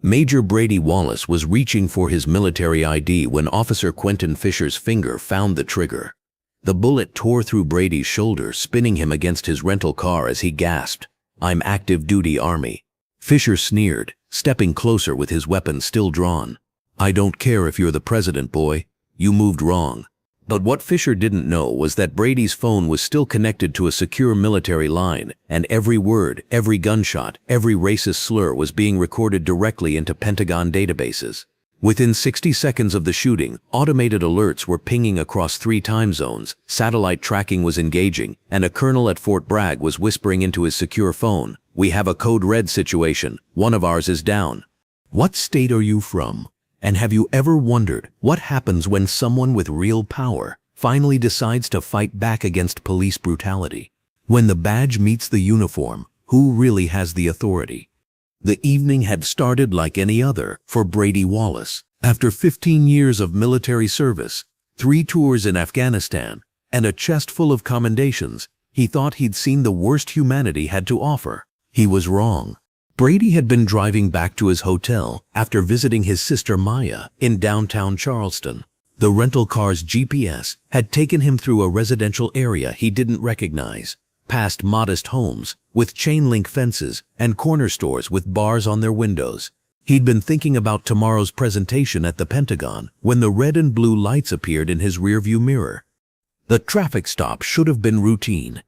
Major Brady Wallace was reaching for his military ID when Officer Quentin Fisher's finger found the trigger. The bullet tore through Brady's shoulder, spinning him against his rental car as he gasped, "I'm active duty Army." Fisher sneered, stepping closer with his weapon still drawn. "I don't care if you're the president, boy. You moved wrong." But what Fisher didn't know was that Brady's phone was still connected to a secure military line, and every word, every gunshot, every racist slur was being recorded directly into Pentagon databases. Within 60 seconds of the shooting, automated alerts were pinging across 3 time zones, satellite tracking was engaging, and a colonel at Fort Bragg was whispering into his secure phone, "We have a code red situation. One of ours is down." What state are you from? And have you ever wondered what happens when someone with real power finally decides to fight back against police brutality? When the badge meets the uniform, who really has the authority? The evening had started like any other for Brady Wallace. After 15 years of military service, 3 tours in Afghanistan, and a chest full of commendations, he thought he'd seen the worst humanity had to offer. He was wrong. Brady had been driving back to his hotel after visiting his sister Maya in downtown Charleston. The rental car's GPS had taken him through a residential area he didn't recognize, past modest homes with chain-link fences and corner stores with bars on their windows. He'd been thinking about tomorrow's presentation at the Pentagon when the red and blue lights appeared in his rearview mirror. The traffic stop should have been routine.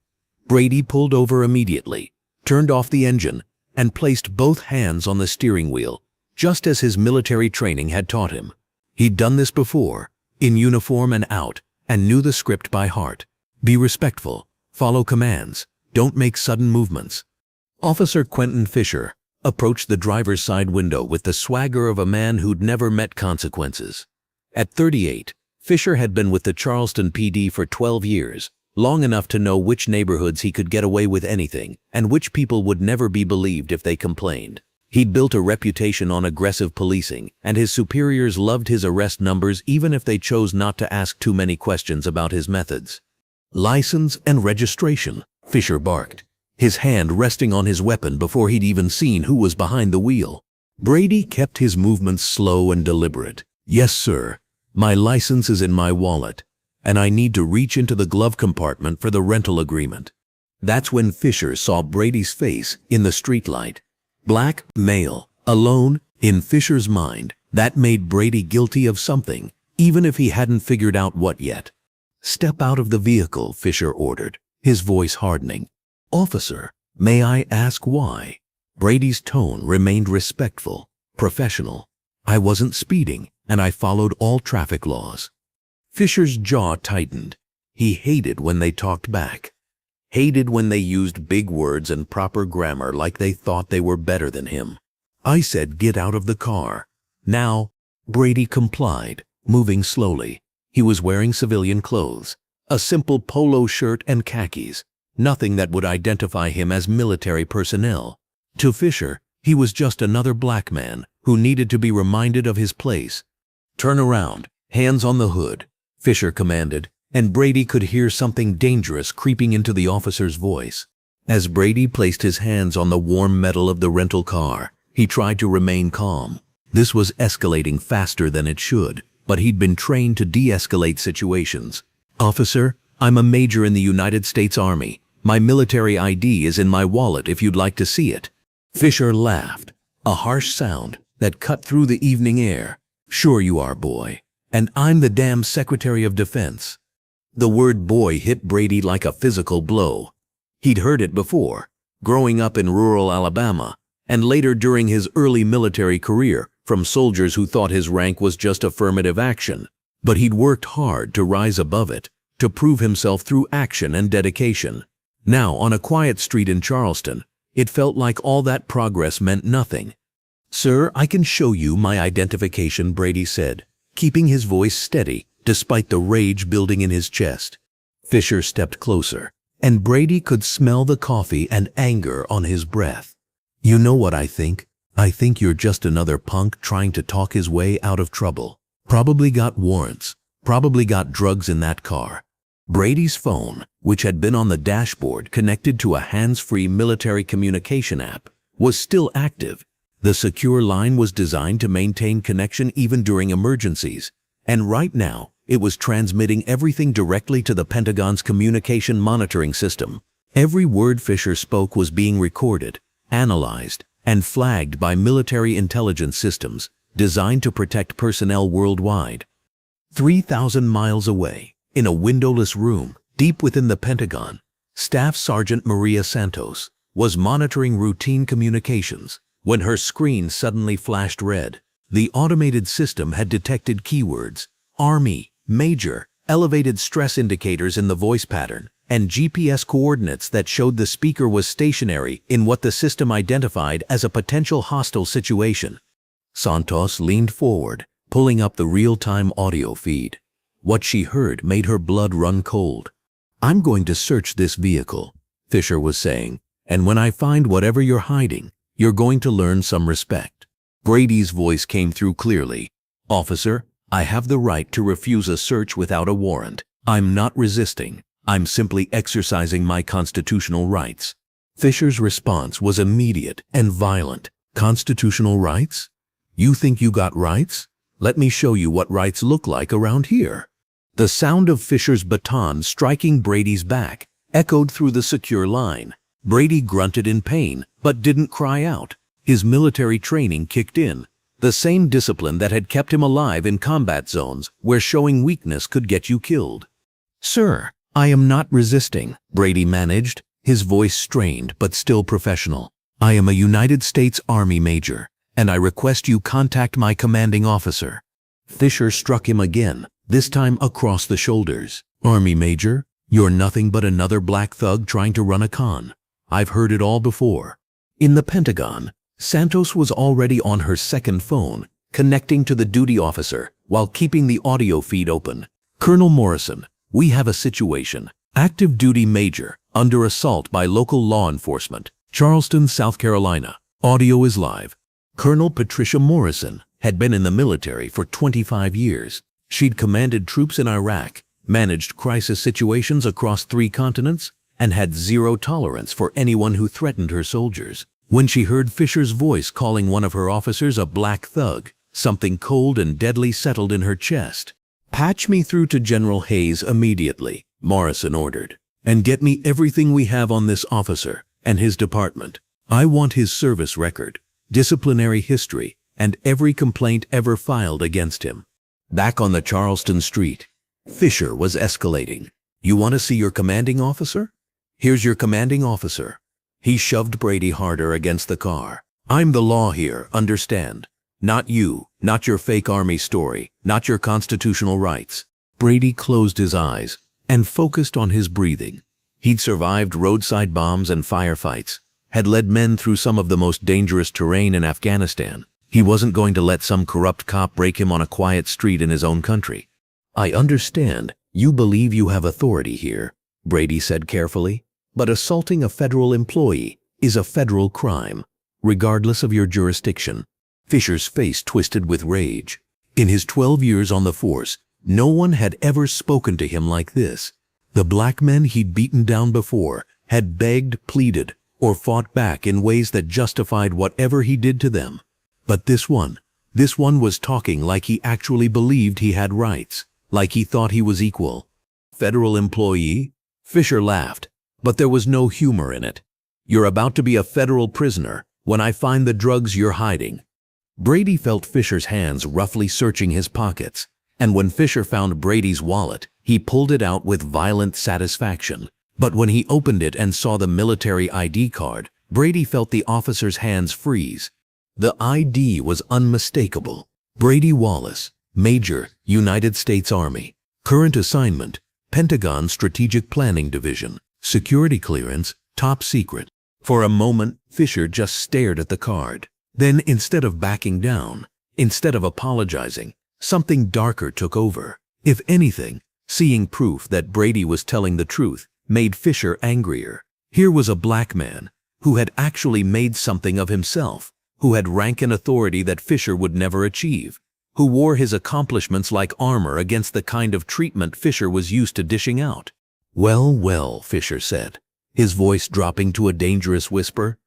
Brady pulled over immediately, turned off the engine, and placed both hands on the steering wheel, just as his military training had taught him. He'd done this before, in uniform and out, and knew the script by heart. Be respectful, follow commands, don't make sudden movements. Officer Quentin Fisher approached the driver's side window with the swagger of a man who'd never met consequences. At 38, Fisher had been with the Charleston PD for 12 years, long enough to know which neighborhoods he could get away with anything and which people would never be believed if they complained. He'd built a reputation on aggressive policing, and his superiors loved his arrest numbers even if they chose not to ask too many questions about his methods. "License and registration," Fisher barked, his hand resting on his weapon before he'd even seen who was behind the wheel. Brady kept his movements slow and deliberate. "Yes, sir. My license is in my wallet, and I need to reach into the glove compartment for the rental agreement." That's when Fisher saw Brady's face in the streetlight. Black, male, alone. In Fisher's mind, that made Brady guilty of something, even if he hadn't figured out what yet. "Step out of the vehicle," Fisher ordered, his voice hardening. "Officer, may I ask why?" Brady's tone remained respectful, professional. "I wasn't speeding, and I followed all traffic laws." Fisher's jaw tightened. He hated when they talked back. Hated when they used big words and proper grammar like they thought they were better than him. "I said get out of the car. Now." Brady complied, moving slowly. He was wearing civilian clothes, a simple polo shirt and khakis, nothing that would identify him as military personnel. To Fisher, he was just another black man who needed to be reminded of his place. "Turn around, hands on the hood," Fisher commanded, and Brady could hear something dangerous creeping into the officer's voice. As Brady placed his hands on the warm metal of the rental car, he tried to remain calm. This was escalating faster than it should, but he'd been trained to de-escalate situations. "Officer, I'm a major in the United States Army. My military ID is in my wallet if you'd like to see it." Fisher laughed, a harsh sound that cut through the evening air. "Sure you are, boy. And I'm the damn Secretary of Defense." The word boy hit Brady like a physical blow. He'd heard it before, growing up in rural Alabama, and later during his early military career from soldiers who thought his rank was just affirmative action. But he'd worked hard to rise above it, to prove himself through action and dedication. Now, on a quiet street in Charleston, it felt like all that progress meant nothing. "Sir, I can show you my identification," Brady said, keeping his voice steady despite the rage building in his chest. Fisher stepped closer, and Brady could smell the coffee and anger on his breath. "You know what I think? I think you're just another punk trying to talk his way out of trouble. Probably got warrants, probably got drugs in that car." Brady's phone, which had been on the dashboard connected to a hands-free military communication app, was still active, The secure line was designed to maintain connection even during emergencies, and right now, it was transmitting everything directly to the Pentagon's communication monitoring system. Every word Fisher spoke was being recorded, analyzed, and flagged by military intelligence systems designed to protect personnel worldwide. 3,000 miles away, in a windowless room deep within the Pentagon, Staff Sergeant Maria Santos was monitoring routine communications when her screen suddenly flashed red. The automated system had detected keywords, Army, Major, elevated stress indicators in the voice pattern, and GPS coordinates that showed the speaker was stationary in what the system identified as a potential hostile situation. Santos leaned forward, pulling up the real-time audio feed. What she heard made her blood run cold. "I'm going to search this vehicle," Fisher was saying, "and when I find whatever you're hiding, you're going to learn some respect." Brady's voice came through clearly. "Officer, I have the right to refuse a search without a warrant. I'm not resisting. I'm simply exercising my constitutional rights." Fisher's response was immediate and violent. "Constitutional rights? You think you got rights? Let me show you what rights look like around here." The sound of Fisher's baton striking Brady's back echoed through the secure line. Brady grunted in pain, but didn't cry out. His military training kicked in, the same discipline that had kept him alive in combat zones where showing weakness could get you killed. "Sir, I am not resisting," Brady managed, his voice strained but still professional. "I am a United States Army major, and I request you contact my commanding officer." Fisher struck him again, this time across the shoulders. "Army major, you're nothing but another black thug trying to run a con. I've heard it all before." In the Pentagon, Santos was already on her second phone, connecting to the duty officer while keeping the audio feed open. "Colonel Morrison, we have a situation. Active duty major under assault by local law enforcement. Charleston, South Carolina. Audio is live." Colonel Patricia Morrison had been in the military for 25 years. She'd commanded troops in Iraq, managed crisis situations across 3 continents, and had zero tolerance for anyone who threatened her soldiers. When she heard Fisher's voice calling one of her officers a black thug, something cold and deadly settled in her chest. "Patch me through to General Hayes immediately," Morrison ordered, "and get me everything we have on this officer and his department. I want his service record, disciplinary history, and every complaint ever filed against him." Back on the Charleston street, Fisher was escalating. "You want to see your commanding officer? Here's your commanding officer." He shoved Brady harder against the car. "I'm the law here, understand? Not you, not your fake army story, not your constitutional rights." Brady closed his eyes and focused on his breathing. He'd survived roadside bombs and firefights, had led men through some of the most dangerous terrain in Afghanistan. He wasn't going to let some corrupt cop break him on a quiet street in his own country. "I understand you believe you have authority here," Brady said carefully, "but assaulting a federal employee is a federal crime, regardless of your jurisdiction." Fisher's face twisted with rage. In his 12 years on the force, no one had ever spoken to him like this. The black men he'd beaten down before had begged, pleaded, or fought back in ways that justified whatever he did to them. But this one was talking like he actually believed he had rights, like he thought he was equal. "Federal employee?" Fisher laughed, but there was no humor in it. "You're about to be a federal prisoner when I find the drugs you're hiding." Brady felt Fisher's hands roughly searching his pockets, and when Fisher found Brady's wallet, he pulled it out with violent satisfaction. But when he opened it and saw the military ID card, Brady felt the officer's hands freeze. The ID was unmistakable. Brady Wallace, Major, United States Army. Current assignment, Pentagon Strategic Planning Division. Security clearance, top secret. For a moment, Fisher just stared at the card. Then, instead of backing down, instead of apologizing, something darker took over. If anything, seeing proof that Brady was telling the truth made Fisher angrier. Here was a black man who had actually made something of himself, who had rank and authority that Fisher would never achieve, who wore his accomplishments like armor against the kind of treatment Fisher was used to dishing out. "Well, well," Fisher said, his voice dropping to a dangerous whisper.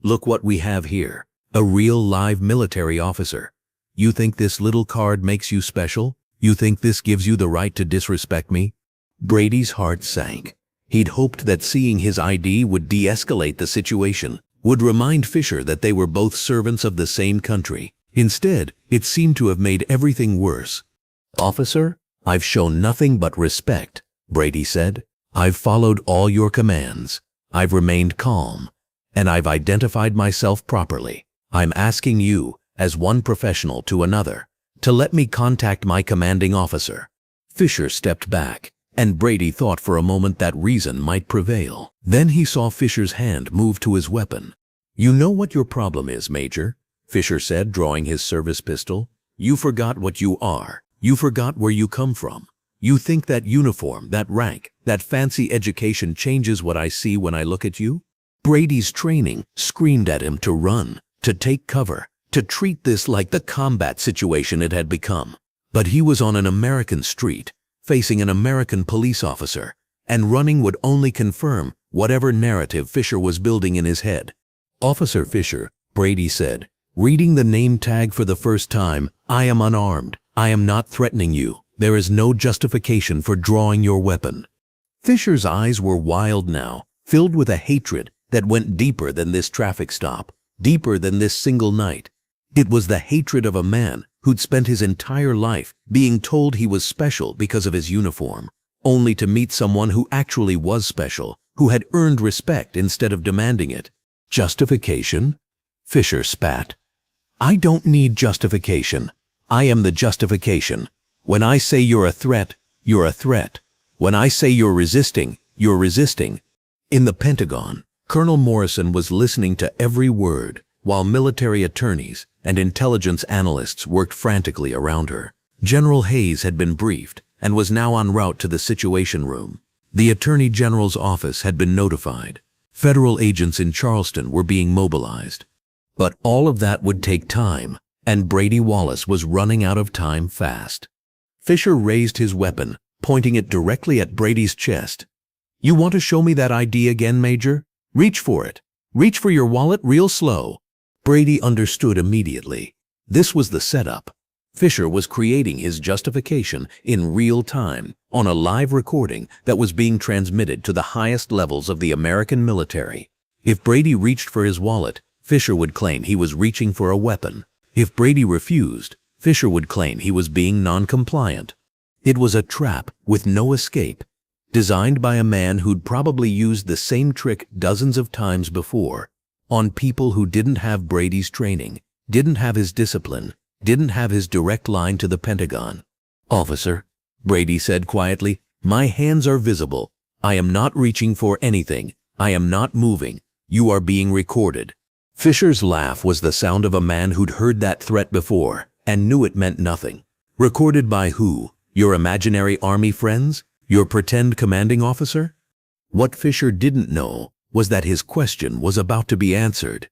"Look what we have here. A real live military officer. You think this little card makes you special? You think this gives you the right to disrespect me? Brady's heart sank. He'd hoped that seeing his ID would de-escalate the situation, would remind Fisher that they were both servants of the same country. Instead, it seemed to have made everything worse. "Officer, I've shown nothing but respect," Brady said. "I've followed all your commands. I've remained calm, and I've identified myself properly. I'm asking you, as one professional to another, to let me contact my commanding officer." Fisher stepped back, and Brady thought for a moment that reason might prevail. Then he saw Fisher's hand move to his weapon. "You know what your problem is, Major," Fisher said, drawing his service pistol. "You forgot what you are. You forgot where you come from. You think that uniform, that rank, that fancy education changes what I see when I look at you?" Brady's training screamed at him to run, to take cover, to treat this like the combat situation it had become. But he was on an American street, facing an American police officer, and running would only confirm whatever narrative Fisher was building in his head. "Officer Fisher," Brady said, reading the name tag for the first time, "I am unarmed. I am not threatening you. There is no justification for drawing your weapon." Fisher's eyes were wild now, filled with a hatred that went deeper than this traffic stop, deeper than this single night. It was the hatred of a man who'd spent his entire life being told he was special because of his uniform, only to meet someone who actually was special, who had earned respect instead of demanding it. "Justification?" Fisher spat. "I don't need justification. I am the justification. When I say you're a threat, you're a threat. When I say you're resisting, you're resisting." In the Pentagon, Colonel Morrison was listening to every word, while military attorneys and intelligence analysts worked frantically around her. General Hayes had been briefed and was now en route to the Situation Room. The Attorney General's office had been notified. Federal agents in Charleston were being mobilized. But all of that would take time, and Brady Wallace was running out of time fast. Fisher raised his weapon, pointing it directly at Brady's chest. "You want to show me that ID again, Major? Reach for it. Reach for your wallet real slow." Brady understood immediately. This was the setup. Fisher was creating his justification in real time on a live recording that was being transmitted to the highest levels of the American military. If Brady reached for his wallet, Fisher would claim he was reaching for a weapon. If Brady refused, Fisher would claim he was being non-compliant. It was a trap with no escape, designed by a man who'd probably used the same trick dozens of times before, on people who didn't have Brady's training, didn't have his discipline, didn't have his direct line to the Pentagon. "Officer," Brady said quietly, "my hands are visible. I am not reaching for anything. I am not moving. You are being recorded." Fisher's laugh was the sound of a man who'd heard that threat before and knew it meant nothing. "Recorded by who? Your imaginary army friends? Your pretend commanding officer?" What Fisher didn't know was that his question was about to be answered.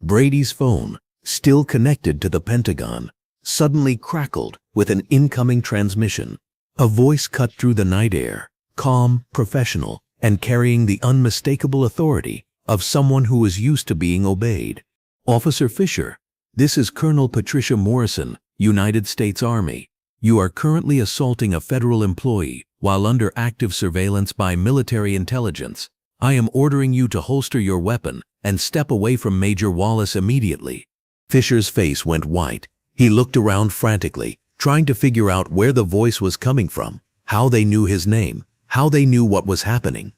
Brady's phone, still connected to the Pentagon, suddenly crackled with an incoming transmission. A voice cut through the night air, calm, professional, and carrying the unmistakable authority of someone who was used to being obeyed. "Officer Fisher, this is Colonel Patricia Morrison, United States Army. You are currently assaulting a federal employee while under active surveillance by military intelligence. I am ordering you to holster your weapon and step away from Major Wallace immediately." Fisher's face went white. He looked around frantically, trying to figure out where the voice was coming from, how they knew his name, how they knew what was happening.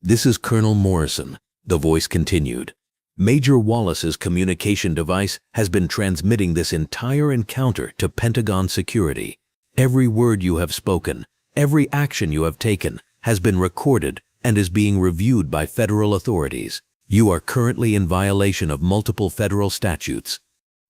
"This is Colonel Morrison," the voice continued. "Major Wallace's communication device has been transmitting this entire encounter to Pentagon security. Every word you have spoken, every action you have taken has been recorded and is being reviewed by federal authorities. You are currently in violation of multiple federal statutes."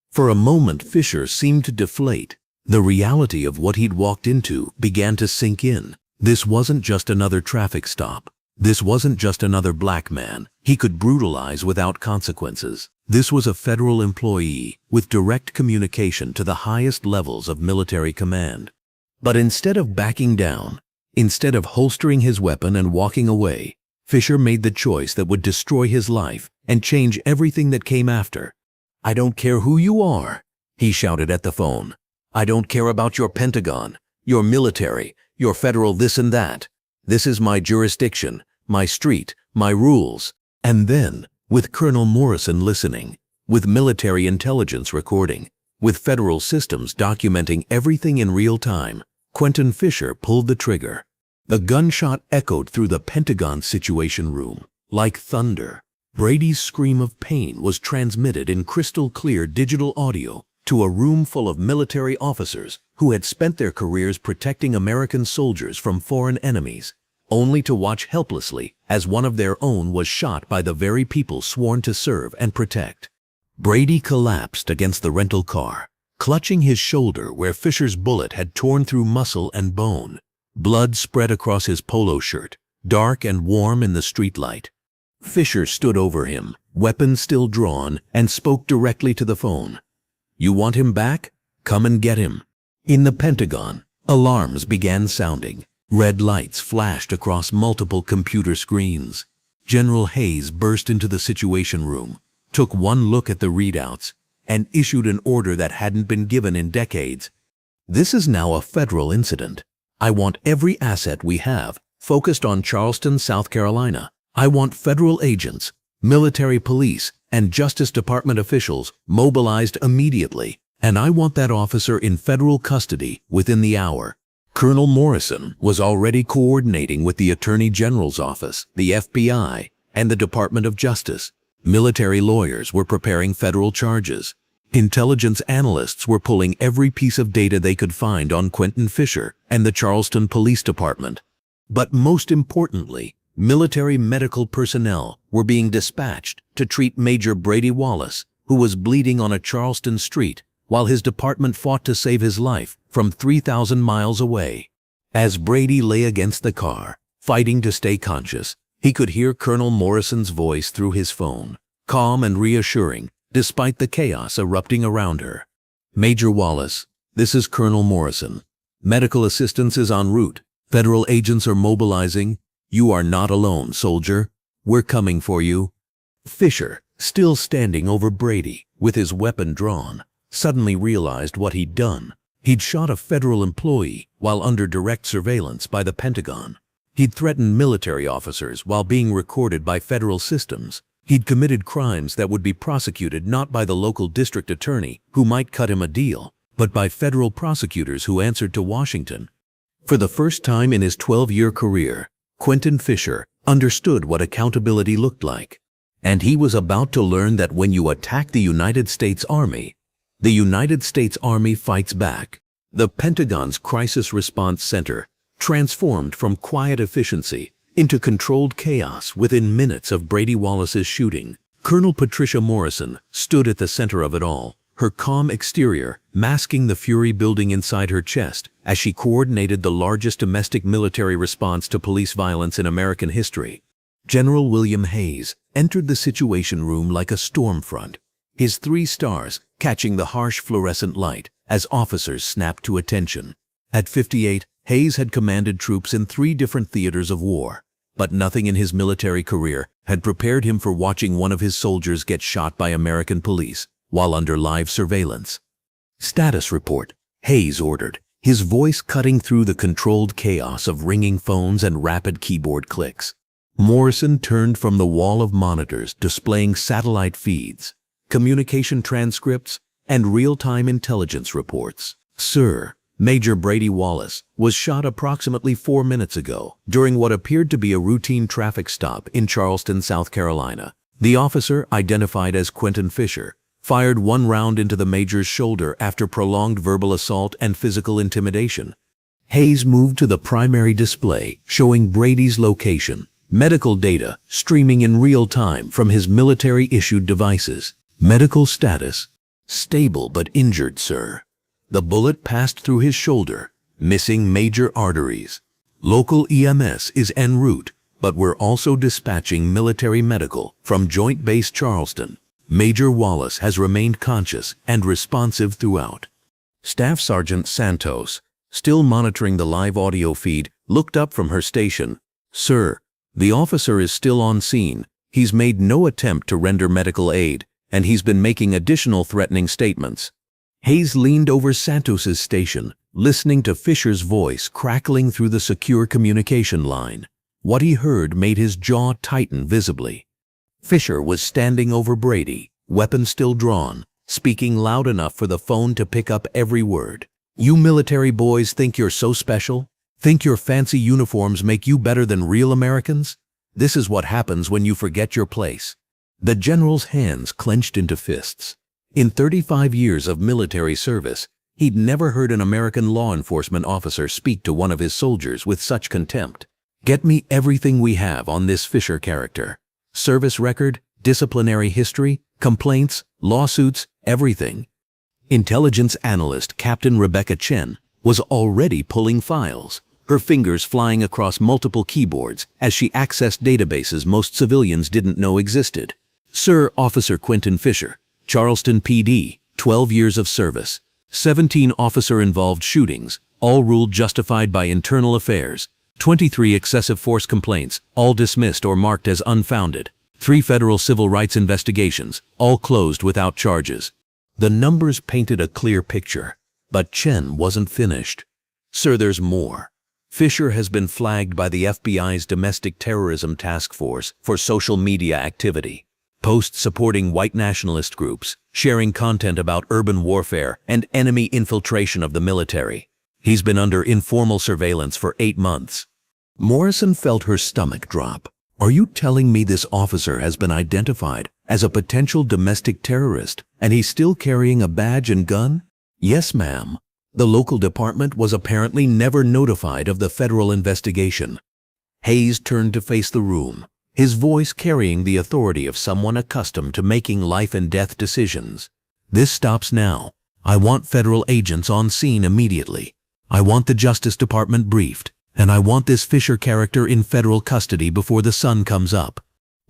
For a moment, Fisher seemed to deflate. The reality of what he'd walked into began to sink in. This wasn't just another traffic stop. This wasn't just another black man he could brutalize without consequences. This was a federal employee with direct communication to the highest levels of military command. But instead of backing down, instead of holstering his weapon and walking away, Fisher made the choice that would destroy his life and change everything that came after. "I don't care who you are," he shouted at the phone. "I don't care about your Pentagon, your military, your federal this and that. This is my jurisdiction, my street, my rules." And then, with Colonel Morrison listening, with military intelligence recording, with federal systems documenting everything in real time, Quentin Fisher pulled the trigger. The gunshot echoed through the Pentagon Situation Room like thunder. Brady's scream of pain was transmitted in crystal clear digital audio to a room full of military officers who had spent their careers protecting American soldiers from foreign enemies, only to watch helplessly as one of their own was shot by the very people sworn to serve and protect. Brady collapsed against the rental car, clutching his shoulder where Fisher's bullet had torn through muscle and bone. Blood spread across his polo shirt, dark and warm in the streetlight. Fisher stood over him, weapon still drawn, and spoke directly to the phone. "You want him back? Come and get him." In the Pentagon, alarms began sounding. Red lights flashed across multiple computer screens. General Hayes burst into the Situation Room, took one look at the readouts, and issued an order that hadn't been given in decades. "This is now a federal incident. I want every asset we have focused on Charleston, South Carolina. I want federal agents, military police, and Justice Department officials mobilized immediately, and I want that officer in federal custody within the hour." Colonel Morrison was already coordinating with the Attorney General's office, the FBI, and the Department of Justice. Military lawyers were preparing federal charges. Intelligence analysts were pulling every piece of data they could find on Quentin Fisher and the Charleston Police Department. But most importantly, military medical personnel were being dispatched to treat Major Brady Wallace, who was bleeding on a Charleston street while his department fought to save his life from 3,000 miles away. As Brady lay against the car, fighting to stay conscious, he could hear Colonel Morrison's voice through his phone, calm and reassuring, despite the chaos erupting around her. "Major Wallace, this is Colonel Morrison. Medical assistance is en route. Federal agents are mobilizing. You are not alone, soldier. We're coming for you." Fisher, still standing over Brady, with his weapon drawn, suddenly realized what he'd done. He'd shot a federal employee while under direct surveillance by the Pentagon. He'd threatened military officers while being recorded by federal systems. He'd committed crimes that would be prosecuted not by the local district attorney who might cut him a deal, but by federal prosecutors who answered to Washington. For the first time in his 12-year career, Quentin Fisher understood what accountability looked like. And he was about to learn that when you attack the United States Army, the United States Army fights back. The Pentagon's Crisis Response Center transformed from quiet efficiency into controlled chaos within minutes of Brady Wallace's shooting. Colonel Patricia Morrison stood at the center of it all, her calm exterior masking the fury building inside her chest as she coordinated the largest domestic military response to police violence in American history. General William Hayes entered the Situation Room like a storm front, his 3 stars catching the harsh fluorescent light as officers snapped to attention. At 58, Hayes had commanded troops in 3 different theaters of war, but nothing in his military career had prepared him for watching one of his soldiers get shot by American police while under live surveillance. "Status report," Hayes ordered, his voice cutting through the controlled chaos of ringing phones and rapid keyboard clicks. Morrison turned from the wall of monitors displaying satellite feeds, communication transcripts, and real-time intelligence reports. "Sir, Major Brady Wallace was shot approximately 4 minutes ago during what appeared to be a routine traffic stop in Charleston, South Carolina. The officer, identified as Quentin Fisher, fired 1 round into the major's shoulder after prolonged verbal assault and physical intimidation." Hayes moved to the primary display showing Brady's location, medical data streaming in real time from his military-issued devices. "Medical status: stable but injured, sir. The bullet passed through his shoulder, missing major arteries. Local EMS is en route, but we're also dispatching military medical from Joint Base Charleston. Major Wallace has remained conscious and responsive throughout." Staff Sergeant Santos, still monitoring the live audio feed, looked up from her station. "Sir, the officer is still on scene. He's made no attempt to render medical aid, and he's been making additional threatening statements. Hayes leaned over Santos's station, listening to Fisher's voice crackling through the secure communication line. What he heard made his jaw tighten visibly. Fisher was standing over Brady, weapon still drawn, speaking loud enough for the phone to pick up every word. "You military boys think you're so special? Think your fancy uniforms make you better than real Americans? This is what happens when you forget your place." The general's hands clenched into fists. In 35 years of military service, he'd never heard an American law enforcement officer speak to one of his soldiers with such contempt. "Get me everything we have on this Fisher character. Service record, disciplinary history, complaints, lawsuits, everything." Intelligence analyst Captain Rebecca Chen was already pulling files, her fingers flying across multiple keyboards as she accessed databases most civilians didn't know existed. "Sir, Officer Quentin Fisher, Charleston PD, 12 years of service, 17 officer-involved shootings, all ruled justified by internal affairs, 23 excessive force complaints, all dismissed or marked as unfounded, 3 federal civil rights investigations, all closed without charges." The numbers painted a clear picture, but Chen wasn't finished. "Sir, there's more. Fisher has been flagged by the FBI's Domestic Terrorism Task Force for social media activity. Posts supporting white nationalist groups, sharing content about urban warfare and enemy infiltration of the military. He's been under informal surveillance for 8 months. Morrison felt her stomach drop. "Are you telling me this officer has been identified as a potential domestic terrorist and he's still carrying a badge and gun?" "Yes, ma'am." The local department was apparently never notified of the federal investigation. Hayes turned to face the room, his voice carrying the authority of someone accustomed to making life and death decisions. "This stops now. I want federal agents on scene immediately. I want the Justice Department briefed, and I want this Fisher character in federal custody before the sun comes up."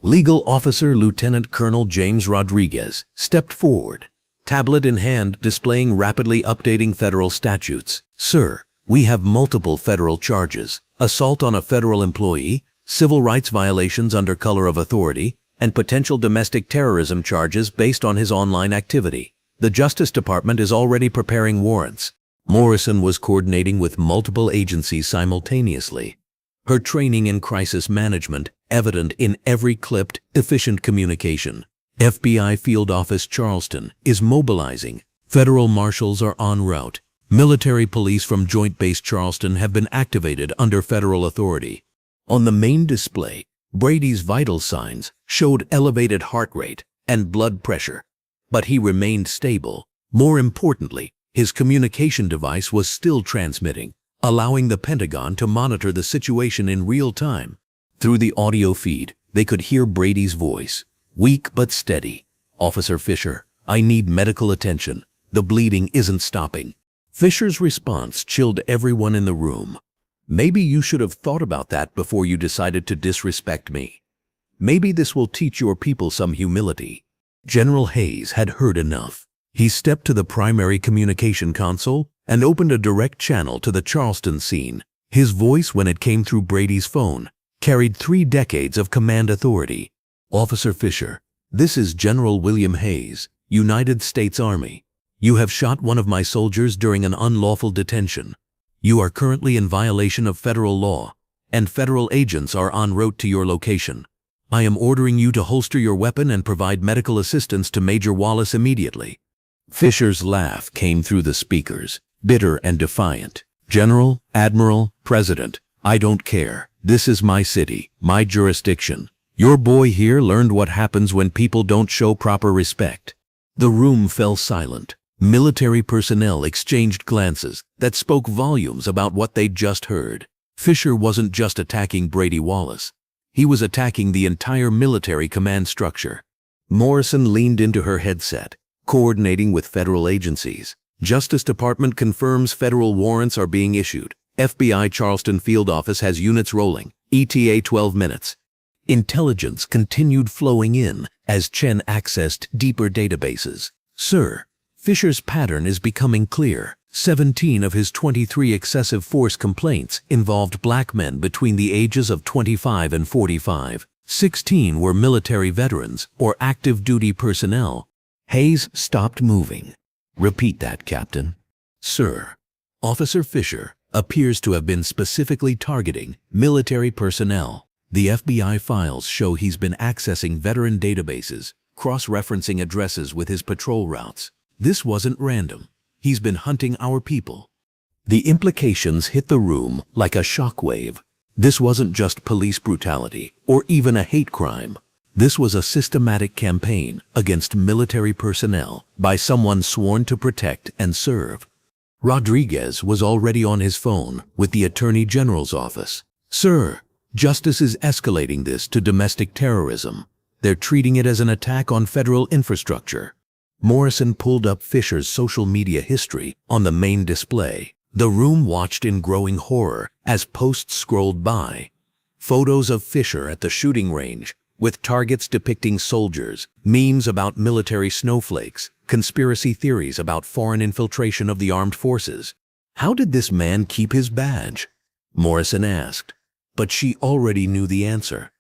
Legal Officer Lieutenant Colonel James Rodriguez stepped forward, tablet in hand displaying rapidly updating federal statutes. "Sir, we have multiple federal charges: assault on a federal employee, civil rights violations under color of authority, and potential domestic terrorism charges based on his online activity. The Justice Department is already preparing warrants." Morrison was coordinating with multiple agencies simultaneously, her training in crisis management evident in every clipped, efficient communication. FBI Field Office Charleston is mobilizing. Federal marshals are en route. Military police from Joint Base Charleston have been activated under federal authority. On the main display, Brady's vital signs showed elevated heart rate and blood pressure, but he remained stable. More importantly, his communication device was still transmitting, allowing the Pentagon to monitor the situation in real time. Through the audio feed, they could hear Brady's voice, weak but steady. "Officer Fisher, I need medical attention. The bleeding isn't stopping." Fisher's response chilled everyone in the room. "Maybe you should have thought about that before you decided to disrespect me. Maybe this will teach your people some humility." General Hayes had heard enough. He stepped to the primary communication console and opened a direct channel to the Charleston scene. His voice, when it came through Brady's phone, carried 3 decades of command authority. "Officer Fisher, this is General William Hayes, United States Army. You have shot one of my soldiers during an unlawful detention. You are currently in violation of federal law, and federal agents are en route to your location. I am ordering you to holster your weapon and provide medical assistance to Major Wallace immediately." Fisher's laugh came through the speakers, bitter and defiant. "General, Admiral, President, I don't care. This is my city, my jurisdiction. Your boy here learned what happens when people don't show proper respect." The room fell silent. Military personnel exchanged glances that spoke volumes about what they'd just heard. Fisher wasn't just attacking Brady Wallace. He was attacking the entire military command structure. Morrison leaned into her headset, coordinating with federal agencies. "Justice Department confirms federal warrants are being issued. FBI Charleston Field Office has units rolling. ETA 12 minutes. Intelligence continued flowing in as Chen accessed deeper databases. "Sir, Fisher's pattern is becoming clear. 17 of his 23 excessive force complaints involved black men between the ages of 25 and 45. 16 were military veterans or active duty personnel, Hayes stopped moving. "Repeat that, Captain." "Sir, Officer Fisher appears to have been specifically targeting military personnel. The FBI files show he's been accessing veteran databases, cross-referencing addresses with his patrol routes. This wasn't random. He's been hunting our people." The implications hit the room like a shockwave. This wasn't just police brutality or even a hate crime. This was a systematic campaign against military personnel by someone sworn to protect and serve. Rodriguez was already on his phone with the Attorney General's office. "Sir, Justice is escalating this to domestic terrorism. They're treating it as an attack on federal infrastructure." Morrison pulled up Fisher's social media history on the main display. The room watched in growing horror as posts scrolled by. Photos of Fisher at the shooting range, with targets depicting soldiers, memes about military snowflakes, conspiracy theories about foreign infiltration of the armed forces. "How did this man keep his badge?" Morrison asked. But she already knew the answer.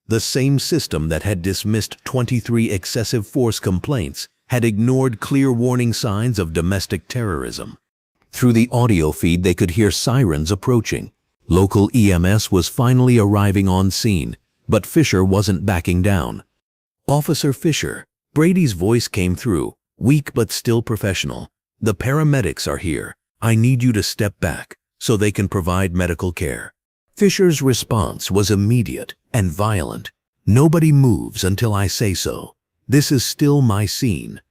The same system that had dismissed 23 excessive force complaints had ignored clear warning signs of domestic terrorism. Through the audio feed, they could hear sirens approaching. Local EMS was finally arriving on scene, but Fisher wasn't backing down. "Officer Fisher," Brady's voice came through, weak but still professional. "The paramedics are here. I need you to step back so they can provide medical care." Fisher's response was immediate and violent. "Nobody moves until I say so. This is still my scene."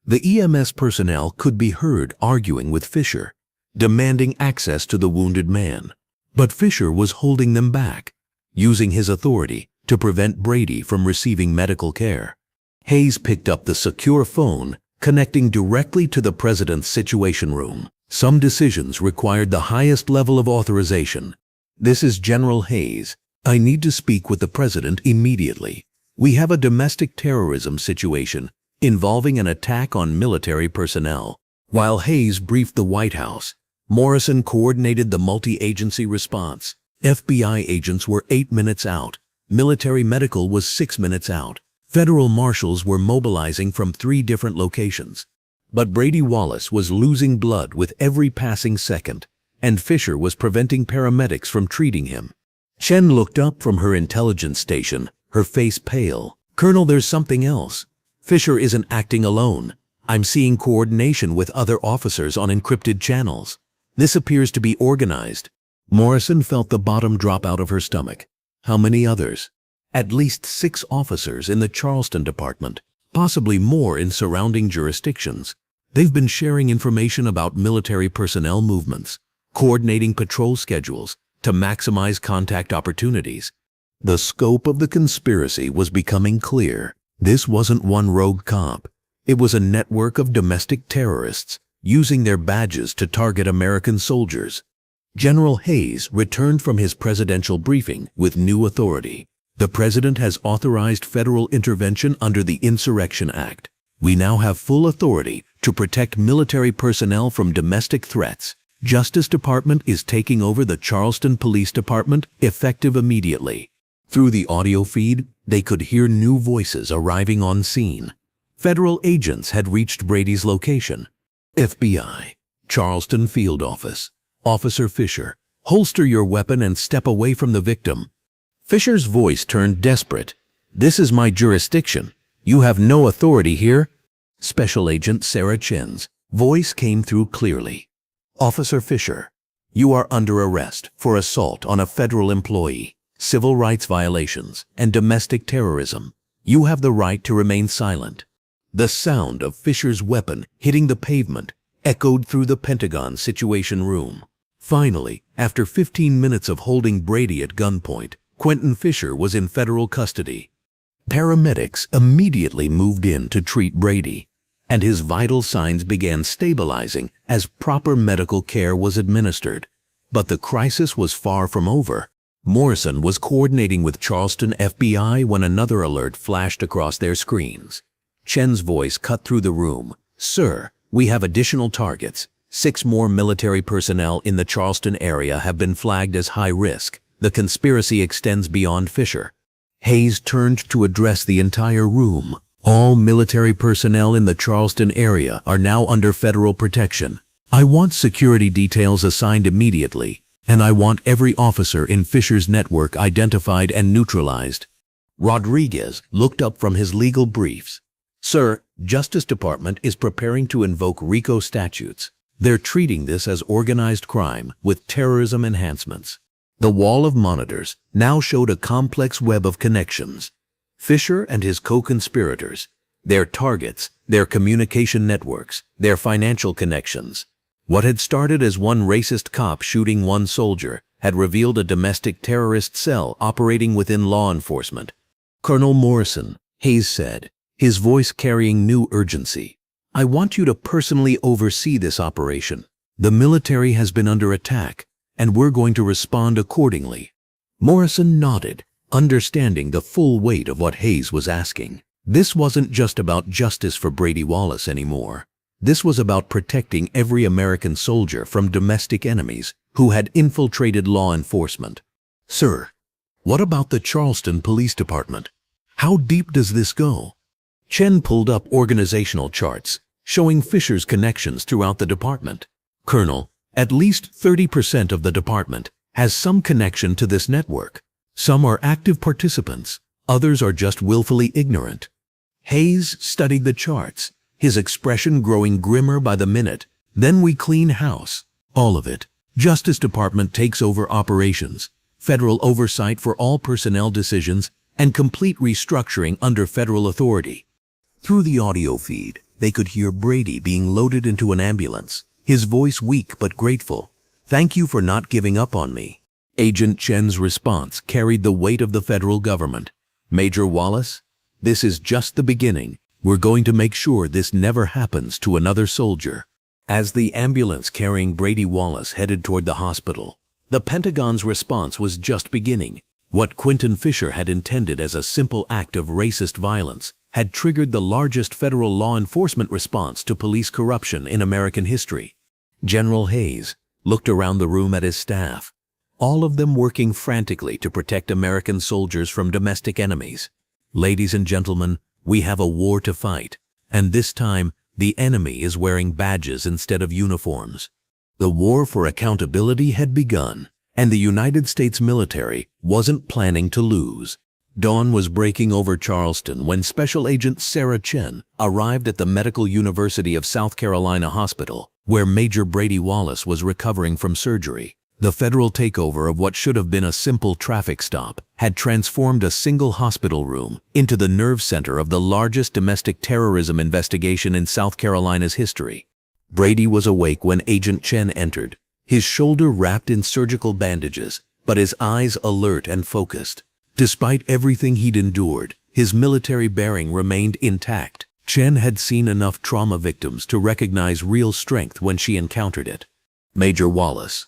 The EMS personnel could be heard arguing with Fisher, demanding access to the wounded man. But Fisher was holding them back, using his authority to prevent Brady from receiving medical care. Hayes picked up the secure phone, connecting directly to the president's situation room. Some decisions required the highest level of authorization. "This is General Hayes. I need to speak with the president immediately. We have a domestic terrorism situation involving an attack on military personnel." While Hayes briefed the White House, Morrison coordinated the multi-agency response. FBI agents were 8 minutes out. Military medical was 6 minutes out. Federal marshals were mobilizing from 3 different locations. But Brady Wallace was losing blood with every passing second, and Fisher was preventing paramedics from treating him. Chen looked up from her intelligence station, her face pale. "Colonel, there's something else. Fisher isn't acting alone. I'm seeing coordination with other officers on encrypted channels. This appears to be organized." Morrison felt the bottom drop out of her stomach. How many others? At least 6 officers in the Charleston department, possibly more in surrounding jurisdictions. They've been sharing information about military personnel movements, coordinating patrol schedules to maximize contact opportunities. The scope of the conspiracy was becoming clear. This wasn't one rogue cop. It was a network of domestic terrorists using their badges to target American soldiers. General Hayes returned from his presidential briefing with new authority. "The President has authorized federal intervention under the Insurrection Act. We now have full authority to protect military personnel from domestic threats. Justice Department is taking over the Charleston Police Department effective immediately." Through the audio feed, they could hear new voices arriving on scene. Federal agents had reached Brady's location. "FBI, Charleston Field Office. Officer Fisher, holster your weapon and step away from the victim." Fisher's voice turned desperate. "This is my jurisdiction. You have no authority here." Special Agent Sarah Chen's voice came through clearly. "Officer Fisher, you are under arrest for assault on a federal employee, civil rights violations, and domestic terrorism. You have the right to remain silent." The sound of Fisher's weapon hitting the pavement echoed through the Pentagon Situation Room. Finally, after 15 minutes of holding Brady at gunpoint, Quentin Fisher was in federal custody. Paramedics immediately moved in to treat Brady, and his vital signs began stabilizing as proper medical care was administered. But the crisis was far from over. Morrison was coordinating with Charleston FBI when another alert flashed across their screens. Chen's voice cut through the room. "Sir, we have additional targets. 6 more military personnel in the Charleston area have been flagged as high risk. The conspiracy extends beyond Fisher." Hayes turned to address the entire room. All military personnel in the Charleston area are now under federal protection. I want security details assigned immediately, and I want every officer in Fisher's network identified and neutralized." Rodriguez looked up from his legal briefs. "Sir, Justice Department is preparing to invoke RICO statutes. They're treating this as organized crime with terrorism enhancements." The wall of monitors now showed a complex web of connections. Fisher and his co-conspirators, their targets, their communication networks, their financial connections. What had started as one racist cop shooting one soldier had revealed a domestic terrorist cell operating within law enforcement. "Colonel Morrison," Hayes said, his voice carrying new urgency, "I want you to personally oversee this operation. The military has been under attack, and we're going to respond accordingly." Morrison nodded, understanding the full weight of what Hayes was asking. This wasn't just about justice for Brady Wallace anymore. This was about protecting every American soldier from domestic enemies who had infiltrated law enforcement. "Sir, what about the Charleston Police Department? How deep does this go?" Chen pulled up organizational charts, showing Fisher's connections throughout the department. "Colonel, at least 30% of the department has some connection to this network. Some are active participants, others are just willfully ignorant." Hayes studied the charts, his expression growing grimmer by the minute. "Then we clean house. All of it. Justice Department takes over operations, federal oversight for all personnel decisions, and complete restructuring under federal authority." Through the audio feed, they could hear Brady being loaded into an ambulance, his voice weak but grateful. "Thank you for not giving up on me." Agent Chen's response carried the weight of the federal government. "Major Wallace, this is just the beginning. We're going to make sure this never happens to another soldier." As the ambulance carrying Brady Wallace headed toward the hospital, the Pentagon's response was just beginning. What Quentin Fisher had intended as a simple act of racist violence had triggered the largest federal law enforcement response to police corruption in American history. General Hayes looked around the room at his staff, all of them working frantically to protect American soldiers from domestic enemies. "Ladies and gentlemen, we have a war to fight, and this time the enemy is wearing badges instead of uniforms." The war for accountability had begun, and the United States military wasn't planning to lose. Dawn was breaking over Charleston when Special Agent Sarah Chen arrived at the Medical University of South Carolina Hospital, where Major Brady Wallace was recovering from surgery. The federal takeover of what should have been a simple traffic stop had transformed a single hospital room into the nerve center of the largest domestic terrorism investigation in South Carolina's history. Brady was awake when Agent Chen entered, his shoulder wrapped in surgical bandages, but his eyes alert and focused. Despite everything he'd endured, his military bearing remained intact. Chen had seen enough trauma victims to recognize real strength when she encountered it. "Major Wallace,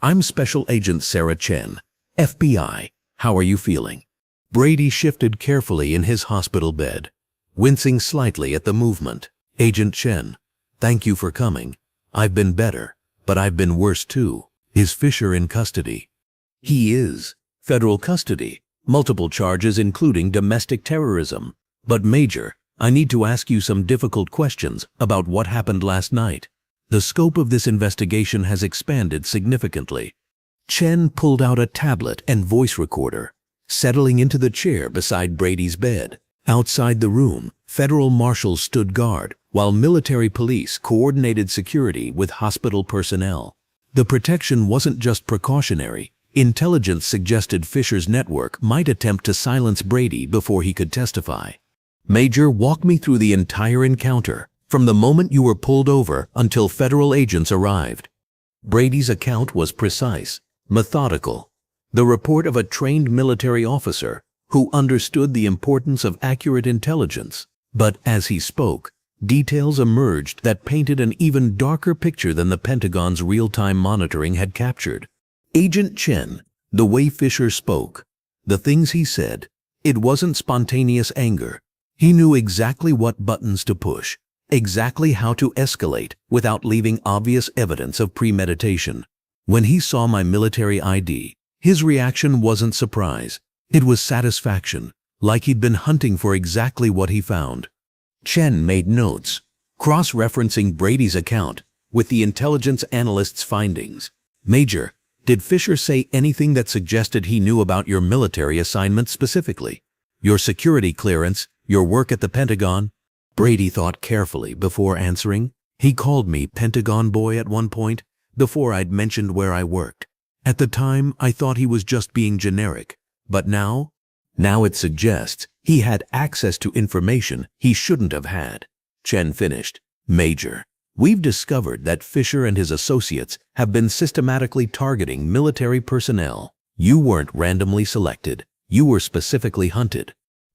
I'm Special Agent Sarah Chen, FBI. How are you feeling?" Brady shifted carefully in his hospital bed, wincing slightly at the movement. "Agent Chen, thank you for coming. I've been better, but I've been worse too." "Is Fisher in custody?" "He is. Federal custody. Multiple charges including domestic terrorism. But Major, I need to ask you some difficult questions about what happened last night. The scope of this investigation has expanded significantly." Chen pulled out a tablet and voice recorder, settling into the chair beside Brady's bed. Outside the room, federal marshals stood guard, while military police coordinated security with hospital personnel. The protection wasn't just precautionary. Intelligence suggested Fisher's network might attempt to silence Brady before he could testify. "Major, walk me through the entire encounter, from the moment you were pulled over until federal agents arrived." Brady's account was precise, methodical, the report of a trained military officer who understood the importance of accurate intelligence. But as he spoke, details emerged that painted an even darker picture than the Pentagon's real-time monitoring had captured. Agent Chen, the way Fisher spoke, the things he said, it wasn't spontaneous anger. He knew exactly what buttons to push, exactly how to escalate without leaving obvious evidence of premeditation. When he saw my military ID, his reaction wasn't surprise. It was satisfaction, like he'd been hunting for exactly what he found. Chen made notes, cross-referencing Brady's account with the intelligence analyst's findings. Major, did Fisher say anything that suggested he knew about your military assignment specifically? Your security clearance, your work at the Pentagon? Brady thought carefully before answering. He called me Pentagon boy at one point, before I'd mentioned where I worked. At the time, I thought he was just being generic. But now it suggests he had access to information he shouldn't have had. Chen finished. Major, we've discovered that Fisher and his associates have been systematically targeting military personnel. You weren't randomly selected. You were specifically hunted.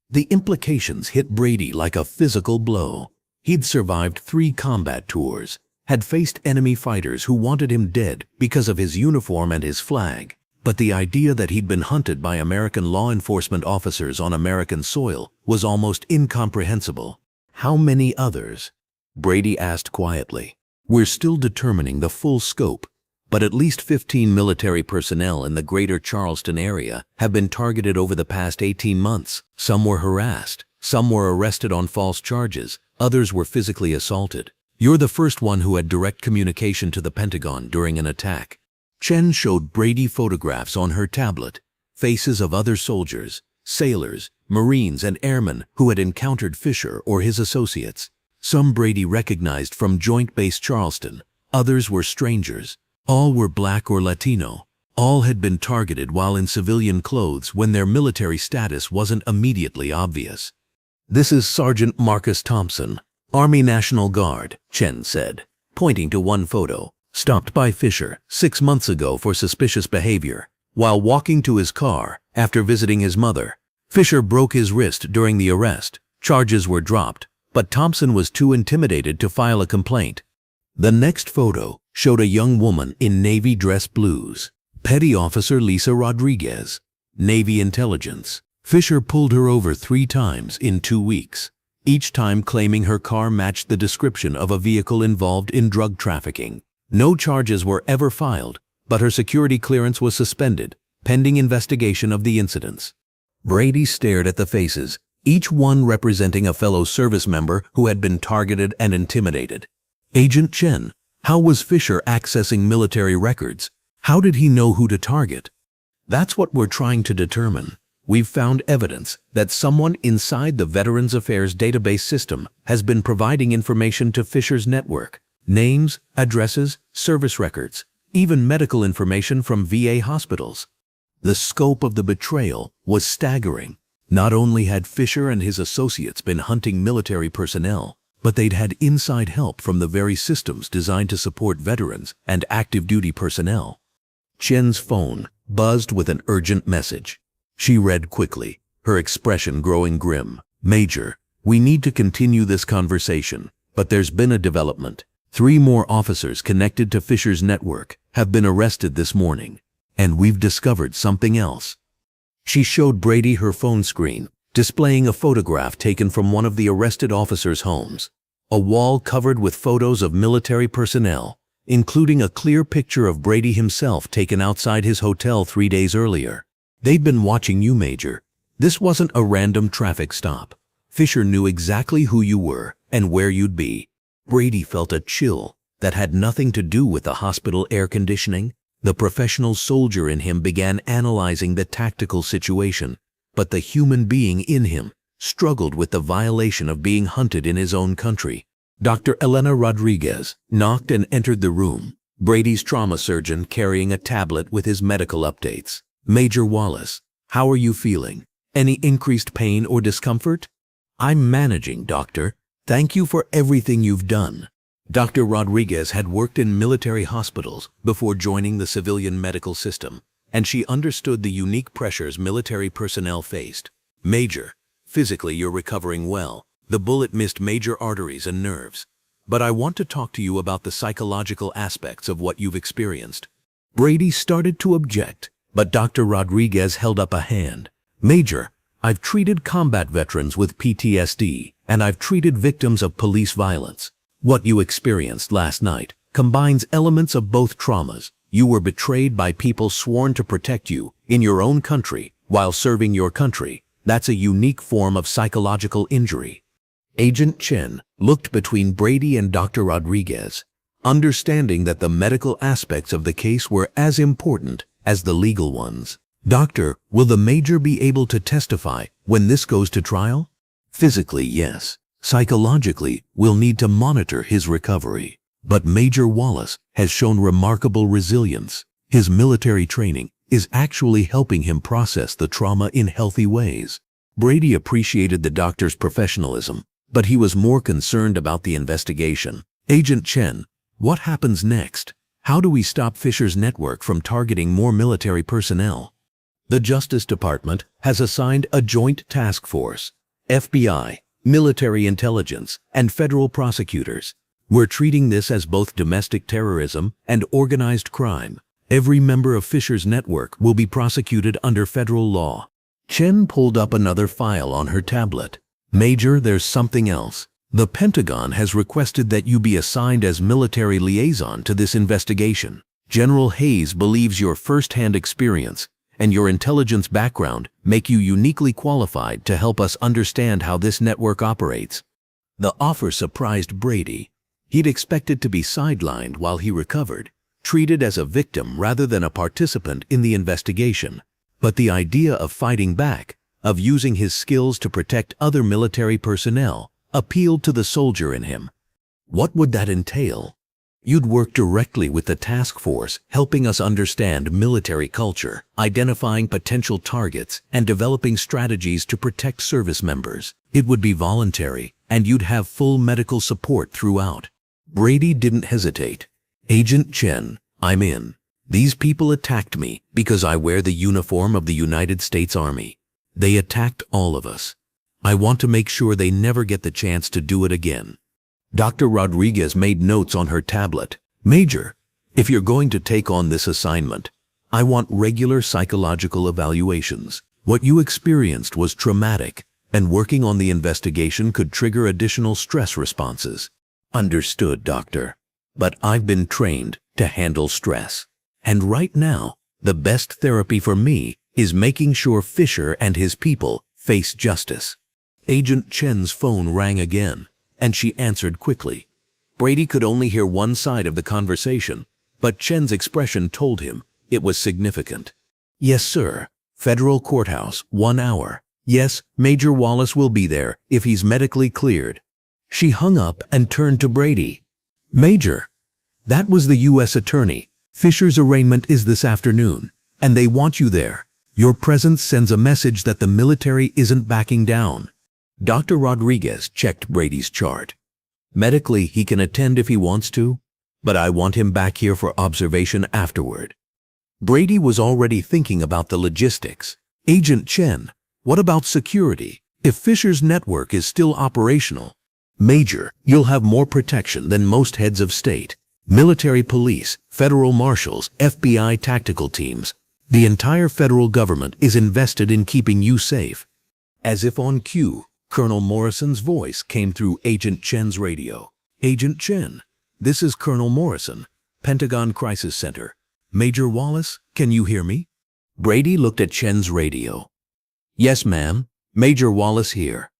The implications hit Brady like a physical blow. He'd survived 3 combat tours, had faced enemy fighters who wanted him dead because of his uniform and his flag. But the idea that he'd been hunted by American law enforcement officers on American soil was almost incomprehensible. How many others? Brady asked quietly. We're still determining the full scope, but at least 15 military personnel in the greater Charleston area have been targeted over the past 18 months. Some were harassed, some were arrested on false charges, others were physically assaulted. You're the first one who had direct communication to the Pentagon during an attack. Chen showed Brady photographs on her tablet, faces of other soldiers, sailors, Marines, and airmen who had encountered Fisher or his associates. Some Brady recognized from Joint Base Charleston, others were strangers. All were Black or Latino. All had been targeted while in civilian clothes when their military status wasn't immediately obvious. This is Sergeant Marcus Thompson, Army National Guard, Chen said, pointing to one photo. Stopped by Fisher 6 months ago for suspicious behavior. While walking to his car after visiting his mother, Fisher broke his wrist during the arrest. Charges were dropped, but Thompson was too intimidated to file a complaint. The next photo showed a young woman in Navy dress blues. Petty Officer Lisa Rodriguez, Navy Intelligence. Fisher pulled her over 3 times in 2 weeks, each time claiming her car matched the description of a vehicle involved in drug trafficking. No charges were ever filed, but her security clearance was suspended, pending investigation of the incidents. Brady stared at the faces, each one representing a fellow service member who had been targeted and intimidated. Agent Chen, how was Fisher accessing military records? How did he know who to target? That's what we're trying to determine. We've found evidence that someone inside the Veterans Affairs database system has been providing information to Fisher's network. Names, addresses, service records, even medical information from VA hospitals. The scope of the betrayal was staggering. Not only had Fisher and his associates been hunting military personnel, but they'd had inside help from the very systems designed to support veterans and active duty personnel. Chen's phone buzzed with an urgent message. She read quickly, her expression growing grim. Major, we need to continue this conversation, but there's been a development. 3 more officers connected to Fisher's network have been arrested this morning, and we've discovered something else. She showed Brady her phone screen, displaying a photograph taken from one of the arrested officers' homes. A wall covered with photos of military personnel, including a clear picture of Brady himself taken outside his hotel 3 days earlier. They'd been watching you, Major. This wasn't a random traffic stop. Fisher knew exactly who you were and where you'd be. Brady felt a chill that had nothing to do with the hospital air conditioning. The professional soldier in him began analyzing the tactical situation, but the human being in him struggled with the violation of being hunted in his own country. Dr. Elena Rodriguez knocked and entered the room, Brady's trauma surgeon carrying a tablet with his medical updates. Major Wallace, how are you feeling? Any increased pain or discomfort? I'm managing, doctor. Thank you for everything you've done. Dr. Rodriguez had worked in military hospitals before joining the civilian medical system, and she understood the unique pressures military personnel faced. Major, physically you're recovering well. The bullet missed major arteries and nerves. But I want to talk to you about the psychological aspects of what you've experienced. Brady started to object, but Dr. Rodriguez held up a hand. Major, I've treated combat veterans with PTSD, and I've treated victims of police violence. What you experienced last night combines elements of both traumas. You were betrayed by people sworn to protect you in your own country while serving your country. That's a unique form of psychological injury. Agent Chen looked between Brady and Dr. Rodriguez, understanding that the medical aspects of the case were as important as the legal ones. Doctor, will the major be able to testify when this goes to trial? Physically, yes. Psychologically, we'll need to monitor his recovery. But Major Wallace has shown remarkable resilience. His military training is actually helping him process the trauma in healthy ways. Brady appreciated the doctor's professionalism, but he was more concerned about the investigation. Agent Chen, what happens next? How do we stop Fisher's network from targeting more military personnel? The Justice Department has assigned a joint task force, FBI, military intelligence, and federal prosecutors. We're treating this as both domestic terrorism and organized crime. Every member of Fisher's network will be prosecuted under federal law. Chen pulled up another file on her tablet. Major, there's something else. The Pentagon has requested that you be assigned as military liaison to this investigation. General Hayes believes your first-hand experience and your intelligence background make you uniquely qualified to help us understand how this network operates. The offer surprised Brady. He'd expected to be sidelined while he recovered, treated as a victim rather than a participant in the investigation. But the idea of fighting back, of using his skills to protect other military personnel, appealed to the soldier in him. What would that entail? You'd work directly with the task force, helping us understand military culture, identifying potential targets, and developing strategies to protect service members. It would be voluntary, and you'd have full medical support throughout. Brady didn't hesitate. Agent Chen, I'm in. These people attacked me because I wear the uniform of the United States Army. They attacked all of us. I want to make sure they never get the chance to do it again. Dr. Rodriguez made notes on her tablet. Major, if you're going to take on this assignment, I want regular psychological evaluations. What you experienced was traumatic, and working on the investigation could trigger additional stress responses. Understood, Doctor. But I've been trained to handle stress. And right now, the best therapy for me is making sure Fisher and his people face justice. Agent Chen's phone rang again, and she answered quickly. Brady could only hear one side of the conversation, but Chen's expression told him it was significant. Yes, sir. Federal courthouse, 1 hour. Yes, Major Wallace will be there if he's medically cleared. She hung up and turned to Brady. Major, that was the U.S. Attorney. Fisher's arraignment is this afternoon, and they want you there. Your presence sends a message that the military isn't backing down. Dr. Rodriguez checked Brady's chart. Medically, he can attend if he wants to, but I want him back here for observation afterward. Brady was already thinking about the logistics. Agent Chen, what about security? If Fisher's network is still operational, Major, you'll have more protection than most heads of state. Military police, federal marshals, FBI tactical teams. The entire federal government is invested in keeping you safe. As if on cue, Colonel Morrison's voice came through Agent Chen's radio. Agent Chen, this is Colonel Morrison, Pentagon Crisis Center. Major Wallace, can you hear me? Brady looked at Chen's radio. Yes, ma'am. Major Wallace here.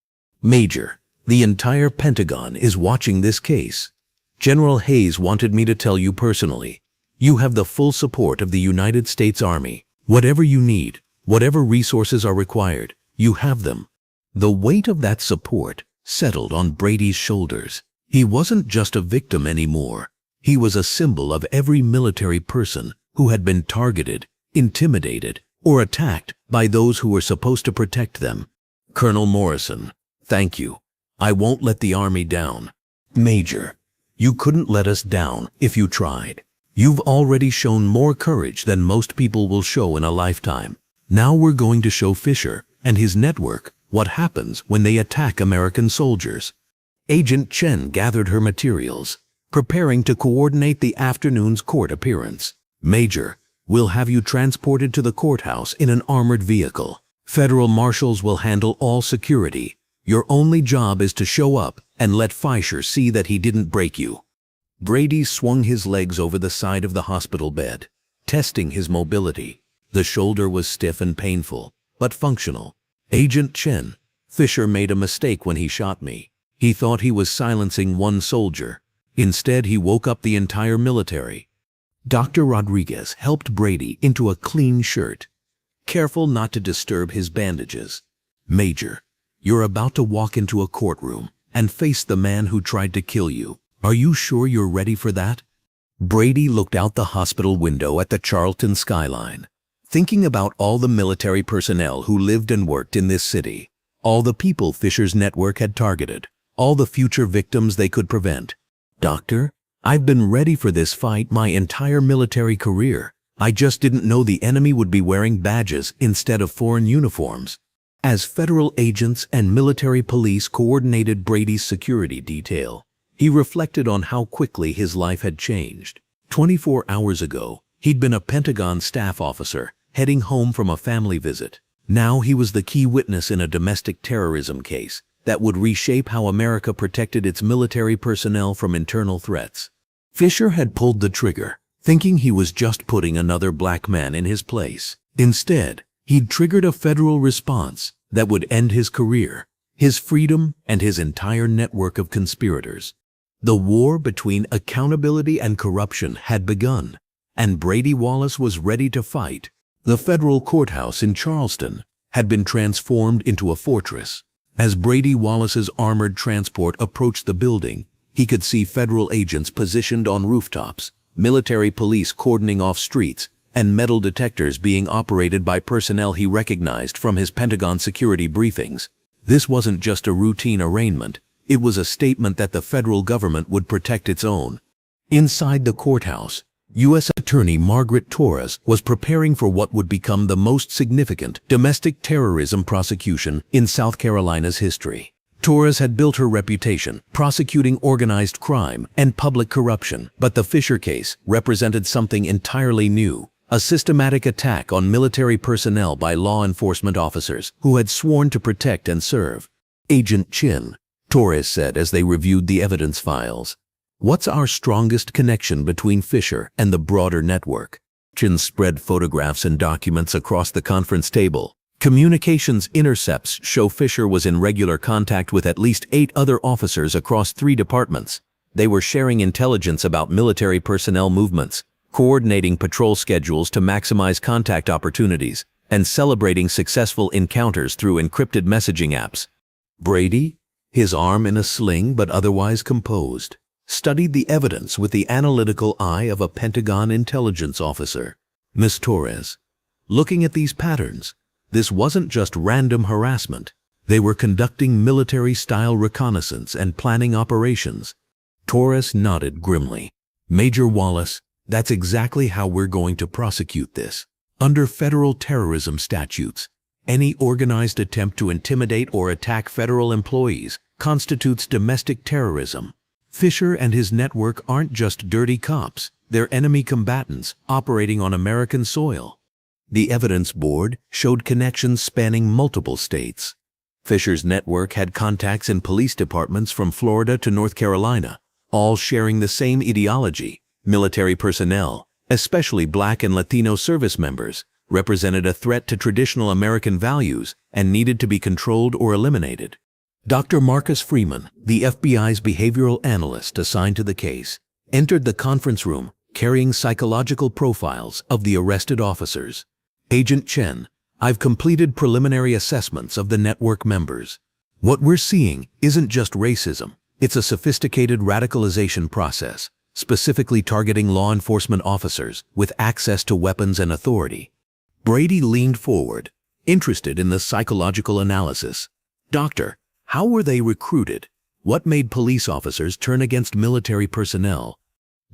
Major, the entire Pentagon is watching this case. General Hayes wanted me to tell you personally. You have the full support of the United States Army. Whatever you need, whatever resources are required, you have them. The weight of that support settled on Brady's shoulders. He wasn't just a victim anymore. He was a symbol of every military person who had been targeted, intimidated, or attacked by those who were supposed to protect them. Colonel Morrison, thank you. I won't let the Army down. Major, you couldn't let us down if you tried. You've already shown more courage than most people will show in a lifetime. Now we're going to show Fisher and his network what happens when they attack American soldiers. Agent Chen gathered her materials, preparing to coordinate the afternoon's court appearance. Major, we'll have you transported to the courthouse in an armored vehicle. Federal marshals will handle all security. Your only job is to show up and let Fisher see that he didn't break you. Brady swung his legs over the side of the hospital bed, testing his mobility. The shoulder was stiff and painful, but functional. Agent Chen, Fisher made a mistake when he shot me. He thought he was silencing one soldier. Instead, he woke up the entire military. Dr. Rodriguez helped Brady into a clean shirt, careful not to disturb his bandages. "Major, you're about to walk into a courtroom and face the man who tried to kill you. Are you sure you're ready for that?" Brady looked out the hospital window at the Charleston skyline, thinking about all the military personnel who lived and worked in this city, all the people Fisher's network had targeted, all the future victims they could prevent. "Doctor, I've been ready for this fight my entire military career. I just didn't know the enemy would be wearing badges instead of foreign uniforms." As federal agents and military police coordinated Brady's security detail, he reflected on how quickly his life had changed. 24 hours ago, he'd been a Pentagon staff officer, heading home from a family visit. Now he was the key witness in a domestic terrorism case that would reshape how America protected its military personnel from internal threats. Fisher had pulled the trigger, thinking he was just putting another black man in his place. Instead, he'd triggered a federal response that would end his career, his freedom, and his entire network of conspirators. The war between accountability and corruption had begun, and Brady Wallace was ready to fight. The federal courthouse in Charleston had been transformed into a fortress. As Brady Wallace's armored transport approached the building, he could see federal agents positioned on rooftops, military police cordoning off streets, and metal detectors being operated by personnel he recognized from his Pentagon security briefings. This wasn't just a routine arraignment, it was a statement that the federal government would protect its own. Inside the courthouse, U.S. Attorney Margaret Torres was preparing for what would become the most significant domestic terrorism prosecution in South Carolina's history. Torres had built her reputation prosecuting organized crime and public corruption, but the Fisher case represented something entirely new, a systematic attack on military personnel by law enforcement officers who had sworn to protect and serve. "Agent Chin," Torres said as they reviewed the evidence files, "what's our strongest connection between Fisher and the broader network?" Chin spread photographs and documents across the conference table. Communications intercepts show Fisher was in regular contact with at least 8 other officers across 3 departments. They were sharing intelligence about military personnel movements, coordinating patrol schedules to maximize contact opportunities, and celebrating successful encounters through encrypted messaging apps. Brady, his arm in a sling but otherwise composed, studied the evidence with the analytical eye of a Pentagon intelligence officer. "Miss Torres, looking at these patterns, this wasn't just random harassment. They were conducting military-style reconnaissance and planning operations." Torres nodded grimly. "Major Wallace, that's exactly how we're going to prosecute this. Under federal terrorism statutes, any organized attempt to intimidate or attack federal employees constitutes domestic terrorism. Fisher and his network aren't just dirty cops, they're enemy combatants operating on American soil." The evidence board showed connections spanning multiple states. Fisher's network had contacts in police departments from Florida to North Carolina, all sharing the same ideology. Military personnel, especially Black and Latino service members, represented a threat to traditional American values and needed to be controlled or eliminated. Dr. Marcus Freeman, the FBI's behavioral analyst assigned to the case, entered the conference room carrying psychological profiles of the arrested officers. "Agent Chen, I've completed preliminary assessments of the network members. What we're seeing isn't just racism, it's a sophisticated radicalization process, specifically targeting law enforcement officers with access to weapons and authority." Brady leaned forward, interested in the psychological analysis. "Doctor, how were they recruited? What made police officers turn against military personnel?"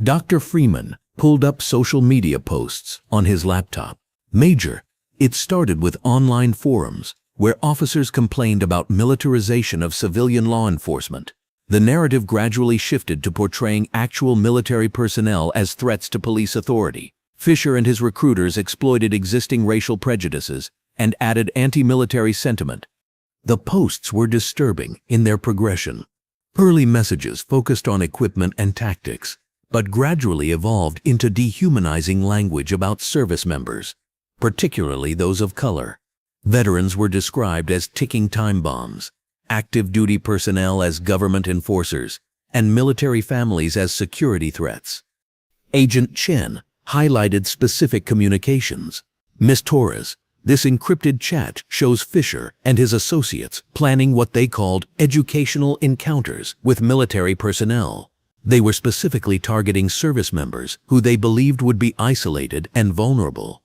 Dr. Freeman pulled up social media posts on his laptop. "Major, it started with online forums where officers complained about militarization of civilian law enforcement. The narrative gradually shifted to portraying actual military personnel as threats to police authority. Fisher and his recruiters exploited existing racial prejudices and added anti-military sentiment. The posts were disturbing in their progression. Early messages focused on equipment and tactics, but gradually evolved into dehumanizing language about service members, particularly those of color. Veterans were described as ticking time bombs, active duty personnel as government enforcers, and military families as security threats. Agent Chen highlighted specific communications. Ms. Torres, this encrypted chat shows Fisher and his associates planning what they called educational encounters with military personnel. They were specifically targeting service members who they believed would be isolated and vulnerable.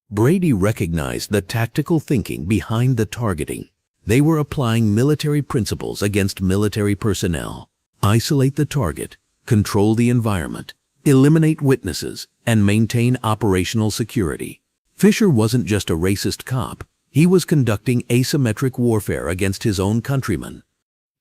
Brady recognized the tactical thinking behind the targeting. They were applying military principles against military personnel. Isolate the target, control the environment, eliminate witnesses, and maintain operational security. Fisher wasn't just a racist cop. He was conducting asymmetric warfare against his own countrymen.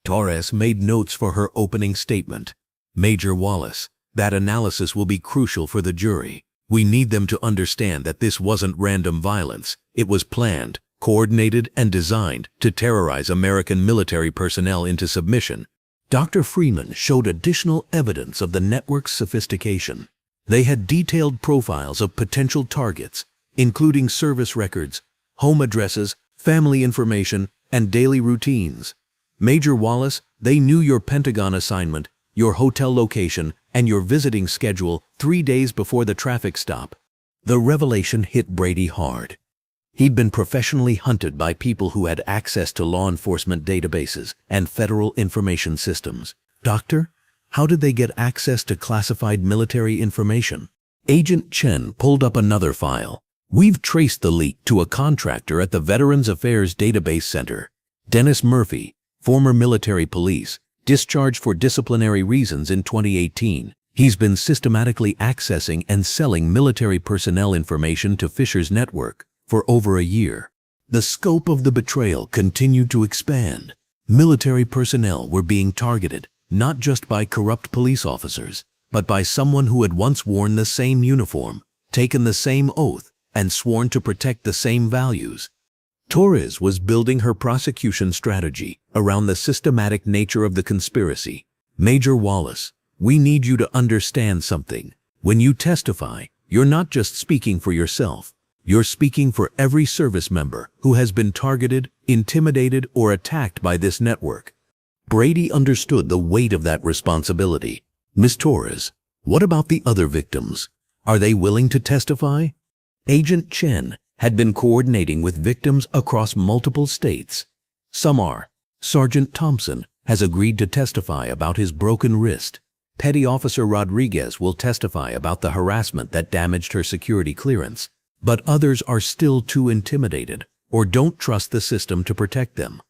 Torres made notes for her opening statement. Major Wallace, that analysis will be crucial for the jury. We need them to understand that this wasn't random violence. It was planned, coordinated, and designed to terrorize American military personnel into submission. Dr. Freeman showed additional evidence of the network's sophistication. They had detailed profiles of potential targets, including service records, home addresses, family information, and daily routines. Major Wallace, they knew your Pentagon assignment, your hotel location, and your visiting schedule 3 days before the traffic stop. The revelation hit Brady hard. He'd been professionally hunted by people who had access to law enforcement databases and federal information systems. Doctor, how did they get access to classified military information? Agent Chen pulled up another file. We've traced the leak to a contractor at the Veterans Affairs Database Center. Dennis Murphy, former military police, discharged for disciplinary reasons in 2018. He's been systematically accessing and selling military personnel information to Fisher's network for over a year. The scope of the betrayal continued to expand. Military personnel were being targeted, not just by corrupt police officers, but by someone who had once worn the same uniform, taken the same oath, and sworn to protect the same values. Torres was building her prosecution strategy around the systematic nature of the conspiracy. Major Wallace, we need you to understand something. When you testify, you're not just speaking for yourself. You're speaking for every service member who has been targeted, intimidated, or attacked by this network. Brady understood the weight of that responsibility. Ms. Torres, what about the other victims? Are they willing to testify? Agent Chen had been coordinating with victims across multiple states. Some are. Sergeant Thompson has agreed to testify about his broken wrist. Petty Officer Rodriguez will testify about the harassment that damaged her security clearance. But others are still too intimidated or don't trust the system to protect them.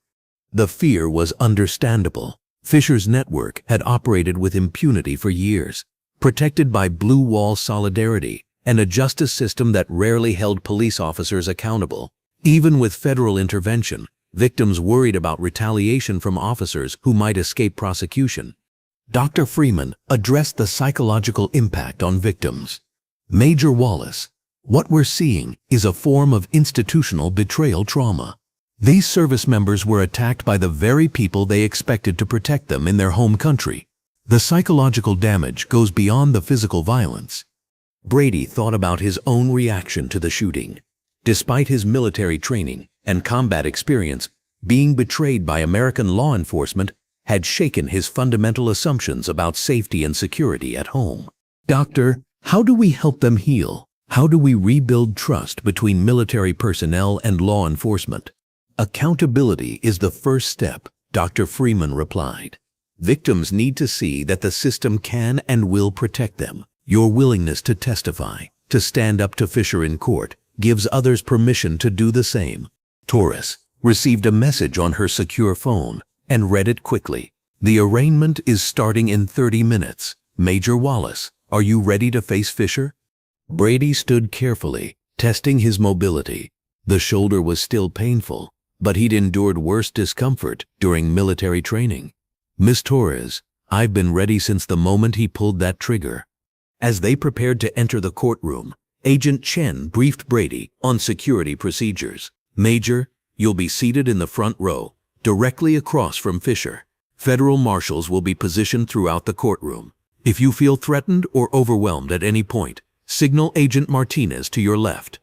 The fear was understandable. Fisher's network had operated with impunity for years, protected by blue wall solidarity and a justice system that rarely held police officers accountable. Even with federal intervention, victims worried about retaliation from officers who might escape prosecution. Dr. Freeman addressed the psychological impact on victims. Major Wallace, what we're seeing is a form of institutional betrayal trauma. These service members were attacked by the very people they expected to protect them in their home country. The psychological damage goes beyond the physical violence. Brady thought about his own reaction to the shooting. Despite his military training and combat experience, being betrayed by American law enforcement had shaken his fundamental assumptions about safety and security at home. Doctor, how do we help them heal? How do we rebuild trust between military personnel and law enforcement? Accountability is the first step, Dr. Freeman replied. Victims need to see that the system can and will protect them. Your willingness to testify, to stand up to Fisher in court, gives others permission to do the same. Torres received a message on her secure phone and read it quickly. The arraignment is starting in 30 minutes. Major Wallace, are you ready to face Fisher? Brady stood carefully, testing his mobility. The shoulder was still painful, but he'd endured worse discomfort during military training. Miss Torres, I've been ready since the moment he pulled that trigger. As they prepared to enter the courtroom, Agent Chen briefed Brady on security procedures. Major, you'll be seated in the front row, directly across from Fisher. Federal marshals will be positioned throughout the courtroom. If you feel threatened or overwhelmed at any point, signal Agent Martinez to your left.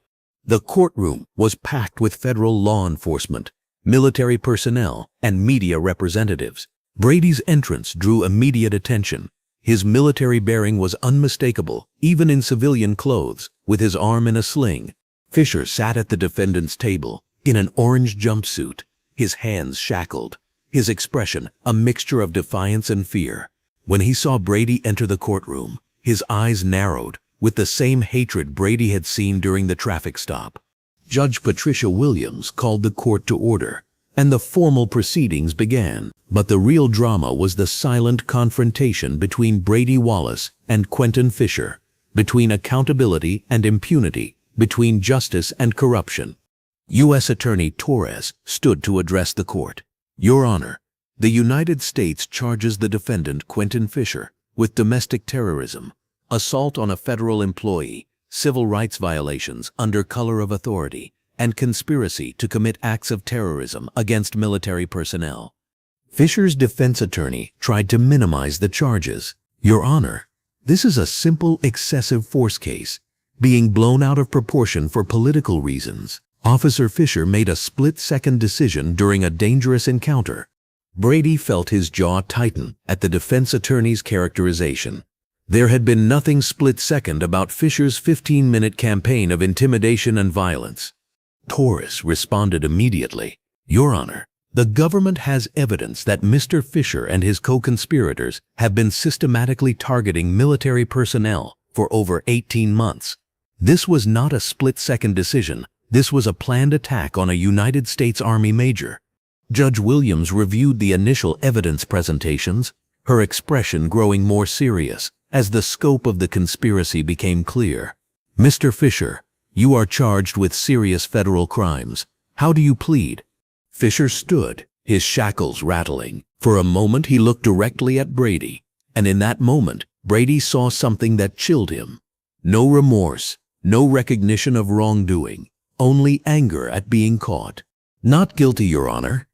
The courtroom was packed with federal law enforcement. military personnel, and media representatives. Brady's entrance drew immediate attention. His military bearing was unmistakable, even in civilian clothes, with his arm in a sling. Fisher sat at the defendant's table, in an orange jumpsuit, his hands shackled, his expression a mixture of defiance and fear. When he saw Brady enter the courtroom, his eyes narrowed, with the same hatred Brady had seen during the traffic stop. Judge Patricia Williams called the court to order, and the formal proceedings began. But the real drama was the silent confrontation between Brady Wallace and Quentin Fisher, between accountability and impunity, between justice and corruption. U.S. Attorney Torres stood to address the court. Your Honor, the United States charges the defendant Quentin Fisher with domestic terrorism, assault on a federal employee, civil rights violations under color of authority, and conspiracy to commit acts of terrorism against military personnel. Fisher's defense attorney tried to minimize the charges. Your Honor, this is a simple excessive force case, being blown out of proportion for political reasons. Officer Fisher made a split-second decision during a dangerous encounter. Brady felt his jaw tighten at the defense attorney's characterization. There had been nothing split-second about Fisher's 15-minute campaign of intimidation and violence. Torres responded immediately. Your Honor, the government has evidence that Mr. Fisher and his co-conspirators have been systematically targeting military personnel for over 18 months. This was not a split-second decision. This was a planned attack on a United States Army major. Judge Williams reviewed the initial evidence presentations, her expression growing more serious as the scope of the conspiracy became clear. Mr. Fisher, you are charged with serious federal crimes. How do you plead? Fisher stood, his shackles rattling. For a moment he looked directly at Brady, and in that moment Brady saw something that chilled him. No remorse, no recognition of wrongdoing, only anger at being caught. Not guilty, Your Honor.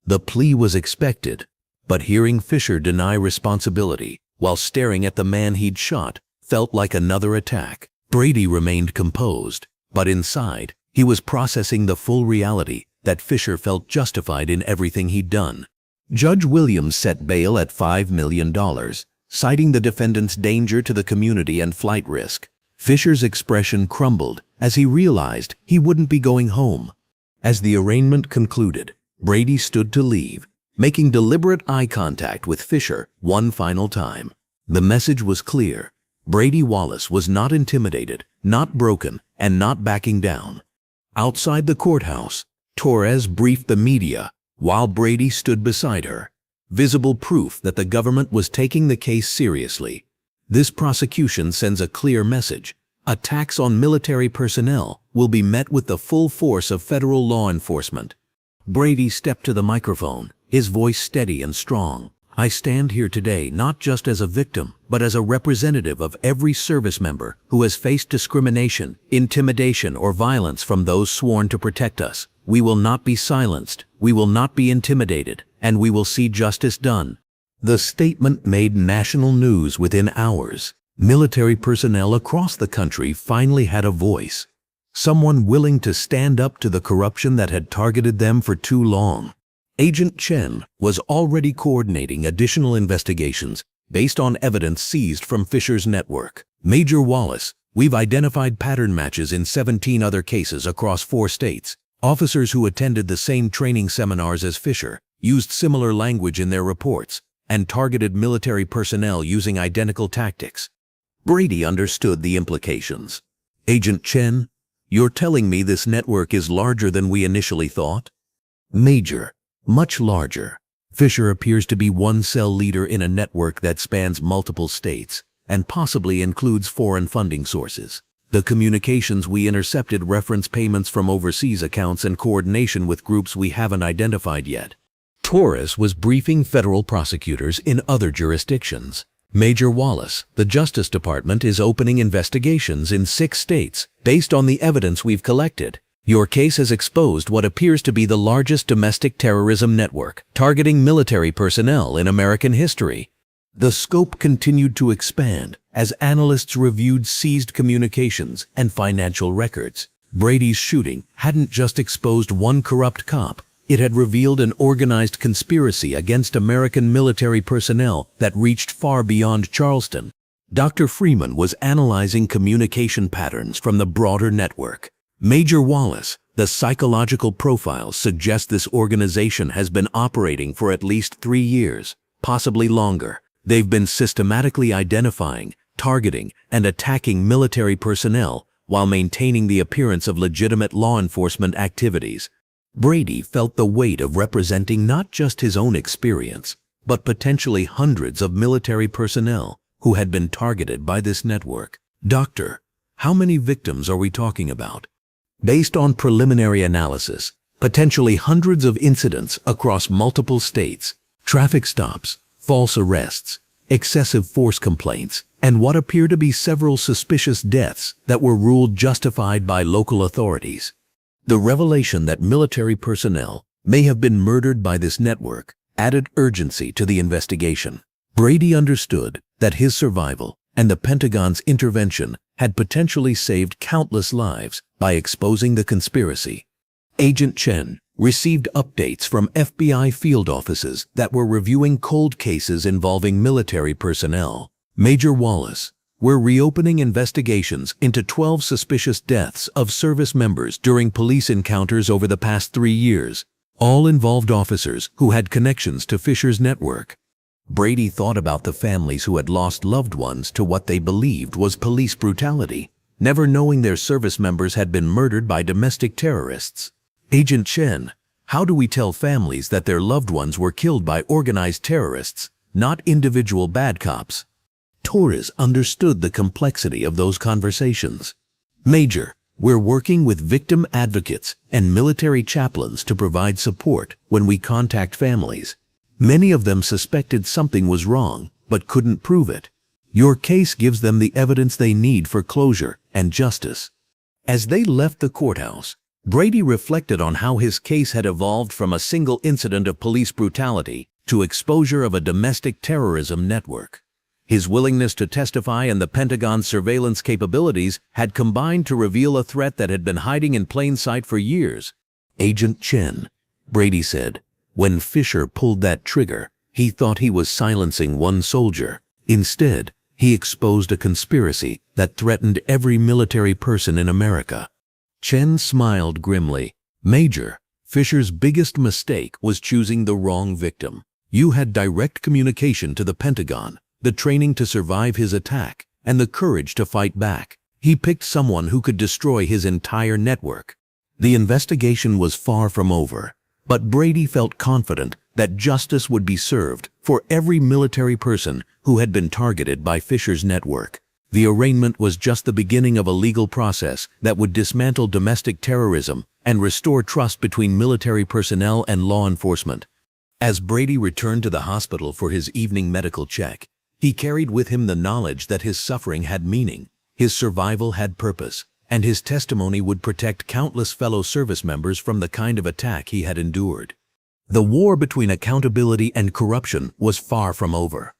The plea was expected, but hearing Fisher deny responsibility while staring at the man he'd shot felt like another attack. Brady remained composed, but inside, he was processing the full reality that Fisher felt justified in everything he'd done. Judge Williams set bail at $5 million, citing the defendant's danger to the community and flight risk. Fisher's expression crumbled as he realized he wouldn't be going home. As the arraignment concluded, Brady stood to leave, making deliberate eye contact with Fisher one final time. The message was clear. Brady Wallace was not intimidated, not broken, and not backing down. Outside the courthouse, Torres briefed the media while Brady stood beside her, visible proof that the government was taking the case seriously. This prosecution sends a clear message. Attacks on military personnel will be met with the full force of federal law enforcement. Brady stepped to the microphone, his voice steady and strong. I stand here today not just as a victim, but as a representative of every service member who has faced discrimination, intimidation, or violence from those sworn to protect us. We will not be silenced, we will not be intimidated, and we will see justice done. The statement made national news within hours. Military personnel across the country finally had a voice. Someone willing to stand up to the corruption that had targeted them for too long. Agent Chen was already coordinating additional investigations based on evidence seized from Fisher's network. Major Wallace, we've identified pattern matches in 17 other cases across 4 states. Officers who attended the same training seminars as Fisher used similar language in their reports and targeted military personnel using identical tactics. Brady understood the implications. Agent Chen, you're telling me this network is larger than we initially thought? Major. Much larger. Fisher appears to be one cell leader in a network that spans multiple states and possibly includes foreign funding sources. The communications we intercepted reference payments from overseas accounts and coordination with groups we haven't identified yet. Torres was briefing federal prosecutors in other jurisdictions. Major Wallace, the Justice Department is opening investigations in 6 states based on the evidence we've collected. Your case has exposed what appears to be the largest domestic terrorism network targeting military personnel in American history. The scope continued to expand as analysts reviewed seized communications and financial records. Brady's shooting hadn't just exposed one corrupt cop, It had revealed an organized conspiracy against American military personnel that reached far beyond Charleston. Dr. Freeman was analyzing communication patterns from the broader network. Major Wallace, the psychological profiles suggest this organization has been operating for at least 3 years, possibly longer. They've been systematically identifying, targeting, and attacking military personnel while maintaining the appearance of legitimate law enforcement activities. Brady felt the weight of representing not just his own experience, but potentially hundreds of military personnel who had been targeted by this network. Doctor, how many victims are we talking about? Based on preliminary analysis, potentially hundreds of incidents across multiple states, traffic stops, false arrests, excessive force complaints, and what appear to be several suspicious deaths that were ruled justified by local authorities. The revelation that military personnel may have been murdered by this network added urgency to the investigation. Brady understood that his survival and the Pentagon's intervention had potentially saved countless lives by exposing the conspiracy. Agent Chen received updates from FBI field offices that were reviewing cold cases involving military personnel. Major Wallace, we're reopening investigations into 12 suspicious deaths of service members during police encounters over the past 3 years. All involved officers who had connections to Fisher's network. Brady thought about the families who had lost loved ones to what they believed was police brutality, never knowing their service members had been murdered by domestic terrorists. Agent Chen, how do we tell families that their loved ones were killed by organized terrorists, not individual bad cops? Torres understood the complexity of those conversations. Major, we're working with victim advocates and military chaplains to provide support when we contact families. Many of them suspected something was wrong, but couldn't prove it. Your case gives them the evidence they need for closure and justice. As they left the courthouse, Brady reflected on how his case had evolved from a single incident of police brutality to exposure of a domestic terrorism network. His willingness to testify and the Pentagon's surveillance capabilities had combined to reveal a threat that had been hiding in plain sight for years. Agent Chen, Brady said, when Fisher pulled that trigger, he thought he was silencing one soldier. Instead, he exposed a conspiracy that threatened every military person in America. Chen smiled grimly. Major, Fisher's biggest mistake was choosing the wrong victim. You had direct communication to the Pentagon, the training to survive his attack, and the courage to fight back. He picked someone who could destroy his entire network. The investigation was far from over, but Brady felt confident that justice would be served for every military person who had been targeted by Fisher's network. The arraignment was just the beginning of a legal process that would dismantle domestic terrorism and restore trust between military personnel and law enforcement. As Brady returned to the hospital for his evening medical check, he carried with him the knowledge that his suffering had meaning, his survival had purpose, and his testimony would protect countless fellow service members from the kind of attack he had endured. The war between accountability and corruption was far from over.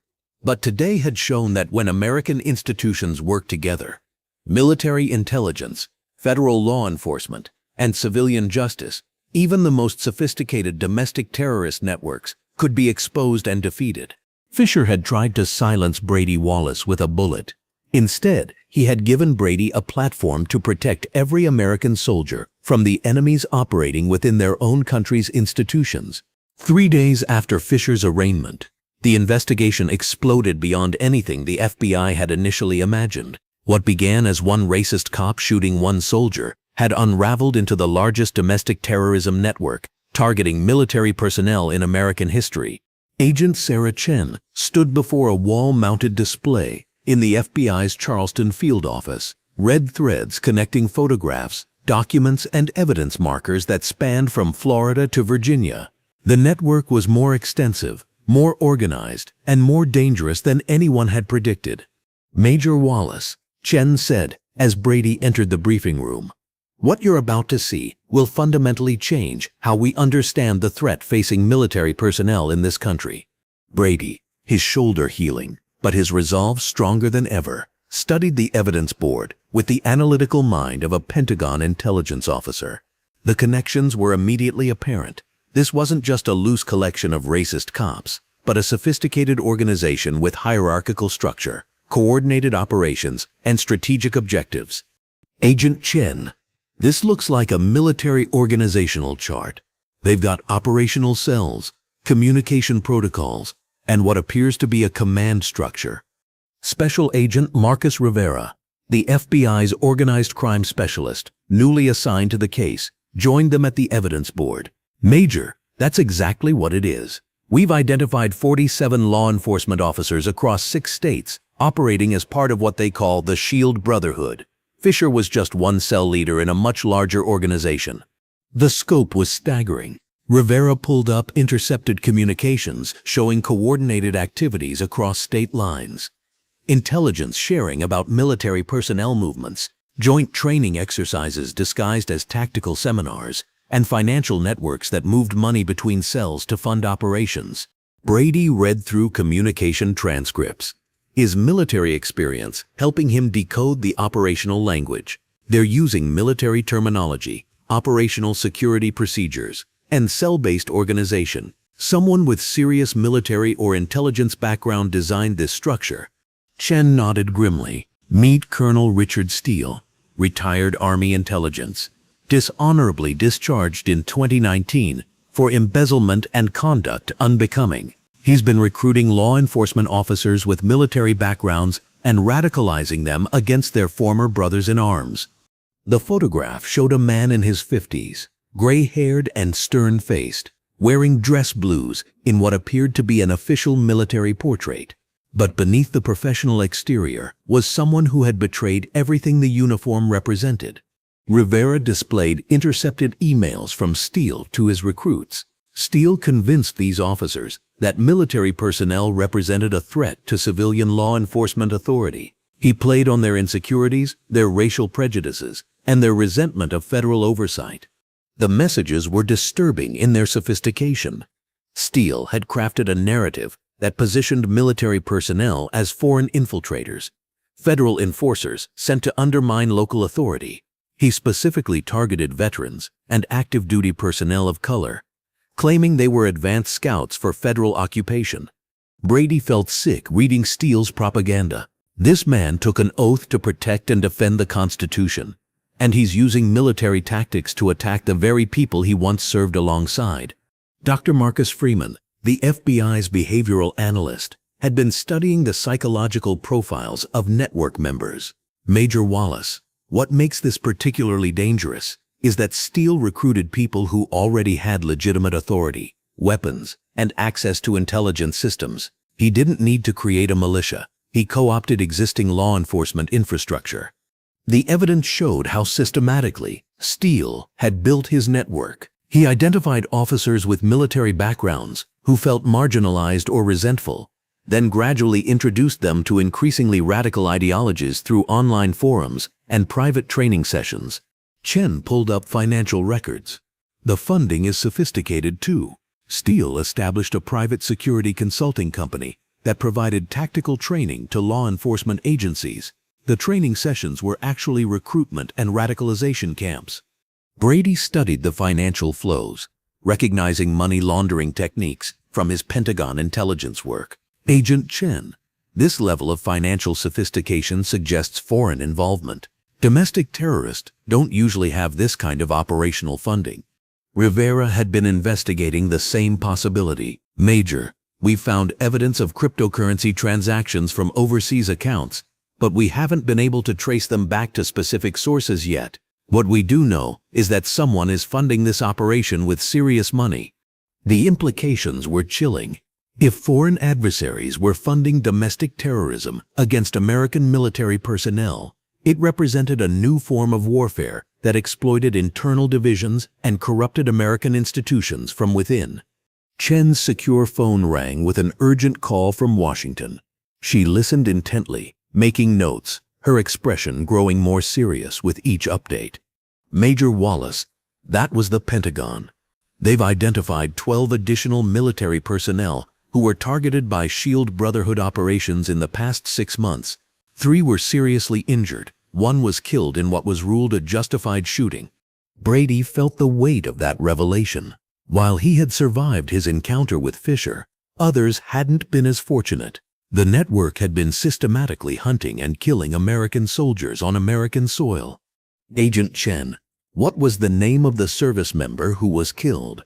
But today had shown that when American institutions work together, military intelligence, federal law enforcement, and civilian justice, even the most sophisticated domestic terrorist networks could be exposed and defeated. Fisher had tried to silence Brady Wallace with a bullet. Instead, he had given Brady a platform to protect every American soldier from the enemies operating within their own country's institutions. 3 days after Fisher's arraignment, the investigation exploded beyond anything the FBI had initially imagined. What began as one racist cop shooting one soldier had unraveled into the largest domestic terrorism network targeting military personnel in American history. Agent Sarah Chen stood before a wall-mounted display in the FBI's Charleston field office, red threads connecting photographs, documents, and evidence markers that spanned from Florida to Virginia. The network was more extensive, more organized, and more dangerous than anyone had predicted. Major Wallace, Chen said as Brady entered the briefing room, "What you're about to see will fundamentally change how we understand the threat facing military personnel in this country." Brady, his shoulder healing, but his resolve stronger than ever, studied the evidence board with the analytical mind of a Pentagon intelligence officer. The connections were immediately apparent. This wasn't just a loose collection of racist cops, but a sophisticated organization with hierarchical structure, coordinated operations, and strategic objectives. Agent Chen. This looks like a military organizational chart. They've got operational cells, communication protocols, and what appears to be a command structure. Special Agent Marcus Rivera, the FBI's organized crime specialist, newly assigned to the case, joined them at the evidence board. Major, that's exactly what it is. We've identified 47 law enforcement officers across 6 states, operating as part of what they call the Shield Brotherhood. Fisher was just one cell leader in a much larger organization. The scope was staggering. Rivera pulled up intercepted communications showing coordinated activities across state lines. Intelligence sharing about military personnel movements, joint training exercises disguised as tactical seminars, and financial networks that moved money between cells to fund operations. Brady read through communication transcripts, his military experience helping him decode the operational language. They're using military terminology, operational security procedures, and cell-based organization. Someone with serious military or intelligence background designed this structure. Chen nodded grimly. Meet Colonel Richard Steele, retired Army intelligence, dishonorably discharged in 2019 for embezzlement and conduct unbecoming. He's been recruiting law enforcement officers with military backgrounds and radicalizing them against their former brothers in arms. The photograph showed a man in his 50s, gray-haired and stern-faced, wearing dress blues in what appeared to be an official military portrait. But beneath the professional exterior was someone who had betrayed everything the uniform represented. Rivera displayed intercepted emails from Steele to his recruits. Steele convinced these officers that military personnel represented a threat to civilian law enforcement authority. He played on their insecurities, their racial prejudices, and their resentment of federal oversight. The messages were disturbing in their sophistication. Steele had crafted a narrative that positioned military personnel as foreign infiltrators, federal enforcers sent to undermine local authority. He specifically targeted veterans and active duty personnel of color, claiming they were advanced scouts for federal occupation. Brady felt sick reading Steele's propaganda. This man took an oath to protect and defend the Constitution, and he's using military tactics to attack the very people he once served alongside. Dr. Marcus Freeman, the FBI's behavioral analyst, had been studying the psychological profiles of network members. Major Wallace, what makes this particularly dangerous is that Steele recruited people who already had legitimate authority, weapons, and access to intelligence systems. He didn't need to create a militia. He co-opted existing law enforcement infrastructure. The evidence showed how systematically Steele had built his network. He identified officers with military backgrounds who felt marginalized or resentful, then gradually introduced them to increasingly radical ideologies through online forums and private training sessions. Chen pulled up financial records. The funding is sophisticated too. Steele established a private security consulting company that provided tactical training to law enforcement agencies. The training sessions were actually recruitment and radicalization camps. Brady studied the financial flows, recognizing money laundering techniques from his Pentagon intelligence work. Agent Chen, this level of financial sophistication suggests foreign involvement. Domestic terrorists don't usually have this kind of operational funding. Rivera had been investigating the same possibility. Major, we found evidence of cryptocurrency transactions from overseas accounts, but we haven't been able to trace them back to specific sources yet. What we do know is that someone is funding this operation with serious money. The implications were chilling. If foreign adversaries were funding domestic terrorism against American military personnel, it represented a new form of warfare that exploited internal divisions and corrupted American institutions from within. Chen's secure phone rang with an urgent call from Washington. She listened intently, making notes, her expression growing more serious with each update. Major Wallace, that was the Pentagon. They've identified 12 additional military personnel who were targeted by Shield Brotherhood operations in the past 6 months. 3 were seriously injured. 1 was killed in what was ruled a justified shooting. Brady felt the weight of that revelation. While he had survived his encounter with Fisher, others hadn't been as fortunate. The network had been systematically hunting and killing American soldiers on American soil. Agent Chen, what was the name of the service member who was killed?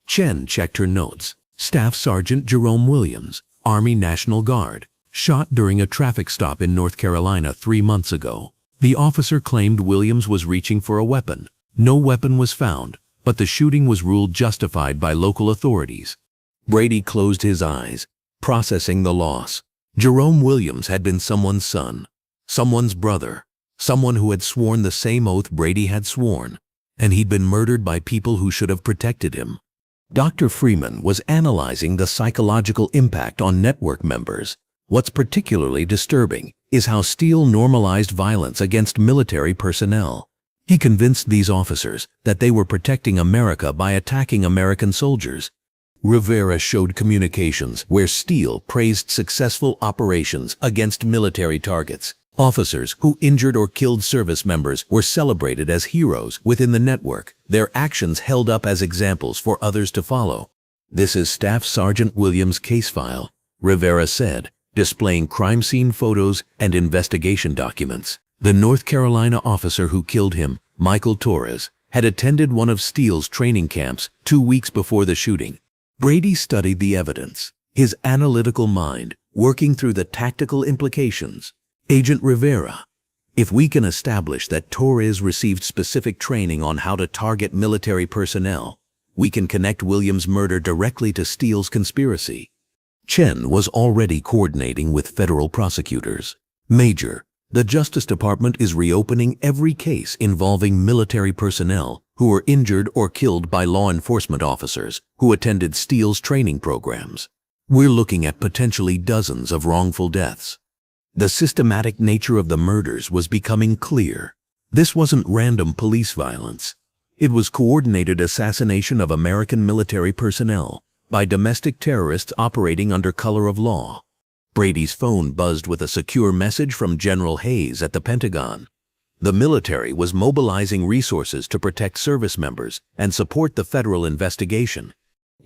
Chen checked her notes. Staff Sergeant Jerome Williams, Army National Guard, shot during a traffic stop in North Carolina 3 months ago. The officer claimed Williams was reaching for a weapon. No weapon was found, but the shooting was ruled justified by local authorities. Brady closed his eyes, processing the loss. Jerome Williams had been someone's son, someone's brother, someone who had sworn the same oath Brady had sworn, and he'd been murdered by people who should have protected him. Dr. Freeman was analyzing the psychological impact on network members. What's particularly disturbing is how Steele normalized violence against military personnel. He convinced these officers that they were protecting America by attacking American soldiers. Rivera showed communications where Steele praised successful operations against military targets. Officers who injured or killed service members were celebrated as heroes within the network, their actions held up as examples for others to follow. "This is Staff Sergeant Williams' case file," Rivera said, displaying crime scene photos and investigation documents. The North Carolina officer who killed him, Michael Torres, had attended one of Steele's training camps 2 weeks before the shooting. Brady studied the evidence, his analytical mind working through the tactical implications. "Agent Rivera, if we can establish that Torres received specific training on how to target military personnel, we can connect Williams' murder directly to Steele's conspiracy." Chen was already coordinating with federal prosecutors. "Major, the Justice Department is reopening every case involving military personnel who were injured or killed by law enforcement officers who attended Steele's training programs. We're looking at potentially dozens of wrongful deaths." The systematic nature of the murders was becoming clear. This wasn't random police violence. It was coordinated assassination of American military personnel by domestic terrorists operating under color of law. Brady's phone buzzed with a secure message from General Hayes at the Pentagon. The military was mobilizing resources to protect service members and support the federal investigation.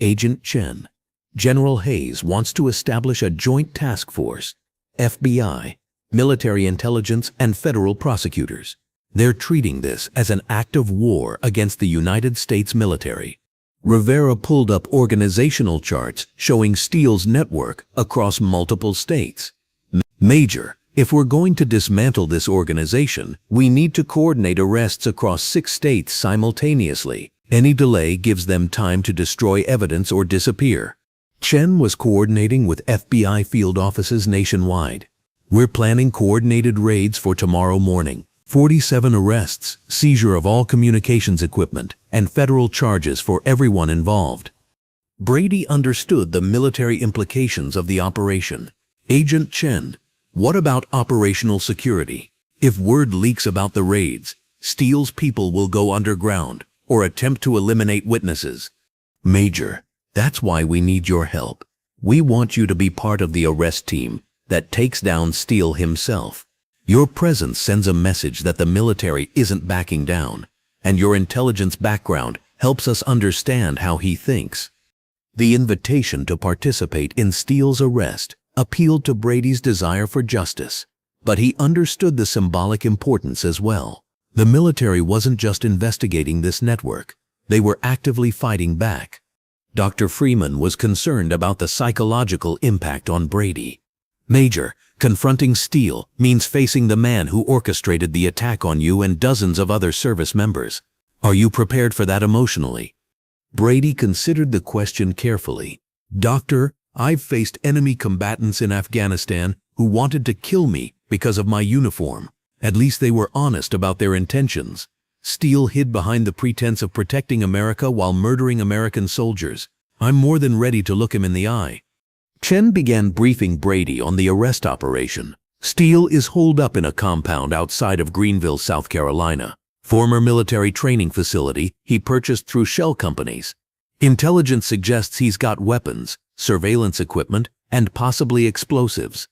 "Agent Chen, General Hayes wants to establish a joint task force, FBI, military intelligence, and federal prosecutors. They're treating this as an act of war against the United States military." Rivera pulled up organizational charts showing Steele's network across multiple states. "Major, if we're going to dismantle this organization, we need to coordinate arrests across 6 states simultaneously. Any delay gives them time to destroy evidence or disappear." Chen was coordinating with FBI field offices nationwide. "We're planning coordinated raids for tomorrow morning. 47 arrests, seizure of all communications equipment, and federal charges for everyone involved." Brady understood the military implications of the operation. "Agent Chen, what about operational security? If word leaks about the raids, Steele's people will go underground or attempt to eliminate witnesses." "Major, that's why we need your help. We want you to be part of the arrest team that takes down Steele himself. Your presence sends a message that the military isn't backing down, and your intelligence background helps us understand how he thinks." The invitation to participate in Steele's arrest appealed to Brady's desire for justice, but he understood the symbolic importance as well. The military wasn't just investigating this network, they were actively fighting back. Dr. Freeman was concerned about the psychological impact on Brady. "Major, confronting Steele means facing the man who orchestrated the attack on you and dozens of other service members. Are you prepared for that emotionally?" Brady considered the question carefully. "Doctor, I've faced enemy combatants in Afghanistan who wanted to kill me because of my uniform. At least they were honest about their intentions. Steele hid behind the pretense of protecting America while murdering American soldiers. I'm more than ready to look him in the eye." Chen began briefing Brady on the arrest operation. "Steele is holed up in a compound outside of Greenville, South Carolina, former military training facility he purchased through shell companies. Intelligence suggests he's got weapons, surveillance equipment, and possibly explosives.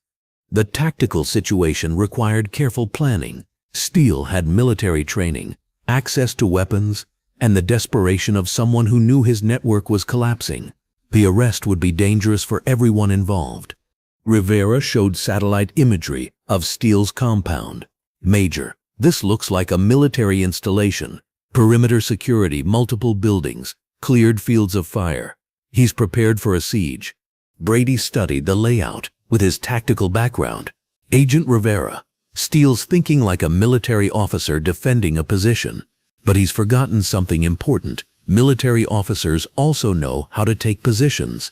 The tactical situation required careful planning. Steele had military training, access to weapons, and the desperation of someone who knew his network was collapsing. The arrest would be dangerous for everyone involved. Rivera showed satellite imagery of Steele's compound. "Major, this looks like a military installation. Perimeter security, multiple buildings, cleared fields of fire. He's prepared for a siege." Brady studied the layout with his tactical background. "Agent Rivera, Steele's thinking like a military officer defending a position. But he's forgotten something important. Military officers also know how to take positions."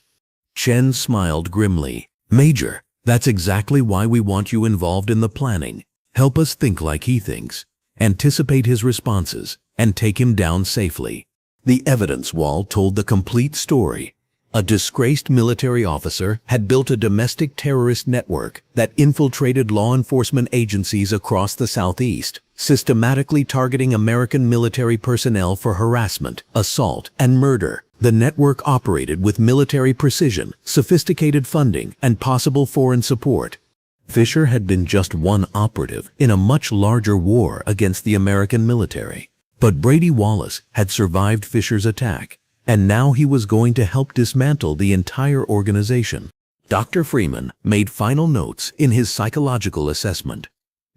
Chen smiled grimly. "Major, that's exactly why we want you involved in the planning. Help us think like he thinks, anticipate his responses, and take him down safely." The evidence wall told the complete story. A disgraced military officer had built a domestic terrorist network that infiltrated law enforcement agencies across the Southeast, systematically targeting American military personnel for harassment, assault, and murder. The network operated with military precision, sophisticated funding, and possible foreign support. Fisher had been just one operative in a much larger war against the American military. But Brady Wallace had survived Fisher's attack, and now he was going to help dismantle the entire organization. Dr. Freeman made final notes in his psychological assessment.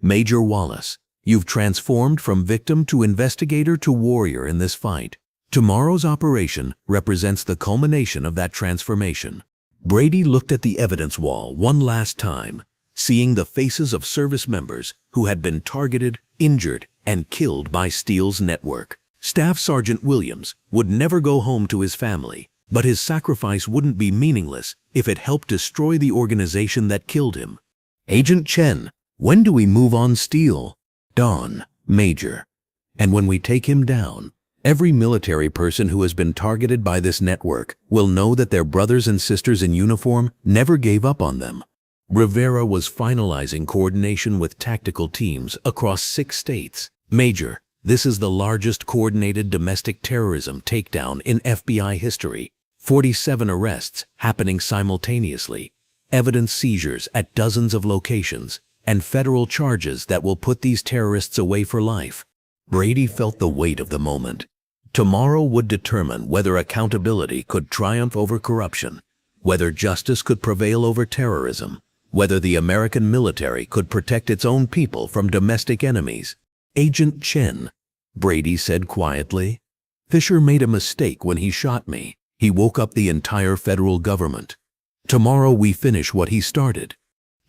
"Major Wallace, you've transformed from victim to investigator to warrior in this fight. Tomorrow's operation represents the culmination of that transformation." Brady looked at the evidence wall one last time, seeing the faces of service members who had been targeted, injured, and killed by Steele's network. Staff Sergeant Williams would never go home to his family, but his sacrifice wouldn't be meaningless if it helped destroy the organization that killed him. "Agent Chen, when do we move on Steele?" "Dawn, Major. And when we take him down, every military person who has been targeted by this network will know that their brothers and sisters in uniform never gave up on them." Rivera was finalizing coordination with tactical teams across 6 states. "Major, this is the largest coordinated domestic terrorism takedown in FBI history. 47 arrests happening simultaneously, evidence seizures at dozens of locations, and federal charges that will put these terrorists away for life." Brady felt the weight of the moment. Tomorrow would determine whether accountability could triumph over corruption, whether justice could prevail over terrorism, whether the American military could protect its own people from domestic enemies. "Agent Chen," Brady said quietly, "Fisher made a mistake when he shot me. He woke up the entire federal government. Tomorrow we finish what he started."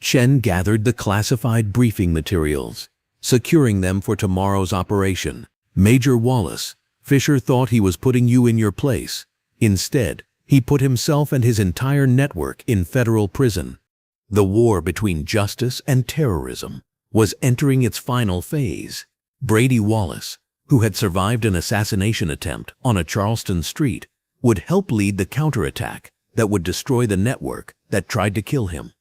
Chen gathered the classified briefing materials, securing them for tomorrow's operation. "Major Wallace, Fisher thought he was putting you in your place. Instead, he put himself and his entire network in federal prison." The war between justice and terrorism was entering its final phase. Brady Wallace, who had survived an assassination attempt on a Charleston street, would help lead the counterattack that would destroy the network that tried to kill him.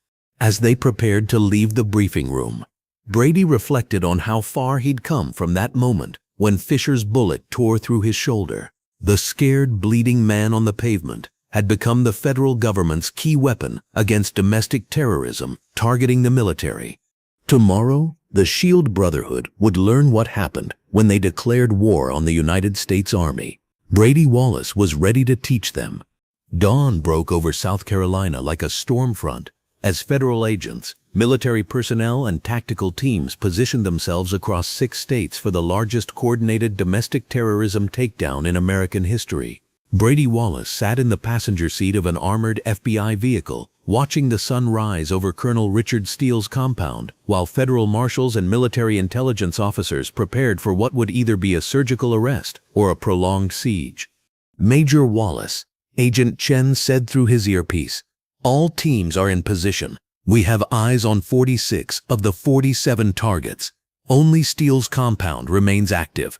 As they prepared to leave the briefing room, Brady reflected on how far he'd come from that moment when Fisher's bullet tore through his shoulder. The scared, bleeding man on the pavement had become the federal government's key weapon against domestic terrorism targeting the military. Tomorrow, the Shield Brotherhood would learn what happened when they declared war on the United States Army. Brady Wallace was ready to teach them. Dawn broke over South Carolina like a storm front as federal agents, military personnel, and tactical teams positioned themselves across 6 states for the largest coordinated domestic terrorism takedown in American history. Brady Wallace sat in the passenger seat of an armored FBI vehicle, watching the sun rise over Colonel Richard Steele's compound, while federal marshals and military intelligence officers prepared for what would either be a surgical arrest or a prolonged siege. "Major Wallace," Agent Chen said through his earpiece, "all teams are in position. We have eyes on 46 of the 47 targets. Only Steele's compound remains active."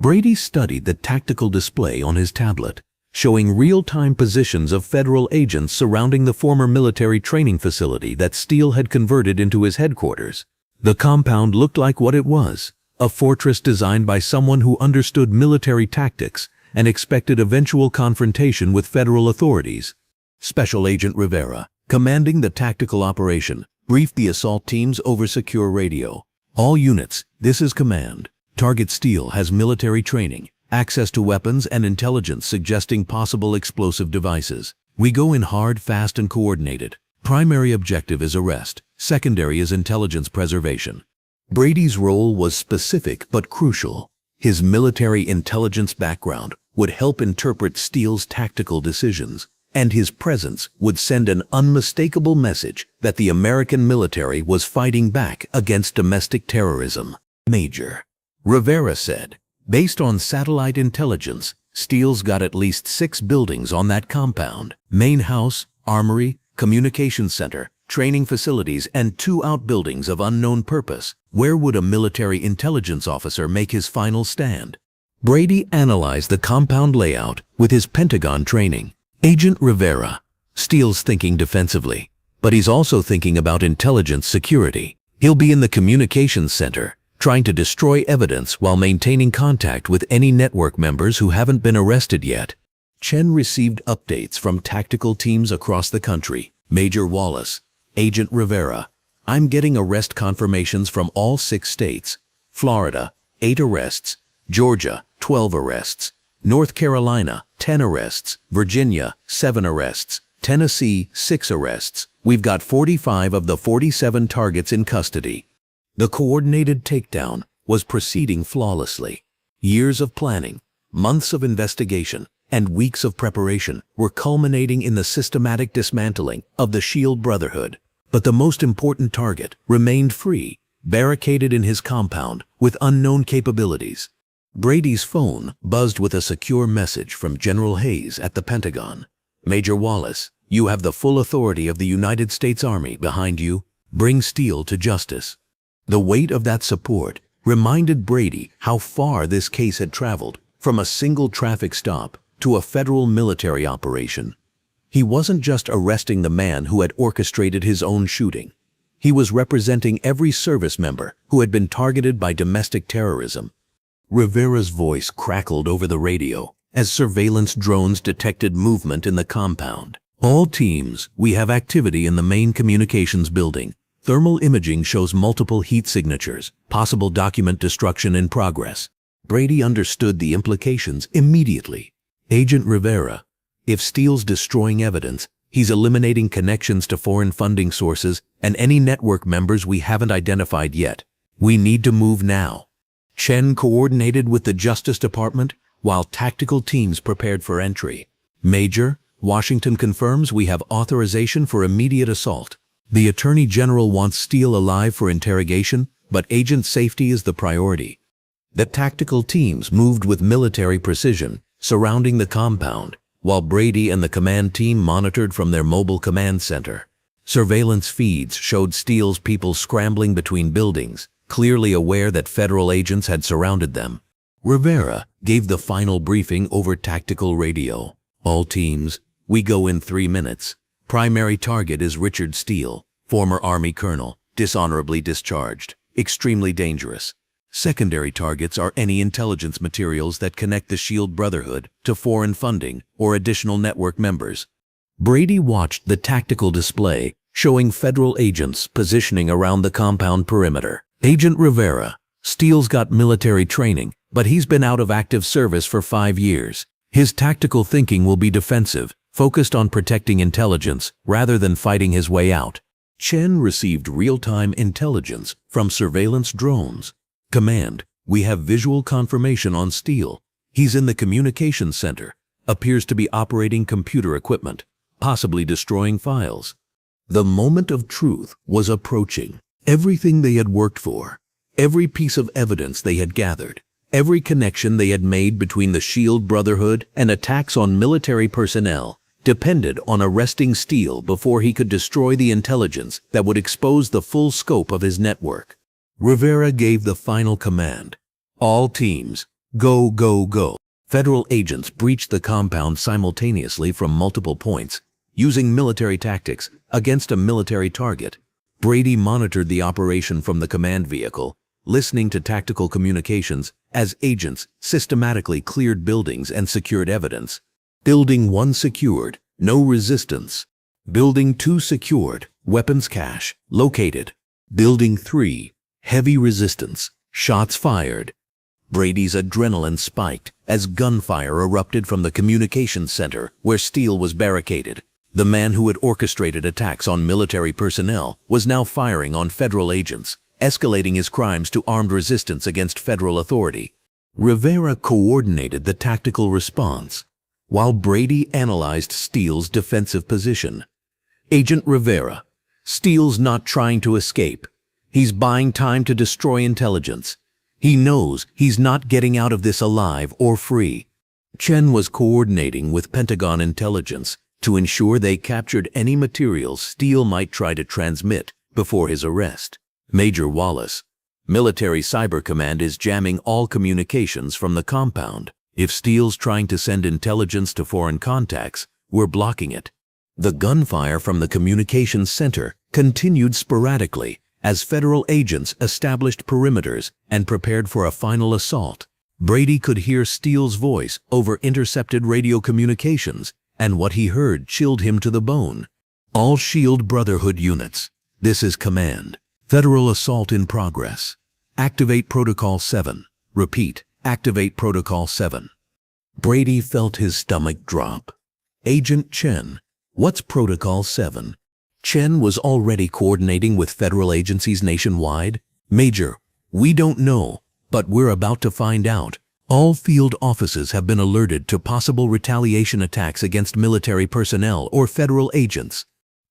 Brady studied the tactical display on his tablet, showing real-time positions of federal agents surrounding the former military training facility that Steele had converted into his headquarters. The compound looked like what it was, a fortress designed by someone who understood military tactics and expected eventual confrontation with federal authorities. Special Agent Rivera, commanding the tactical operation, briefed the assault teams over secure radio. "All units, this is command. Target Steele has military training, access to weapons and intelligence suggesting possible explosive devices. We go in hard, fast, and coordinated. Primary objective is arrest. Secondary is intelligence preservation. Brady's role was specific but crucial. His military intelligence background would help interpret Steele's tactical decisions, and his presence would send an unmistakable message that the American military was fighting back against domestic terrorism. Major Rivera said, based on satellite intelligence, Steele's got at least 6 buildings on that compound: main house, armory, communications center, training facilities, and 2 outbuildings of unknown purpose. Where would a military intelligence officer make his final stand? Brady analyzed the compound layout with his Pentagon training. Agent Rivera, Steele's thinking defensively, but he's also thinking about intelligence security. He'll be in the communications center, trying to destroy evidence while maintaining contact with any network members who haven't been arrested yet. Chen received updates from tactical teams across the country. Major Wallace, Agent Rivera, I'm getting arrest confirmations from all 6 states. Florida, 8 arrests. Georgia, 12 arrests. North Carolina, 10 arrests. Virginia, 7 arrests. Tennessee, 6 arrests. We've got 45 of the 47 targets in custody. The coordinated takedown was proceeding flawlessly. Years of planning, months of investigation, and weeks of preparation were culminating in the systematic dismantling of the SHIELD Brotherhood. But the most important target remained free, barricaded in his compound with unknown capabilities. Brady's phone buzzed with a secure message from General Hayes at the Pentagon. Major Wallace, you have the full authority of the United States Army behind you. Bring Steele to justice. The weight of that support reminded Brady how far this case had traveled, from a single traffic stop to a federal military operation. He wasn't just arresting the man who had orchestrated his own shooting. He was representing every service member who had been targeted by domestic terrorism. Rivera's voice crackled over the radio as surveillance drones detected movement in the compound. All teams, we have activity in the main communications building. Thermal imaging shows multiple heat signatures, possible document destruction in progress. Brady understood the implications immediately. Agent Rivera, if Steele's destroying evidence, he's eliminating connections to foreign funding sources and any network members we haven't identified yet. We need to move now. Chen coordinated with the Justice Department while tactical teams prepared for entry. Major, Washington confirms we have authorization for immediate assault. The Attorney General wants Steele alive for interrogation, but agent safety is the priority. The tactical teams moved with military precision, surrounding the compound, while Brady and the command team monitored from their mobile command center. Surveillance feeds showed Steele's people scrambling between buildings, clearly aware that federal agents had surrounded them. Rivera gave the final briefing over tactical radio. All teams, we go in 3 minutes. Primary target is Richard Steele, former Army colonel, dishonorably discharged, extremely dangerous. Secondary targets are any intelligence materials that connect the SHIELD Brotherhood to foreign funding or additional network members. Brady watched the tactical display, showing federal agents positioning around the compound perimeter. Agent Rivera, Steele's got military training, but he's been out of active service for 5 years. His tactical thinking will be defensive, focused on protecting intelligence rather than fighting his way out. Chen received real-time intelligence from surveillance drones. Command, we have visual confirmation on Steele. He's in the communications center, appears to be operating computer equipment, possibly destroying files. The moment of truth was approaching. Everything they had worked for, every piece of evidence they had gathered, every connection they had made between the SHIELD Brotherhood and attacks on military personnel depended on arresting Steele before he could destroy the intelligence that would expose the full scope of his network. Rivera gave the final command. All teams, go, go, go. Federal agents breached the compound simultaneously from multiple points, using military tactics against a military target. Brady monitored the operation from the command vehicle, listening to tactical communications as agents systematically cleared buildings and secured evidence. Building 1 secured, no resistance. Building 2 secured, weapons cache, located. Building 3, heavy resistance, shots fired. Brady's adrenaline spiked as gunfire erupted from the communications center where Steele was barricaded. The man who had orchestrated attacks on military personnel was now firing on federal agents, escalating his crimes to armed resistance against federal authority. Rivera coordinated the tactical response, while Brady analyzed Steele's defensive position. Agent Rivera, Steele's not trying to escape. He's buying time to destroy intelligence. He knows he's not getting out of this alive or free. Chen was coordinating with Pentagon intelligence to ensure they captured any materials Steele might try to transmit before his arrest. Major Wallace, Military Cyber Command is jamming all communications from the compound. If Steele's trying to send intelligence to foreign contacts, we're blocking it. The gunfire from the communications center continued sporadically as federal agents established perimeters and prepared for a final assault. Brady could hear Steele's voice over intercepted radio communications, and what he heard chilled him to the bone. All SHIELD Brotherhood units, this is command. Federal assault in progress. Activate Protocol 7. Repeat, activate Protocol 7. Brady felt his stomach drop. Agent Chen, what's Protocol 7? Chen was already coordinating with federal agencies nationwide. Major, we don't know, but we're about to find out. All field offices have been alerted to possible retaliation attacks against military personnel or federal agents.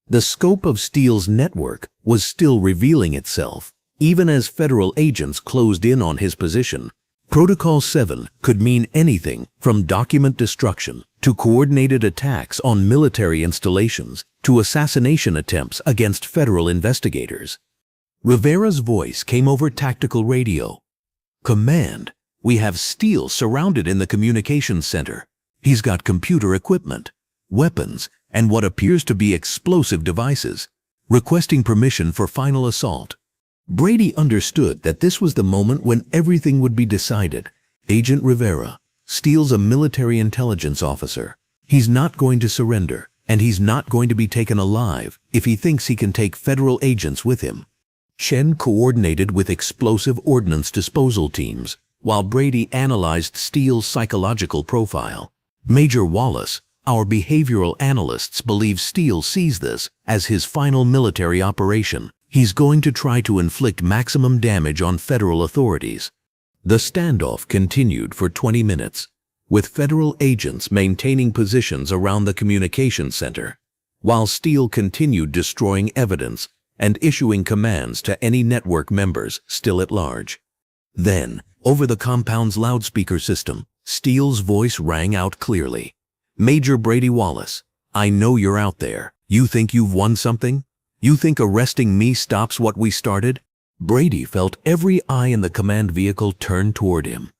The scope of Steele's network was still revealing itself, even as federal agents closed in on his position. Protocol 7 could mean anything from document destruction to coordinated attacks on military installations to assassination attempts against federal investigators. Rivera's voice came over tactical radio. Command, we have Steele surrounded in the communications center. He's got computer equipment, weapons, and what appears to be explosive devices, requesting permission for final assault. Brady understood that this was the moment when everything would be decided. Agent Rivera, Steele's a military intelligence officer. He's not going to surrender, and he's not going to be taken alive if he thinks he can take federal agents with him. Chen coordinated with explosive ordnance disposal teams, while Brady analyzed Steele's psychological profile. Major Wallace, our behavioral analysts believe Steele sees this as his final military operation. He's going to try to inflict maximum damage on federal authorities. The standoff continued for 20 minutes, with federal agents maintaining positions around the communications center, while Steele continued destroying evidence and issuing commands to any network members still at large. Then, over the compound's loudspeaker system, Steele's voice rang out clearly. Major Brady Wallace, I know you're out there. You think you've won something? You think arresting me stops what we started? Brady felt every eye in the command vehicle turn toward him.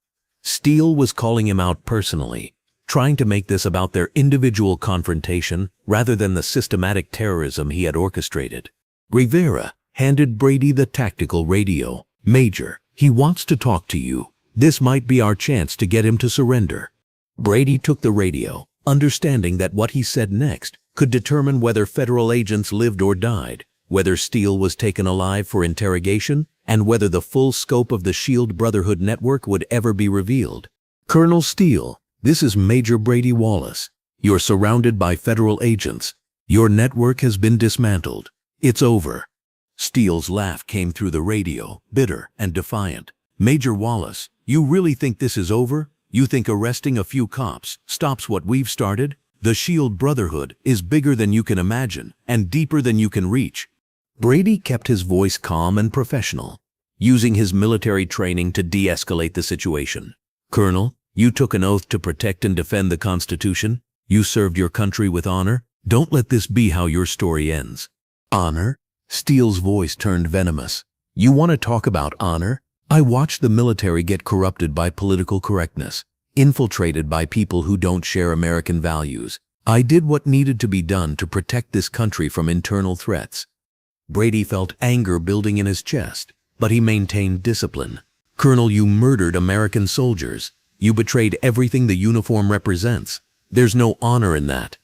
Steele was calling him out personally, trying to make this about their individual confrontation rather than the systematic terrorism he had orchestrated. Rivera handed Brady the tactical radio. Major, he wants to talk to you. This might be our chance to get him to surrender. Brady took the radio, understanding that what he said next could determine whether federal agents lived or died, whether Steele was taken alive for interrogation, and whether the full scope of the SHIELD Brotherhood network would ever be revealed. Colonel Steele, this is Major Brady Wallace. You're surrounded by federal agents. Your network has been dismantled. It's over. Steele's laugh came through the radio, bitter and defiant. Major Wallace, you really think this is over? You think arresting a few cops stops what we've started? The SHIELD Brotherhood is bigger than you can imagine and deeper than you can reach. Brady kept his voice calm and professional, using his military training to de-escalate the situation. Colonel, you took an oath to protect and defend the Constitution. You served your country with honor. Don't let this be how your story ends. Honor? Steele's voice turned venomous. You want to talk about honor? I watched the military get corrupted by political correctness, infiltrated by people who don't share American values. I did what needed to be done to protect this country from internal threats. Brady felt anger building in his chest, but he maintained discipline. Colonel, you murdered American soldiers. You betrayed everything the uniform represents. There's no honor in that.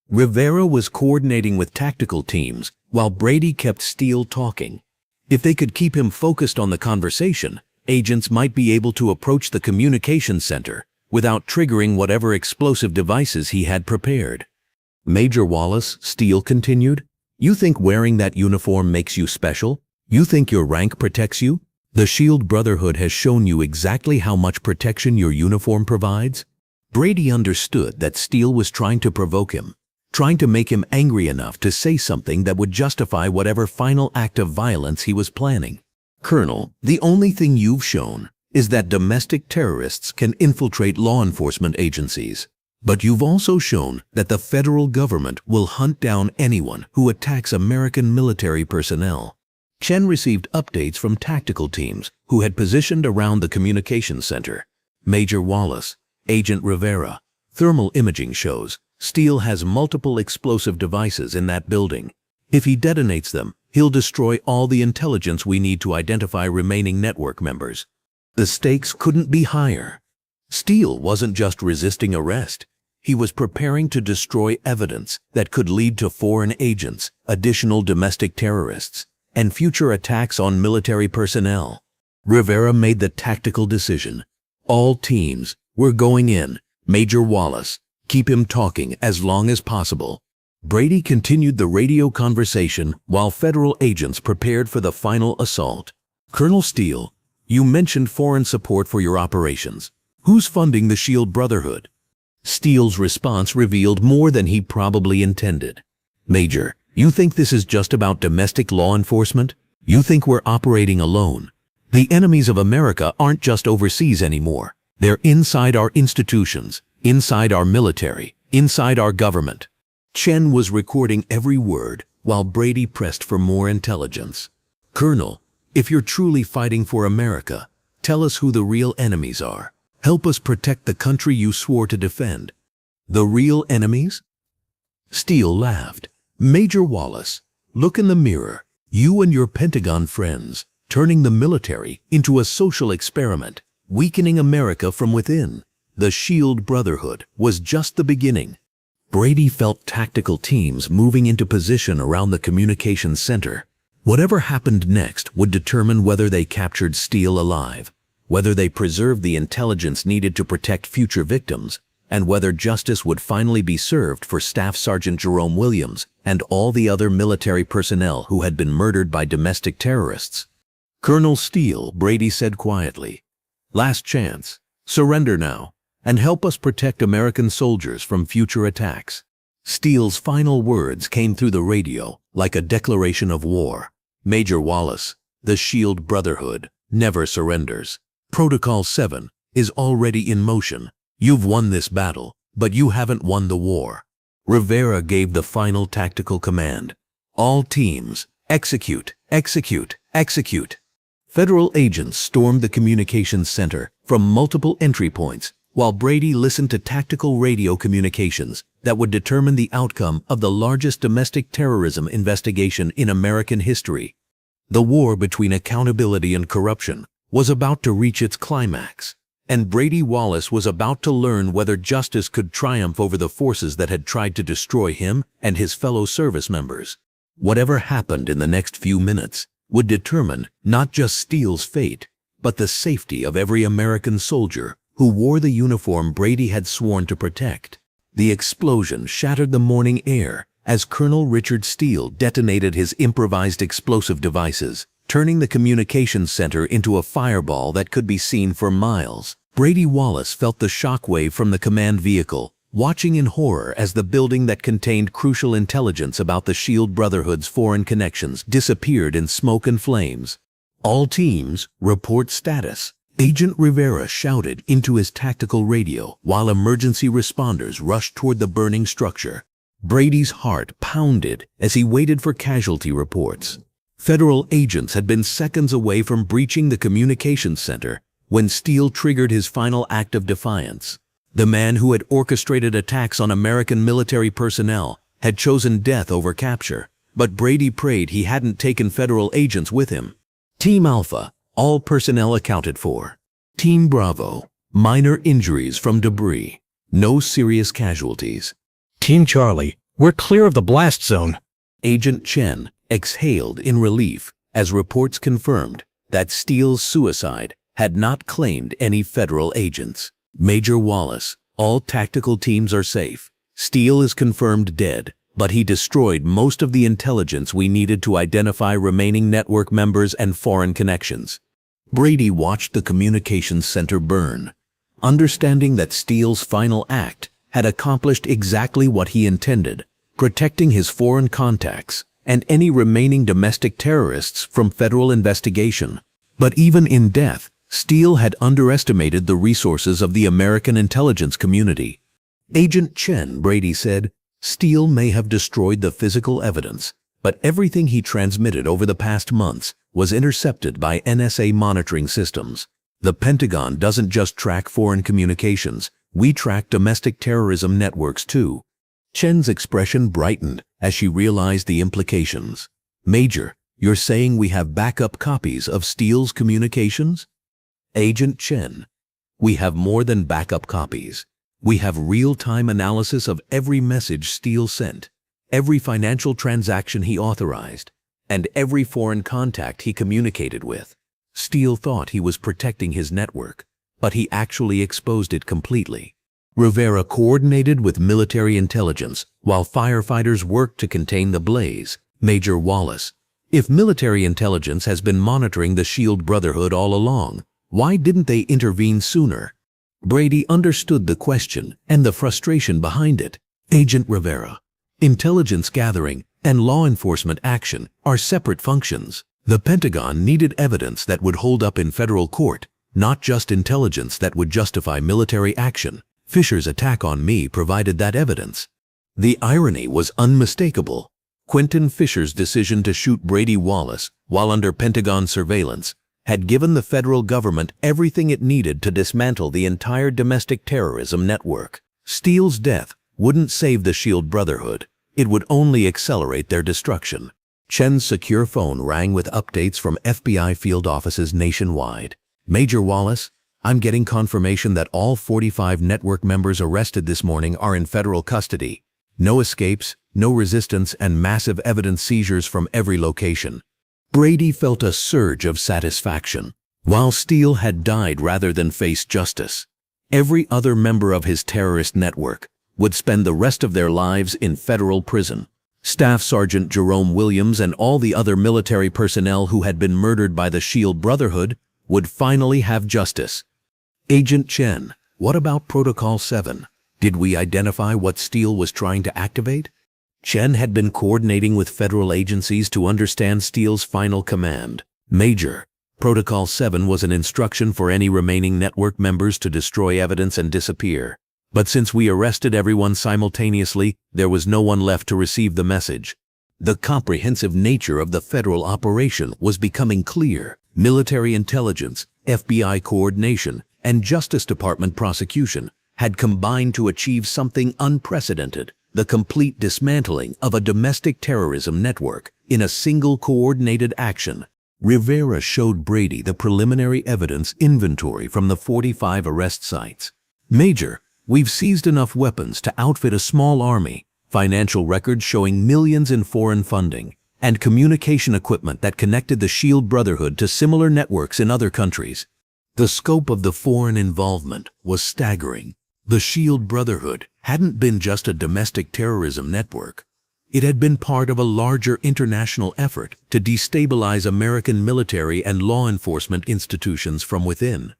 Rivera was coordinating with tactical teams while Brady kept Steele talking. If they could keep him focused on the conversation, agents might be able to approach the communications center without triggering whatever explosive devices he had prepared. Major Wallace, Steele continued, you think wearing that uniform makes you special? You think your rank protects you? The Shield Brotherhood has shown you exactly how much protection your uniform provides. Brady understood that Steele was trying to provoke him, trying to make him angry enough to say something that would justify whatever final act of violence he was planning. Colonel, the only thing you've shown is that domestic terrorists can infiltrate law enforcement agencies. But you've also shown that the federal government will hunt down anyone who attacks American military personnel. Chen received updates from tactical teams who had positioned around the communications center. Major Wallace, Agent Rivera, thermal imaging shows Steele has multiple explosive devices in that building. If he detonates them, he'll destroy all the intelligence we need to identify remaining network members. The stakes couldn't be higher. Steele wasn't just resisting arrest. He was preparing to destroy evidence that could lead to foreign agents, additional domestic terrorists, and future attacks on military personnel. Rivera made the tactical decision. All teams were going in. Major Wallace, keep him talking as long as possible. Brady continued the radio conversation while federal agents prepared for the final assault. Colonel Steele, you mentioned foreign support for your operations. Who's funding the Shield Brotherhood? Steele's response revealed more than he probably intended. Major, you think this is just about domestic law enforcement? You think we're operating alone? The enemies of America aren't just overseas anymore. They're inside our institutions, inside our military, inside our government. Chen was recording every word while Brady pressed for more intelligence. Colonel, if you're truly fighting for America, tell us who the real enemies are. Help us protect the country you swore to defend. The real enemies? Steele laughed. Major Wallace, look in the mirror. You and your Pentagon friends, turning the military into a social experiment, weakening America from within. The Shield Brotherhood was just the beginning. Brady felt tactical teams moving into position around the communications center. Whatever happened next would determine whether they captured Steele alive, whether they preserved the intelligence needed to protect future victims, and whether justice would finally be served for Staff Sergeant Jerome Williams and all the other military personnel who had been murdered by domestic terrorists. Colonel Steele, Brady said quietly, last chance. Surrender now, and help us protect American soldiers from future attacks. Steele's final words came through the radio like a declaration of war. Major Wallace, the Shield Brotherhood never surrenders. Protocol 7 is already in motion. You've won this battle, but you haven't won the war. Rivera gave the final tactical command. All teams, execute, execute, execute. Federal agents stormed the communications center from multiple entry points, while Brady listened to tactical radio communications that would determine the outcome of the largest domestic terrorism investigation in American history. The war between accountability and corruption was about to reach its climax, and Brady Wallace was about to learn whether justice could triumph over the forces that had tried to destroy him and his fellow service members. Whatever happened in the next few minutes would determine not just Steele's fate, but the safety of every American soldier who wore the uniform Brady had sworn to protect. The explosion shattered the morning air as Colonel Richard Steele detonated his improvised explosive devices, turning the communications center into a fireball that could be seen for miles. Brady Wallace felt the shockwave from the command vehicle, watching in horror as the building that contained crucial intelligence about the Shield Brotherhood's foreign connections disappeared in smoke and flames. All teams, report status. Agent Rivera shouted into his tactical radio while emergency responders rushed toward the burning structure. Brady's heart pounded as he waited for casualty reports. Federal agents had been seconds away from breaching the communications center when Steele triggered his final act of defiance. The man who had orchestrated attacks on American military personnel had chosen death over capture, but Brady prayed he hadn't taken federal agents with him. Team Alpha, all personnel accounted for. Team Bravo, minor injuries from debris. No serious casualties. Team Charlie, we're clear of the blast zone. Agent Chen exhaled in relief as reports confirmed that Steele's suicide had not claimed any federal agents. Major Wallace, all tactical teams are safe. Steele is confirmed dead, but he destroyed most of the intelligence we needed to identify remaining network members and foreign connections. Brady watched the communications center burn, understanding that Steele's final act had accomplished exactly what he intended, protecting his foreign contacts and any remaining domestic terrorists from federal investigation. But even in death, Steele had underestimated the resources of the American intelligence community. Agent Chen, Brady said, Steele may have destroyed the physical evidence, but everything he transmitted over the past months was intercepted by NSA monitoring systems. The Pentagon doesn't just track foreign communications, we track domestic terrorism networks too. Chen's expression brightened as she realized the implications. Major, you're saying we have backup copies of Steele's communications? Agent Chen, we have more than backup copies. We have real-time analysis of every message Steele sent, every financial transaction he authorized, and every foreign contact he communicated with. Steele thought he was protecting his network, but he actually exposed it completely. Rivera coordinated with military intelligence while firefighters worked to contain the blaze. Major Wallace, if military intelligence has been monitoring the SHIELD Brotherhood all along, why didn't they intervene sooner? Brady understood the question and the frustration behind it. Agent Rivera, intelligence gathering and law enforcement action are separate functions. The Pentagon needed evidence that would hold up in federal court, not just intelligence that would justify military action. Fisher's attack on me provided that evidence. The irony was unmistakable. Quentin Fisher's decision to shoot Brady Wallace while under Pentagon surveillance had given the federal government everything it needed to dismantle the entire domestic terrorism network. Steele's death wouldn't save the SHIELD Brotherhood. It would only accelerate their destruction. Chen's secure phone rang with updates from FBI field offices nationwide. Major Wallace, I'm getting confirmation that all 45 network members arrested this morning are in federal custody. No escapes, no resistance, and massive evidence seizures from every location. Brady felt a surge of satisfaction. While Steele had died rather than face justice, every other member of his terrorist network would spend the rest of their lives in federal prison. Staff Sergeant Jerome Williams and all the other military personnel who had been murdered by the SHIELD Brotherhood would finally have justice. Agent Chen, what about Protocol 7? Did we identify what Steele was trying to activate? Chen had been coordinating with federal agencies to understand Steele's final command. Major, Protocol 7 was an instruction for any remaining network members to destroy evidence and disappear. But since we arrested everyone simultaneously, there was no one left to receive the message. The comprehensive nature of the federal operation was becoming clear. Military intelligence, FBI coordination, and Justice Department prosecution had combined to achieve something unprecedented: the complete dismantling of a domestic terrorism network in a single coordinated action. Rivera showed Brady the preliminary evidence inventory from the 45 arrest sites. Major, we've seized enough weapons to outfit a small army, financial records showing millions in foreign funding, and communication equipment that connected the SHIELD Brotherhood to similar networks in other countries. The scope of the foreign involvement was staggering. The SHIELD Brotherhood hadn't been just a domestic terrorism network. It had been part of a larger international effort to destabilize American military and law enforcement institutions from within.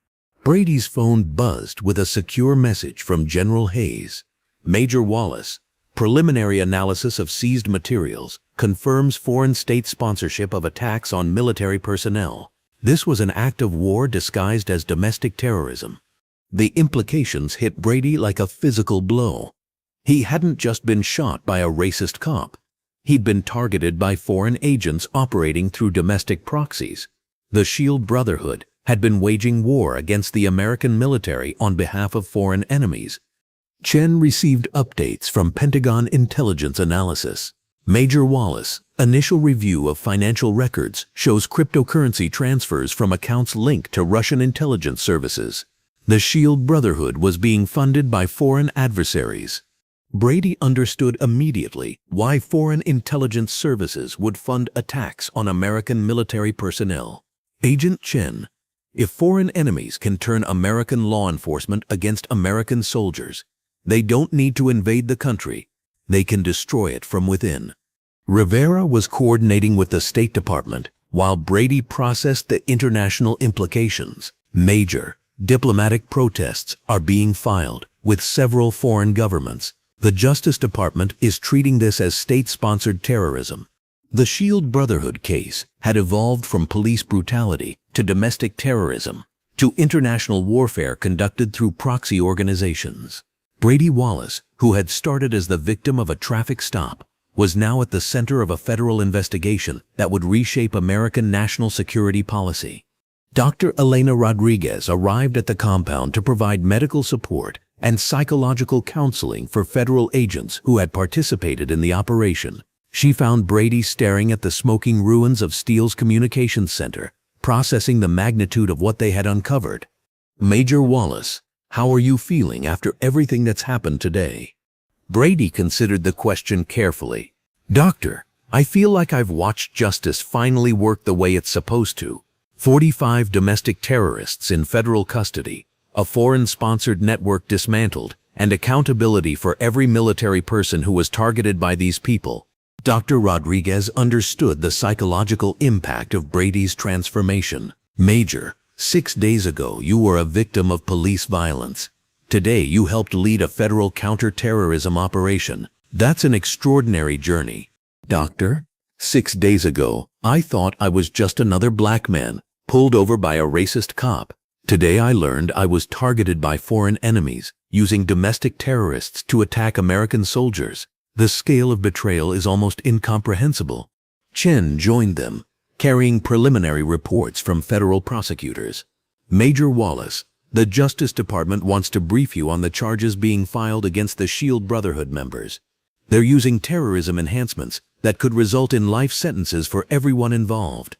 Brady's phone buzzed with a secure message from General Hayes. Major Wallace, preliminary analysis of seized materials confirms foreign state sponsorship of attacks on military personnel. This was an act of war disguised as domestic terrorism. The implications hit Brady like a physical blow. He hadn't just been shot by a racist cop. He'd been targeted by foreign agents operating through domestic proxies. The SHIELD Brotherhood had been waging war against the American military on behalf of foreign enemies. Chen received updates from Pentagon intelligence analysis. Major Wallace, initial review of financial records shows cryptocurrency transfers from accounts linked to Russian intelligence services. The SHIELD Brotherhood was being funded by foreign adversaries. Brady understood immediately why foreign intelligence services would fund attacks on American military personnel. Agent Chen, If foreign enemies can turn American law enforcement against American soldiers, they don't need to invade the country. They can destroy it from within. Rivera was coordinating with the State Department while Brady processed the international implications. Major diplomatic protests are being filed with several foreign governments. The Justice Department is treating this as state-sponsored terrorism. The Shield Brotherhood case had evolved from police brutality to domestic terrorism to international warfare conducted through proxy organizations. Brady Wallace, who had started as the victim of a traffic stop, was now at the center of a federal investigation that would reshape American national security policy. Dr. Elena Rodriguez arrived at the compound to provide medical support and psychological counseling for federal agents who had participated in the operation. She found Brady staring at the smoking ruins of Steele's communications center, processing the magnitude of what they had uncovered. "Major Wallace, how are you feeling after everything that's happened today?" Brady considered the question carefully. "Doctor, I feel like I've watched justice finally work the way it's supposed to. 45 domestic terrorists in federal custody, a foreign-sponsored network dismantled, and accountability for every military person who was targeted by these people." Dr. Rodriguez understood the psychological impact of Brady's transformation. "Major, 6 days ago you were a victim of police violence. Today you helped lead a federal counter-terrorism operation. That's an extraordinary journey." "Doctor, 6 days ago I thought I was just another black man pulled over by a racist cop. Today I learned I was targeted by foreign enemies using domestic terrorists to attack American soldiers. The scale of betrayal is almost incomprehensible." Chen joined them, carrying preliminary reports from federal prosecutors. "Major Wallace, the Justice Department wants to brief you on the charges being filed against the Shield Brotherhood members. They're using terrorism enhancements that could result in life sentences for everyone involved."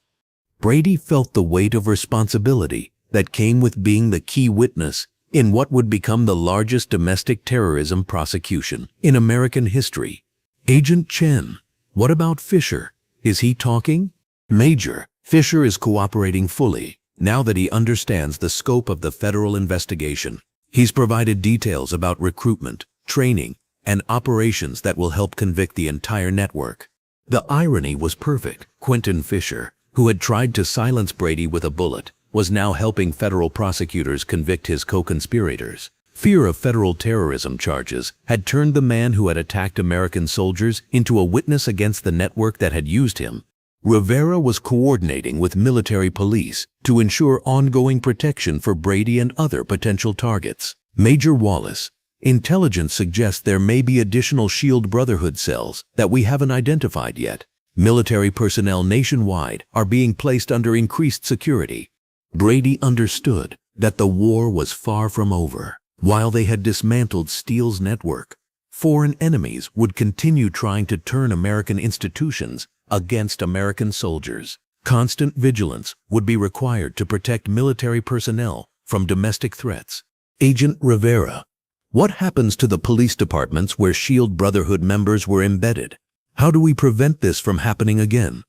Brady felt the weight of responsibility that came with being the key witness in what would become the largest domestic terrorism prosecution in American history. "Agent Chen, what about Fisher? Is he talking?" "Major, Fisher is cooperating fully now that he understands the scope of the federal investigation. He's provided details about recruitment, training, and operations that will help convict the entire network." The irony was perfect. Quentin Fisher, who had tried to silence Brady with a bullet, was now helping federal prosecutors convict his co-conspirators. Fear of federal terrorism charges had turned the man who had attacked American soldiers into a witness against the network that had used him. Rivera was coordinating with military police to ensure ongoing protection for Brady and other potential targets. "Major Wallace, intelligence suggests there may be additional Shield Brotherhood cells that we haven't identified yet. Military personnel nationwide are being placed under increased security." Brady understood that the war was far from over. While they had dismantled Steele's network, foreign enemies would continue trying to turn American institutions against American soldiers. Constant vigilance would be required to protect military personnel from domestic threats. "Agent Rivera, what happens to the police departments where Shield Brotherhood members were embedded? How do we prevent this from happening again?"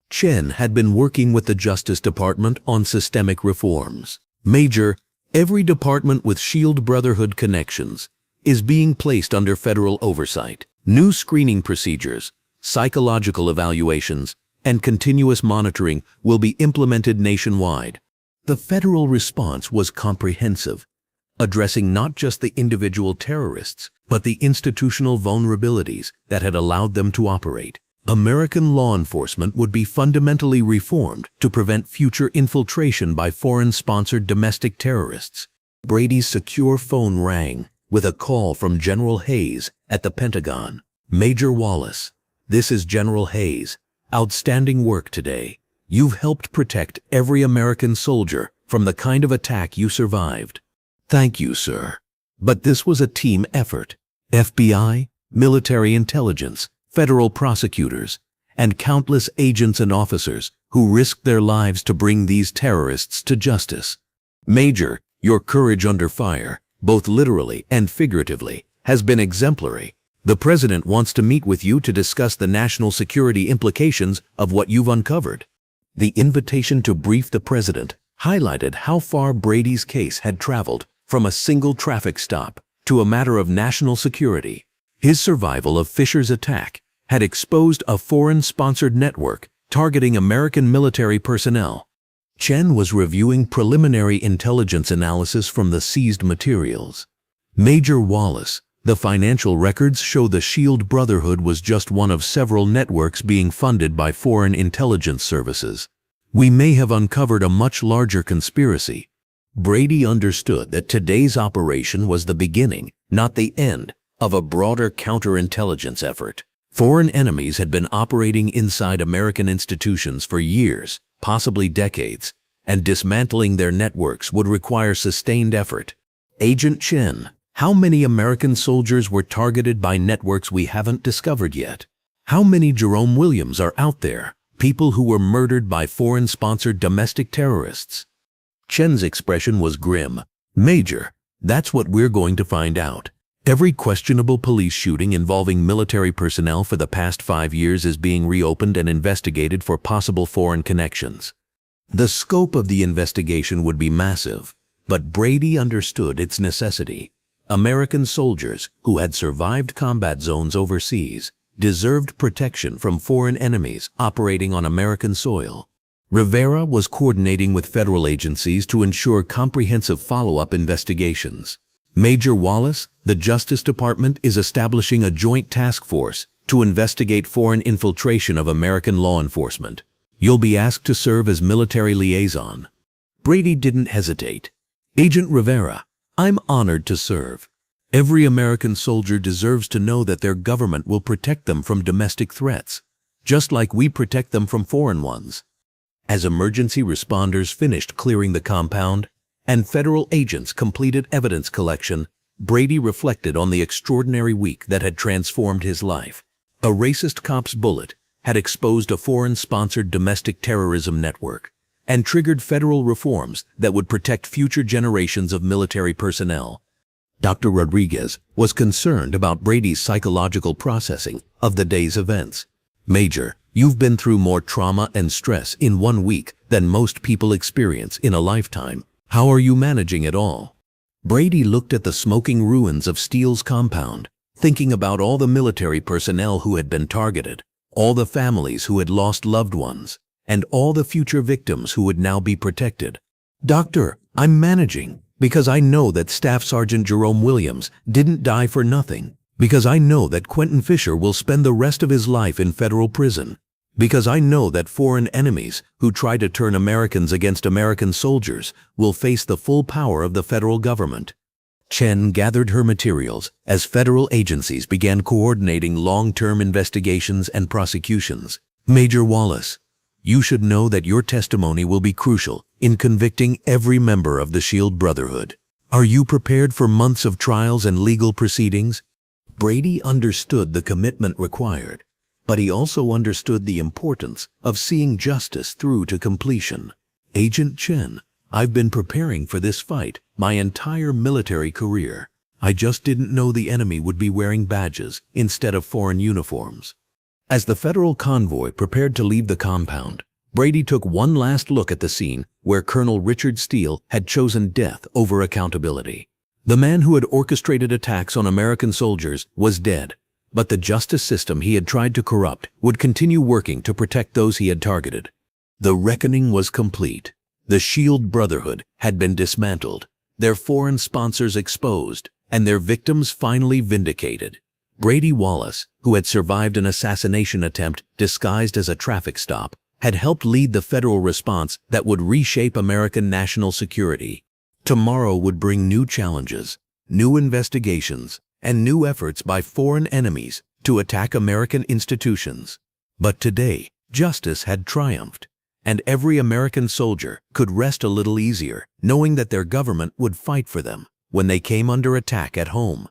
Chen had been working with the Justice Department on systemic reforms. "Major, every department with Shield Brotherhood connections is being placed under federal oversight. New screening procedures, psychological evaluations, and continuous monitoring will be implemented nationwide." The federal response was comprehensive, addressing not just the individual terrorists, but the institutional vulnerabilities that had allowed them to operate. American law enforcement would be fundamentally reformed to prevent future infiltration by foreign-sponsored domestic terrorists. Brady's secure phone rang with a call from General Hayes at the Pentagon. "Major Wallace, this is General Hayes. Outstanding work today. You've helped protect every American soldier from the kind of attack you survived." "Thank you, sir. But this was a team effort. FBI, military intelligence, federal prosecutors, and countless agents and officers who risked their lives to bring these terrorists to justice. Major, your courage under fire, both literally and figuratively, has been exemplary. The President wants to meet with you to discuss the national security implications of what you've uncovered." The invitation to brief the President highlighted how far Brady's case had traveled from a single traffic stop to a matter of national security. His survival of Fisher's attack had exposed a foreign-sponsored network targeting American military personnel. Chen was reviewing preliminary intelligence analysis from the seized materials. Major Wallace, the financial records show the Shield Brotherhood was just one of several networks being funded by foreign intelligence services. We may have uncovered a much larger conspiracy. Brady understood that today's operation was the beginning, not the end, of a broader counterintelligence effort. Foreign enemies had been operating inside American institutions for years, possibly decades, and dismantling their networks would require sustained effort. Agent Chen, how many American soldiers were targeted by networks we haven't discovered yet? How many Jerome Williams are out there, people who were murdered by foreign-sponsored domestic terrorists? Chen's expression was grim. Major, that's what we're going to find out. Every questionable police shooting involving military personnel for the past 5 years is being reopened and investigated for possible foreign connections. The scope of the investigation would be massive, but Brady understood its necessity. American soldiers who had survived combat zones overseas deserved protection from foreign enemies operating on American soil. Rivera was coordinating with federal agencies to ensure comprehensive follow-up investigations. Major Wallace, the Justice Department is establishing a joint task force to investigate foreign infiltration of American law enforcement. You'll be asked to serve as military liaison. Brady didn't hesitate. Agent Rivera, I'm honored to serve. Every American soldier deserves to know that their government will protect them from domestic threats, just like we protect them from foreign ones. As emergency responders finished clearing the compound and federal agents completed evidence collection, Brady reflected on the extraordinary week that had transformed his life. A racist cop's bullet had exposed a foreign-sponsored domestic terrorism network and triggered federal reforms that would protect future generations of military personnel. Dr. Rodriguez was concerned about Brady's psychological processing of the day's events. Major, you've been through more trauma and stress in 1 week than most people experience in a lifetime. How are you managing it all? Brady looked at the smoking ruins of Steele's compound, thinking about all the military personnel who had been targeted, all the families who had lost loved ones, and all the future victims who would now be protected. Doctor, I'm managing because I know that Staff Sergeant Jerome Williams didn't die for nothing, because I know that Quentin Fisher will spend the rest of his life in federal prison, because I know that foreign enemies who try to turn Americans against American soldiers will face the full power of the federal government. Chen gathered her materials as federal agencies began coordinating long-term investigations and prosecutions. Major Wallace, you should know that your testimony will be crucial in convicting every member of the Shield Brotherhood. Are you prepared for months of trials and legal proceedings? Brady understood the commitment required, but he also understood the importance of seeing justice through to completion. Agent Chen, I've been preparing for this fight my entire military career. I just didn't know the enemy would be wearing badges instead of foreign uniforms. As the federal convoy prepared to leave the compound, Brady took one last look at the scene where Colonel Richard Steele had chosen death over accountability. The man who had orchestrated attacks on American soldiers was dead, but the justice system he had tried to corrupt would continue working to protect those he had targeted. The reckoning was complete. The Shield Brotherhood had been dismantled, their foreign sponsors exposed, and their victims finally vindicated. Brady Wallace, who had survived an assassination attempt disguised as a traffic stop, had helped lead the federal response that would reshape American national security. Tomorrow would bring new challenges, new investigations, and new efforts by foreign enemies to attack American institutions. But today, justice had triumphed, and every American soldier could rest a little easier knowing that their government would fight for them when they came under attack at home.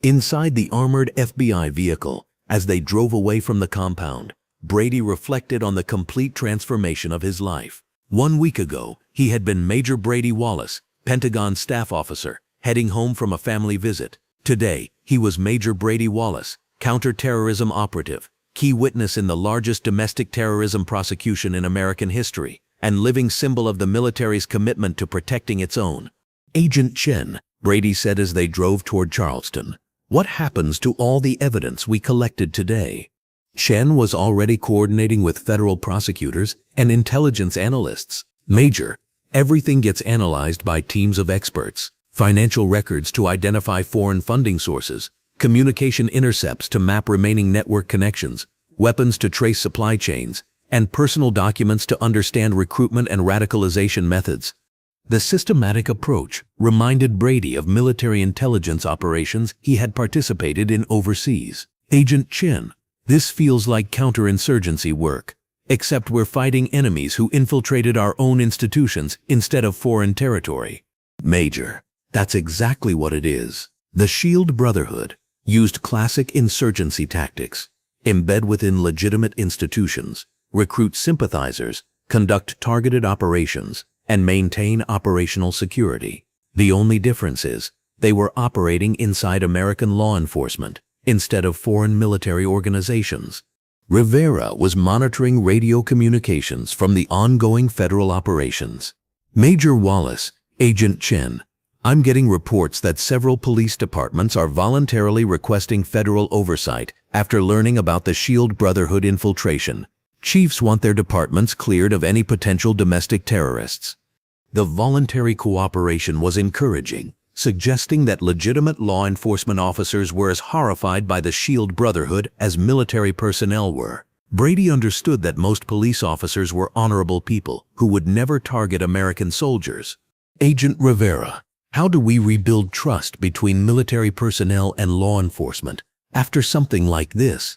Inside the armored FBI vehicle, as they drove away from the compound, Brady reflected on the complete transformation of his life. 1 week ago, he had been Major Brady Wallace, Pentagon staff officer, heading home from a family visit. Today, he was Major Brady Wallace, counterterrorism operative, key witness in the largest domestic terrorism prosecution in American history, and living symbol of the military's commitment to protecting its own. Agent Chen, Brady said as they drove toward Charleston, what happens to all the evidence we collected today? Chen was already coordinating with federal prosecutors and intelligence analysts. Major, everything gets analyzed by teams of experts. Financial records to identify foreign funding sources, communication intercepts to map remaining network connections, weapons to trace supply chains, and personal documents to understand recruitment and radicalization methods. The systematic approach reminded Brady of military intelligence operations he had participated in overseas. Agent Chen, this feels like counterinsurgency work, except we're fighting enemies who infiltrated our own institutions instead of foreign territory. Major, that's exactly what it is. The Shield Brotherhood used classic insurgency tactics, embed within legitimate institutions, recruit sympathizers, conduct targeted operations, and maintain operational security. The only difference is they were operating inside American law enforcement instead of foreign military organizations. Rivera was monitoring radio communications from the ongoing federal operations. Major Wallace, Agent Chen, I'm getting reports that several police departments are voluntarily requesting federal oversight after learning about the Shield Brotherhood infiltration. Chiefs want their departments cleared of any potential domestic terrorists. The voluntary cooperation was encouraging, suggesting that legitimate law enforcement officers were as horrified by the Shield Brotherhood as military personnel were. Brady understood that most police officers were honorable people who would never target American soldiers. Agent Rivera, how do we rebuild trust between military personnel and law enforcement after something like this?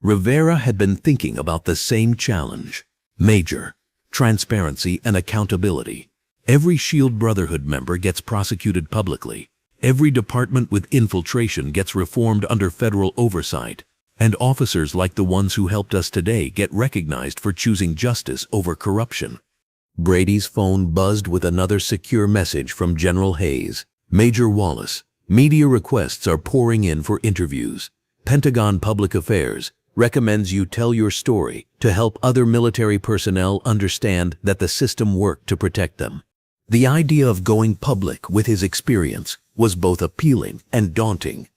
Rivera had been thinking about the same challenge. Major, transparency and accountability. Every Shield Brotherhood member gets prosecuted publicly. Every department with infiltration gets reformed under federal oversight. And officers like the ones who helped us today get recognized for choosing justice over corruption. Brady's phone buzzed with another secure message from General Hayes. Major Wallace, media requests are pouring in for interviews. Pentagon Public Affairs recommends you tell your story to help other military personnel understand that the system worked to protect them. The idea of going public with his experience was both appealing and daunting.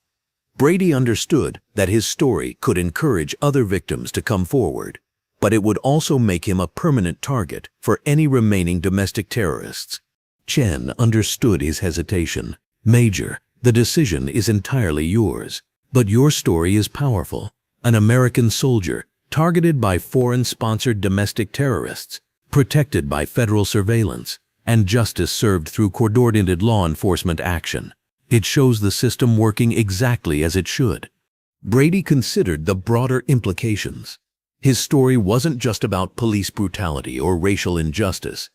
Brady understood that his story could encourage other victims to come forward, but it would also make him a permanent target for any remaining domestic terrorists. Chen understood his hesitation. Major, the decision is entirely yours, but your story is powerful. An American soldier targeted by foreign-sponsored domestic terrorists, protected by federal surveillance, and justice served through coordinated law enforcement action. It shows the system working exactly as it should. Brady considered the broader implications. His story wasn't just about police brutality or racial injustice.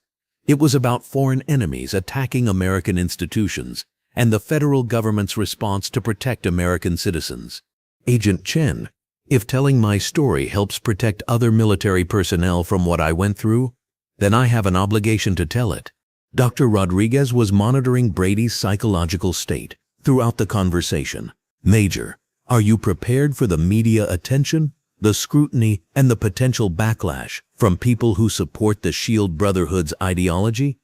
It was about foreign enemies attacking American institutions and the federal government's response to protect American citizens. Agent Chen, if telling my story helps protect other military personnel from what I went through, then I have an obligation to tell it. Dr. Rodriguez was monitoring Brady's psychological state throughout the conversation. Major, are you prepared for the media attention, the scrutiny, and the potential backlash from people who support the Shield Brotherhood's ideology?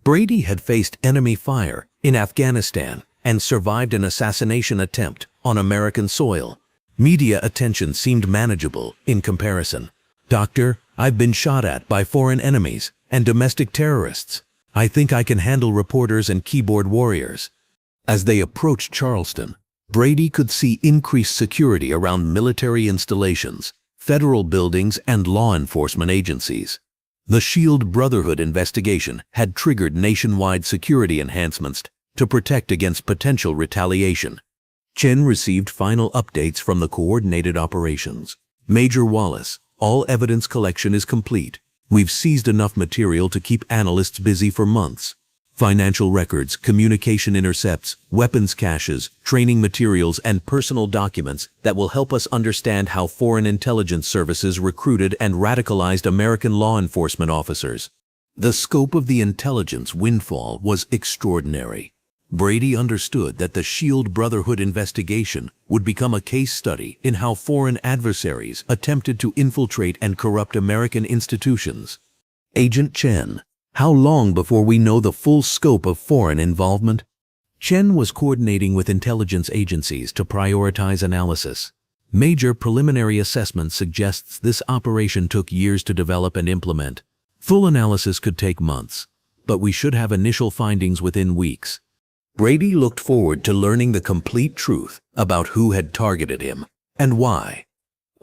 Brady had faced enemy fire in Afghanistan and survived an assassination attempt on American soil. Media attention seemed manageable in comparison. Doctor, I've been shot at by foreign enemies and domestic terrorists. I think I can handle reporters and keyboard warriors. As they approached Charleston, Brady could see increased security around military installations, federal buildings, and law enforcement agencies. The Shield Brotherhood investigation had triggered nationwide security enhancements to protect against potential retaliation. Chen received final updates from the coordinated operations. Major Wallace, all evidence collection is complete. We've seized enough material to keep analysts busy for months. Financial records, communication intercepts, weapons caches, training materials, and personal documents that will help us understand how foreign intelligence services recruited and radicalized American law enforcement officers. The scope of the intelligence windfall was extraordinary. Brady understood that the Shield Brotherhood investigation would become a case study in how foreign adversaries attempted to infiltrate and corrupt American institutions. Agent Chen, how long before we know the full scope of foreign involvement? Chen was coordinating with intelligence agencies to prioritize analysis. Major preliminary assessment suggests this operation took years to develop and implement. Full analysis could take months, but we should have initial findings within weeks. Brady looked forward to learning the complete truth about who had targeted him and why.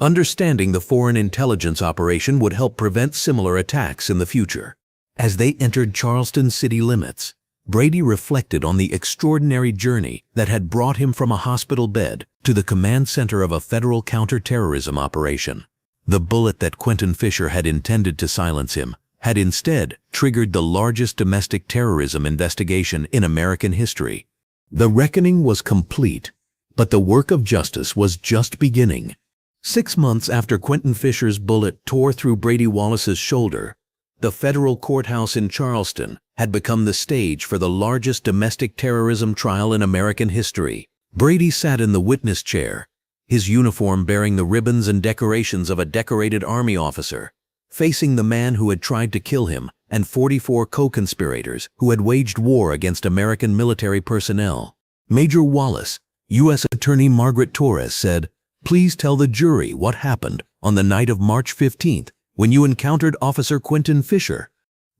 Understanding the foreign intelligence operation would help prevent similar attacks in the future. As they entered Charleston city limits, Brady reflected on the extraordinary journey that had brought him from a hospital bed to the command center of a federal counterterrorism operation. The bullet that Quentin Fisher had intended to silence him had instead triggered the largest domestic terrorism investigation in American history. The reckoning was complete, but the work of justice was just beginning. 6 months after Quentin Fisher's bullet tore through Brady Wallace's shoulder, the federal courthouse in Charleston had become the stage for the largest domestic terrorism trial in American history. Brady sat in the witness chair, his uniform bearing the ribbons and decorations of a decorated Army officer, facing the man who had tried to kill him and 44 co-conspirators who had waged war against American military personnel. Major Wallace, U.S. Attorney Margaret Torres said, "Please tell the jury what happened on the night of March 15th when you encountered Officer Quentin Fisher."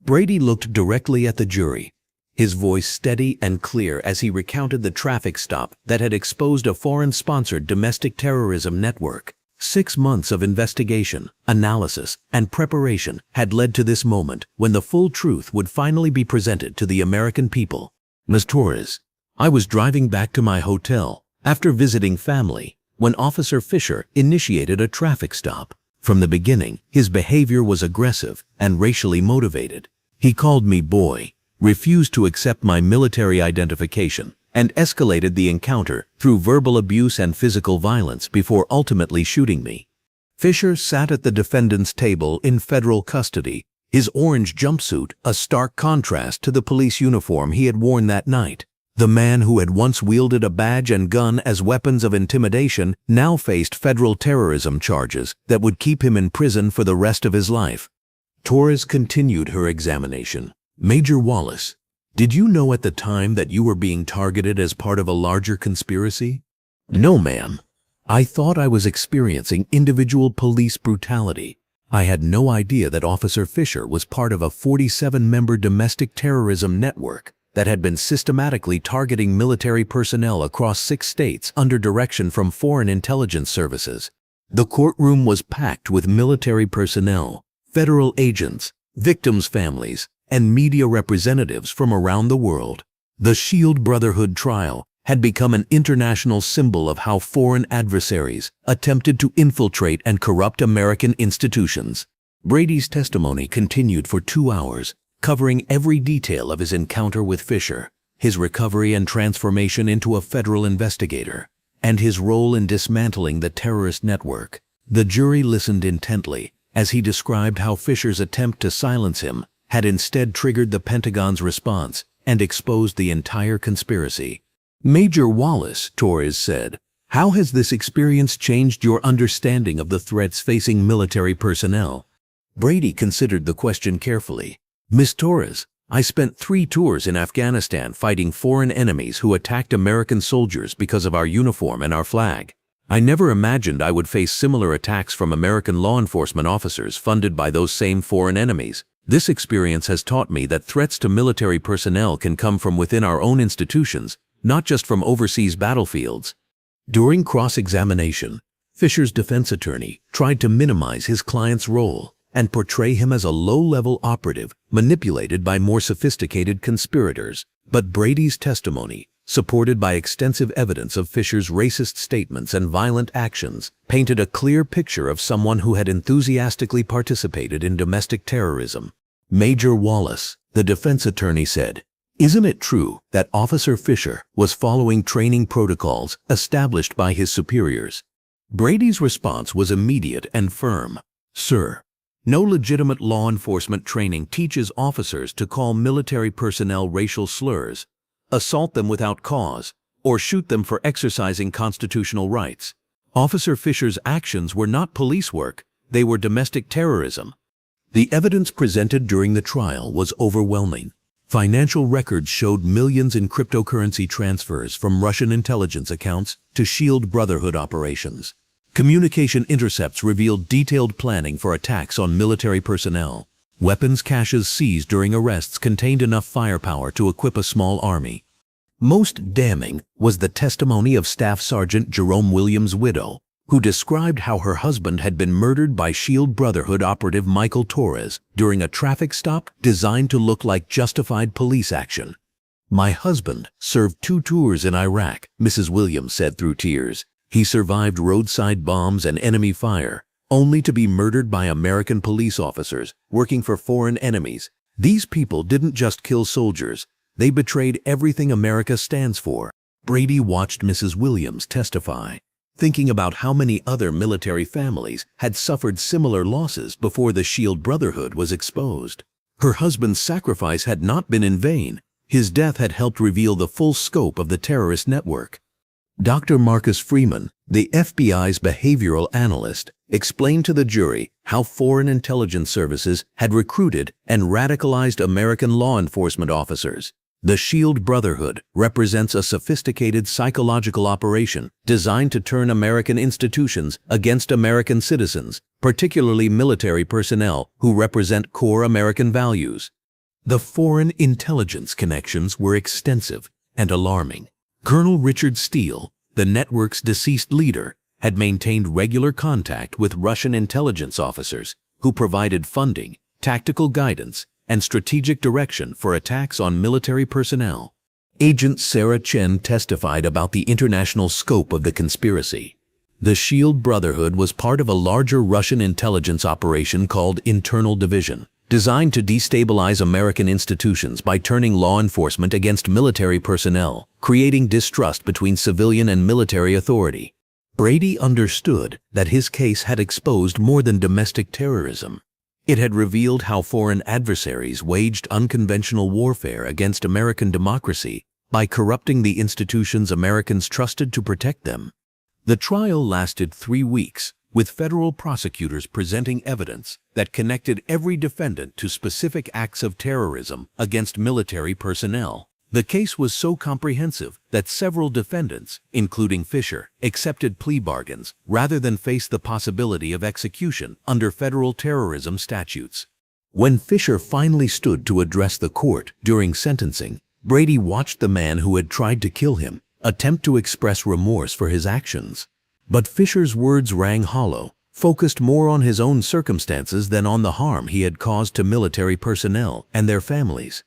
Brady looked directly at the jury, his voice steady and clear as he recounted the traffic stop that had exposed a foreign-sponsored domestic terrorism network. 6 months of investigation, analysis, and preparation had led to this moment when the full truth would finally be presented to the American people. "Ms. Torres, I was driving back to my hotel after visiting family when Officer Fisher initiated a traffic stop. From the beginning, his behavior was aggressive and racially motivated. He called me boy, refused to accept my military identification, and escalated the encounter through verbal abuse and physical violence before ultimately shooting me." Fisher sat at the defendant's table in federal custody, his orange jumpsuit a stark contrast to the police uniform he had worn that night. The man who had once wielded a badge and gun as weapons of intimidation now faced federal terrorism charges that would keep him in prison for the rest of his life. Torres continued her examination. "Major Wallace, did you know at the time that you were being targeted as part of a larger conspiracy?" "No, ma'am. I thought I was experiencing individual police brutality. I had no idea that Officer Fisher was part of a 47-member domestic terrorism network that had been systematically targeting military personnel across 6 states under direction from foreign intelligence services." The courtroom was packed with military personnel, federal agents, victims' families, and media representatives from around the world. The Shield Brotherhood trial had become an international symbol of how foreign adversaries attempted to infiltrate and corrupt American institutions. Brady's testimony continued for 2 hours, covering every detail of his encounter with Fisher, his recovery and transformation into a federal investigator, and his role in dismantling the terrorist network. The jury listened intently as he described how Fisher's attempt to silence him had instead triggered the Pentagon's response and exposed the entire conspiracy. "Major Wallace," Torres said, "how has this experience changed your understanding of the threats facing military personnel?" Brady considered the question carefully. "Ms. Torres, I spent 3 tours in Afghanistan fighting foreign enemies who attacked American soldiers because of our uniform and our flag. I never imagined I would face similar attacks from American law enforcement officers funded by those same foreign enemies. This experience has taught me that threats to military personnel can come from within our own institutions, not just from overseas battlefields." During cross-examination, Fisher's defense attorney tried to minimize his client's role and portray him as a low-level operative manipulated by more sophisticated conspirators. But Brady's testimony, supported by extensive evidence of Fisher's racist statements and violent actions, painted a clear picture of someone who had enthusiastically participated in domestic terrorism. "Major Wallace," the defense attorney said, "isn't it true that Officer Fisher was following training protocols established by his superiors?" Brady's response was immediate and firm. "Sir, no legitimate law enforcement training teaches officers to call military personnel racial slurs, assault them without cause, or shoot them for exercising constitutional rights. Officer Fisher's actions were not police work, they were domestic terrorism." The evidence presented during the trial was overwhelming. Financial records showed millions in cryptocurrency transfers from Russian intelligence accounts to Shield Brotherhood operations. Communication intercepts revealed detailed planning for attacks on military personnel. Weapons caches seized during arrests contained enough firepower to equip a small army. Most damning was the testimony of Staff Sergeant Jerome Williams' widow, who described how her husband had been murdered by Shield Brotherhood operative Michael Torres during a traffic stop designed to look like justified police action. "My husband served 2 tours in Iraq," Mrs. Williams said through tears. "He survived roadside bombs and enemy fire, only to be murdered by American police officers working for foreign enemies. These people didn't just kill soldiers, they betrayed everything America stands for." Brady watched Mrs. Williams testify, thinking about how many other military families had suffered similar losses before the Shield Brotherhood was exposed. Her husband's sacrifice had not been in vain. His death had helped reveal the full scope of the terrorist network. Dr. Marcus Freeman, the FBI's behavioral analyst, explained to the jury how foreign intelligence services had recruited and radicalized American law enforcement officers. The Shield Brotherhood represents a sophisticated psychological operation designed to turn American institutions against American citizens, particularly military personnel who represent core American values. The foreign intelligence connections were extensive and alarming. Colonel Richard Steele, the network's deceased leader, had maintained regular contact with Russian intelligence officers who provided funding, tactical guidance, and strategic direction for attacks on military personnel. Agent Sarah Chen testified about the international scope of the conspiracy. The Shield Brotherhood was part of a larger Russian intelligence operation called Internal Division, designed to destabilize American institutions by turning law enforcement against military personnel, creating distrust between civilian and military authority. Brady understood that his case had exposed more than domestic terrorism. It had revealed how foreign adversaries waged unconventional warfare against American democracy by corrupting the institutions Americans trusted to protect them. The trial lasted 3 weeks, with federal prosecutors presenting evidence that connected every defendant to specific acts of terrorism against military personnel. The case was so comprehensive that several defendants, including Fisher, accepted plea bargains rather than face the possibility of execution under federal terrorism statutes. When Fisher finally stood to address the court during sentencing, Brady watched the man who had tried to kill him attempt to express remorse for his actions. But Fisher's words rang hollow, focused more on his own circumstances than on the harm he had caused to military personnel and their families.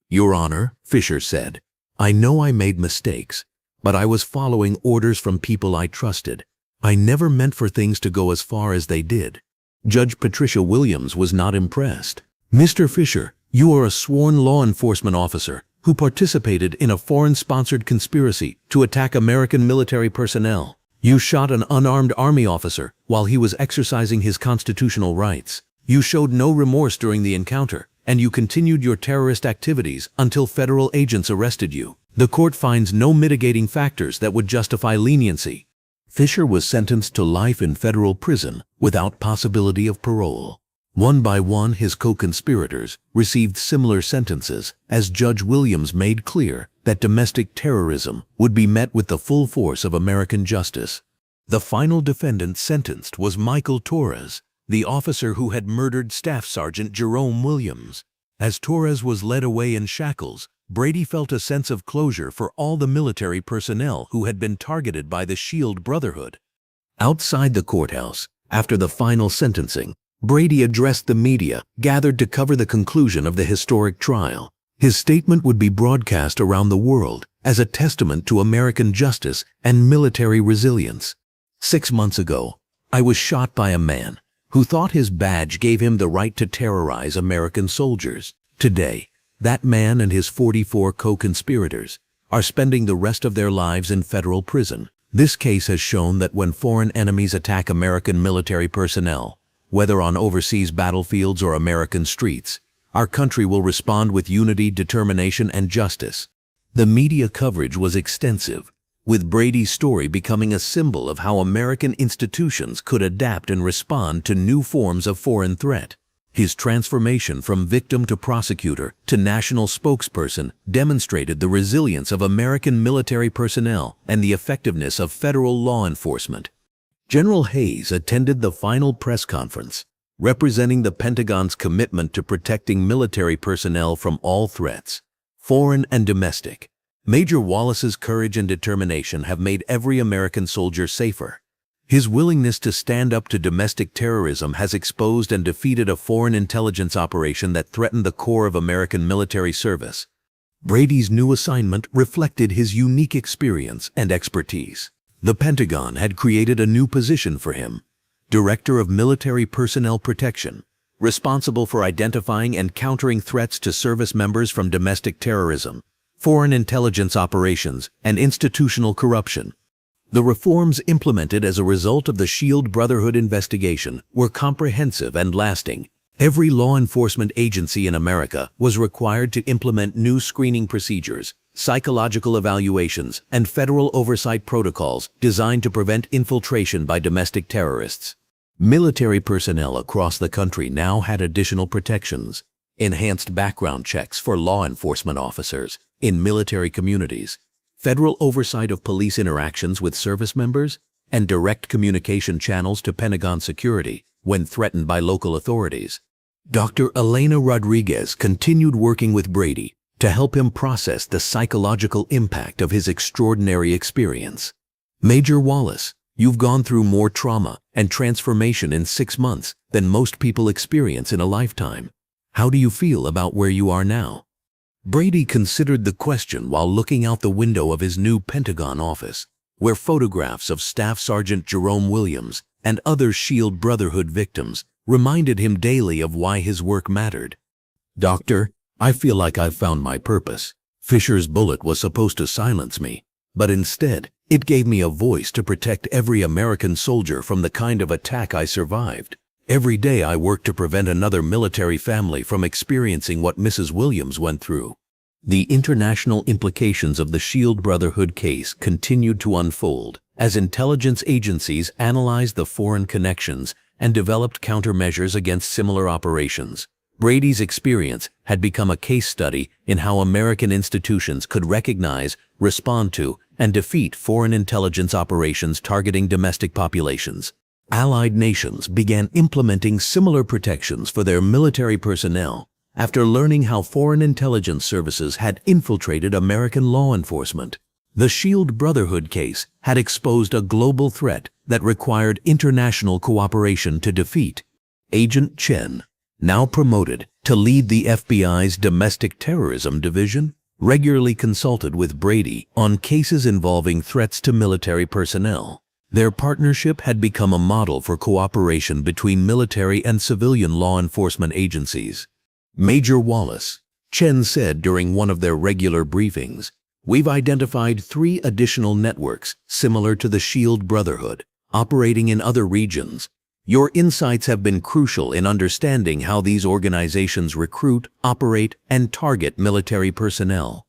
"Your Honor," Fisher said, "I know I made mistakes, but I was following orders from people I trusted. I never meant for things to go as far as they did." Judge Patricia Williams was not impressed. "Mr. Fisher, you are a sworn law enforcement officer who participated in a foreign-sponsored conspiracy to attack American military personnel. You shot an unarmed Army officer while he was exercising his constitutional rights. You showed no remorse during the encounter, and you continued your terrorist activities until federal agents arrested you. The court finds no mitigating factors that would justify leniency." Fisher was sentenced to life in federal prison without possibility of parole. One by one, his co-conspirators received similar sentences as Judge Williams made clear that domestic terrorism would be met with the full force of American justice. The final defendant sentenced was Michael Torres, the officer who had murdered Staff Sergeant Jerome Williams. As Torres was led away in shackles, Brady felt a sense of closure for all the military personnel who had been targeted by the Shield Brotherhood. Outside the courthouse, after the final sentencing, Brady addressed the media gathered to cover the conclusion of the historic trial. His statement would be broadcast around the world as a testament to American justice and military resilience. 6 months ago, I was shot by a man who thought his badge gave him the right to terrorize American soldiers. Today, that man and his 44 co-conspirators are spending the rest of their lives in federal prison. This case has shown that when foreign enemies attack American military personnel, whether on overseas battlefields or American streets, our country will respond with unity, determination, and justice. The media coverage was extensive, with Brady's story becoming a symbol of how American institutions could adapt and respond to new forms of foreign threat. His transformation from victim to prosecutor to national spokesperson demonstrated the resilience of American military personnel and the effectiveness of federal law enforcement. General Hayes attended the final press conference, representing the Pentagon's commitment to protecting military personnel from all threats, foreign and domestic. Major Wallace's courage and determination have made every American soldier safer. His willingness to stand up to domestic terrorism has exposed and defeated a foreign intelligence operation that threatened the core of American military service. Brady's new assignment reflected his unique experience and expertise. The Pentagon had created a new position for him, Director of Military Personnel Protection, responsible for identifying and countering threats to service members from domestic terrorism, foreign intelligence operations, and institutional corruption. The reforms implemented as a result of the Shield Brotherhood investigation were comprehensive and lasting. Every law enforcement agency in America was required to implement new screening procedures, psychological evaluations, and federal oversight protocols designed to prevent infiltration by domestic terrorists. Military personnel across the country now had additional protections, enhanced background checks for law enforcement officers in military communities, federal oversight of police interactions with service members, and direct communication channels to Pentagon security when threatened by local authorities. Dr. Elena Rodriguez continued working with Brady to help him process the psychological impact of his extraordinary experience. Major Wallace, you've gone through more trauma and transformation in 6 months than most people experience in a lifetime. How do you feel about where you are now? Brady considered the question while looking out the window of his new Pentagon office, where photographs of Staff Sergeant Jerome Williams and other Shield Brotherhood victims reminded him daily of why his work mattered. Doctor, I feel like I've found my purpose. Fisher's bullet was supposed to silence me, but instead, it gave me a voice to protect every American soldier from the kind of attack I survived. Every day I work to prevent another military family from experiencing what Mrs. Williams went through. The international implications of the Shield Brotherhood case continued to unfold as intelligence agencies analyzed the foreign connections and developed countermeasures against similar operations. Brady's experience had become a case study in how American institutions could recognize, respond to, and defeat foreign intelligence operations targeting domestic populations. Allied nations began implementing similar protections for their military personnel after learning how foreign intelligence services had infiltrated American law enforcement. The Shield Brotherhood case had exposed a global threat that required international cooperation to defeat. Agent Chen, now promoted to lead the FBI's Domestic Terrorism Division, regularly consulted with Brady on cases involving threats to military personnel. Their partnership had become a model for cooperation between military and civilian law enforcement agencies. Major Wallace, Chen said during one of their regular briefings, "We've identified 3 additional networks similar to the Shield Brotherhood, operating in other regions. Your insights have been crucial in understanding how these organizations recruit, operate, and target military personnel."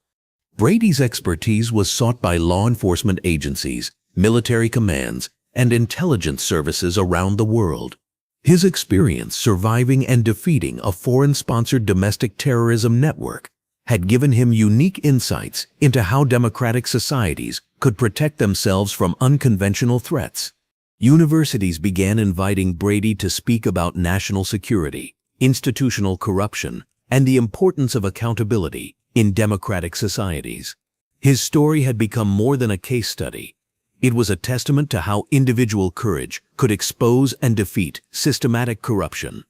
Brady's expertise was sought by law enforcement agencies, military commands, and intelligence services around the world. His experience surviving and defeating a foreign-sponsored domestic terrorism network had given him unique insights into how democratic societies could protect themselves from unconventional threats. Universities began inviting Brady to speak about national security, institutional corruption, and the importance of accountability in democratic societies. His story had become more than a case study. It was a testament to how individual courage could expose and defeat systematic corruption.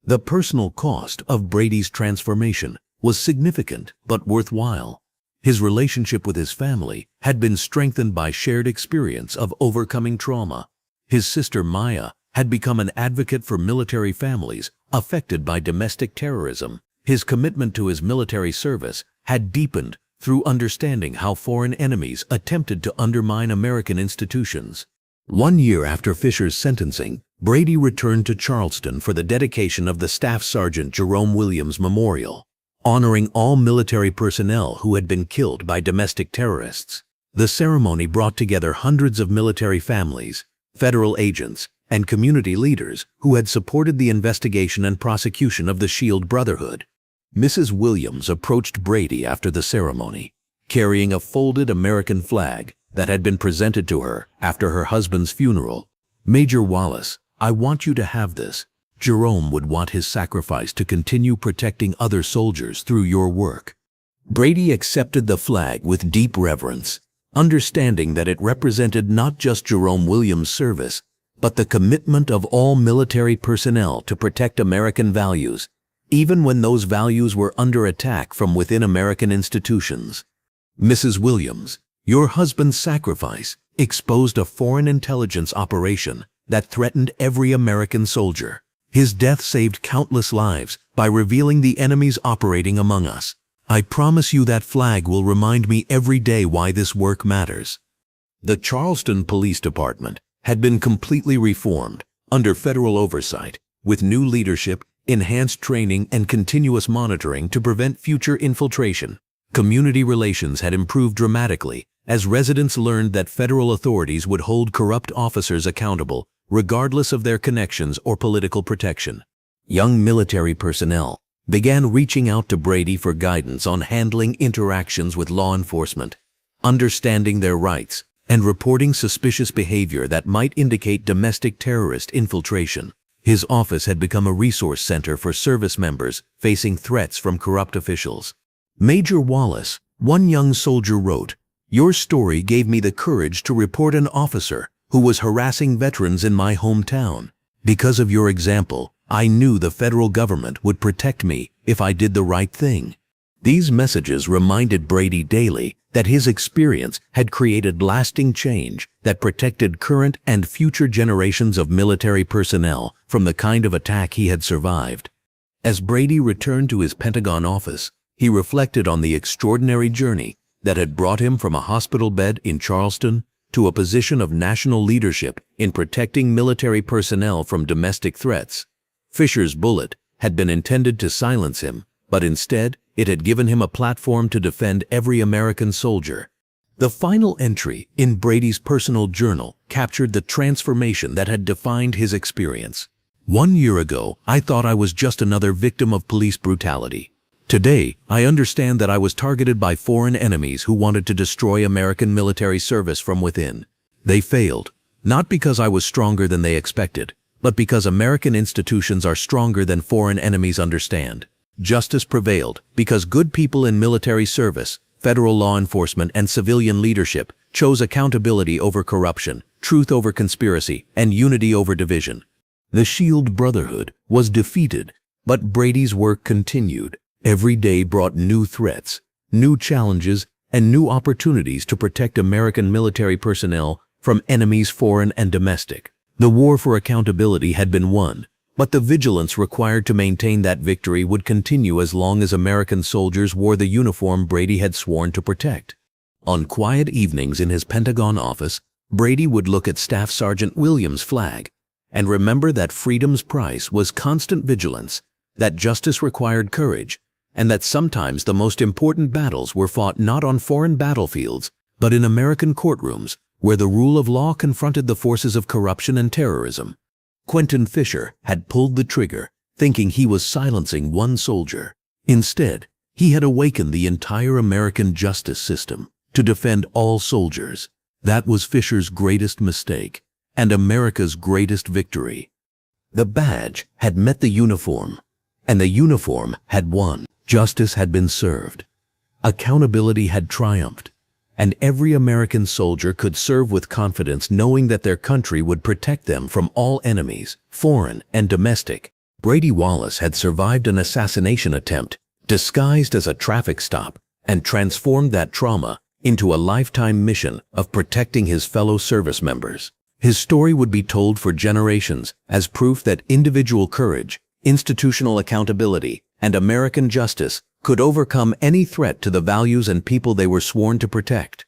The personal cost of Brady's transformation was significant but worthwhile. His relationship with his family had been strengthened by shared experience of overcoming trauma. His sister Maya had become an advocate for military families affected by domestic terrorism. His commitment to his military service had deepened through understanding how foreign enemies attempted to undermine American institutions. 1 year after Fisher's sentencing, Brady returned to Charleston for the dedication of the Staff Sergeant Jerome Williams Memorial, honoring all military personnel who had been killed by domestic terrorists. The ceremony brought together hundreds of military families, federal agents, and community leaders who had supported the investigation and prosecution of the Shield Brotherhood. Mrs. Williams approached Brady after the ceremony, carrying a folded American flag that had been presented to her after her husband's funeral. "Major Wallace, I want you to have this. Jerome would want his sacrifice to continue protecting other soldiers through your work." Brady accepted the flag with deep reverence, understanding that it represented not just Jerome Williams' service, but the commitment of all military personnel to protect American values, even when those values were under attack from within American institutions. "Mrs. Williams, your husband's sacrifice exposed a foreign intelligence operation that threatened every American soldier. His death saved countless lives by revealing the enemies operating among us. I promise you that flag will remind me every day why this work matters." The Charleston Police Department had been completely reformed under federal oversight, with new leadership, enhanced training, and continuous monitoring to prevent future infiltration. Community relations had improved dramatically as residents learned that federal authorities would hold corrupt officers accountable regardless of their connections or political protection. Young military personnel began reaching out to Brady for guidance on handling interactions with law enforcement, understanding their rights, and reporting suspicious behavior that might indicate domestic terrorist infiltration. His office had become a resource center for service members facing threats from corrupt officials. "Major Wallace," one young soldier wrote, "your story gave me the courage to report an officer who was harassing veterans in my hometown. Because of your example, I knew the federal government would protect me if I did the right thing." These messages reminded Brady daily that his experience had created lasting change that protected current and future generations of military personnel from the kind of attack he had survived. As Brady returned to his Pentagon office, he reflected on the extraordinary journey that had brought him from a hospital bed in Charleston to a position of national leadership in protecting military personnel from domestic threats. Fisher's bullet had been intended to silence him, but instead it had given him a platform to defend every American soldier. The final entry in Brady's personal journal captured the transformation that had defined his experience. "1 year ago, I thought I was just another victim of police brutality. Today, I understand that I was targeted by foreign enemies who wanted to destroy American military service from within. They failed, not because I was stronger than they expected, but because American institutions are stronger than foreign enemies understand. Justice prevailed because good people in military service, federal law enforcement, and civilian leadership chose accountability over corruption, truth over conspiracy, and unity over division. The Shield Brotherhood was defeated, but Brady's work continued. Every day brought new threats, new challenges, and new opportunities to protect American military personnel from enemies foreign and domestic. The war for accountability had been won, but the vigilance required to maintain that victory would continue as long as American soldiers wore the uniform Brady had sworn to protect. On quiet evenings in his Pentagon office, Brady would look at Staff Sergeant Williams' flag and remember that freedom's price was constant vigilance, that justice required courage, and that sometimes the most important battles were fought not on foreign battlefields, but in American courtrooms, where the rule of law confronted the forces of corruption and terrorism. Quentin Fisher had pulled the trigger, thinking he was silencing one soldier. Instead, he had awakened the entire American justice system to defend all soldiers. That was Fisher's greatest mistake, and America's greatest victory. The badge had met the uniform, and the uniform had won. Justice had been served. Accountability had triumphed, and every American soldier could serve with confidence knowing that their country would protect them from all enemies, foreign and domestic. Brady Wallace had survived an assassination attempt, disguised as a traffic stop, and transformed that trauma into a lifetime mission of protecting his fellow service members. His story would be told for generations as proof that individual courage, institutional accountability, and American justice could overcome any threat to the values and people they were sworn to protect.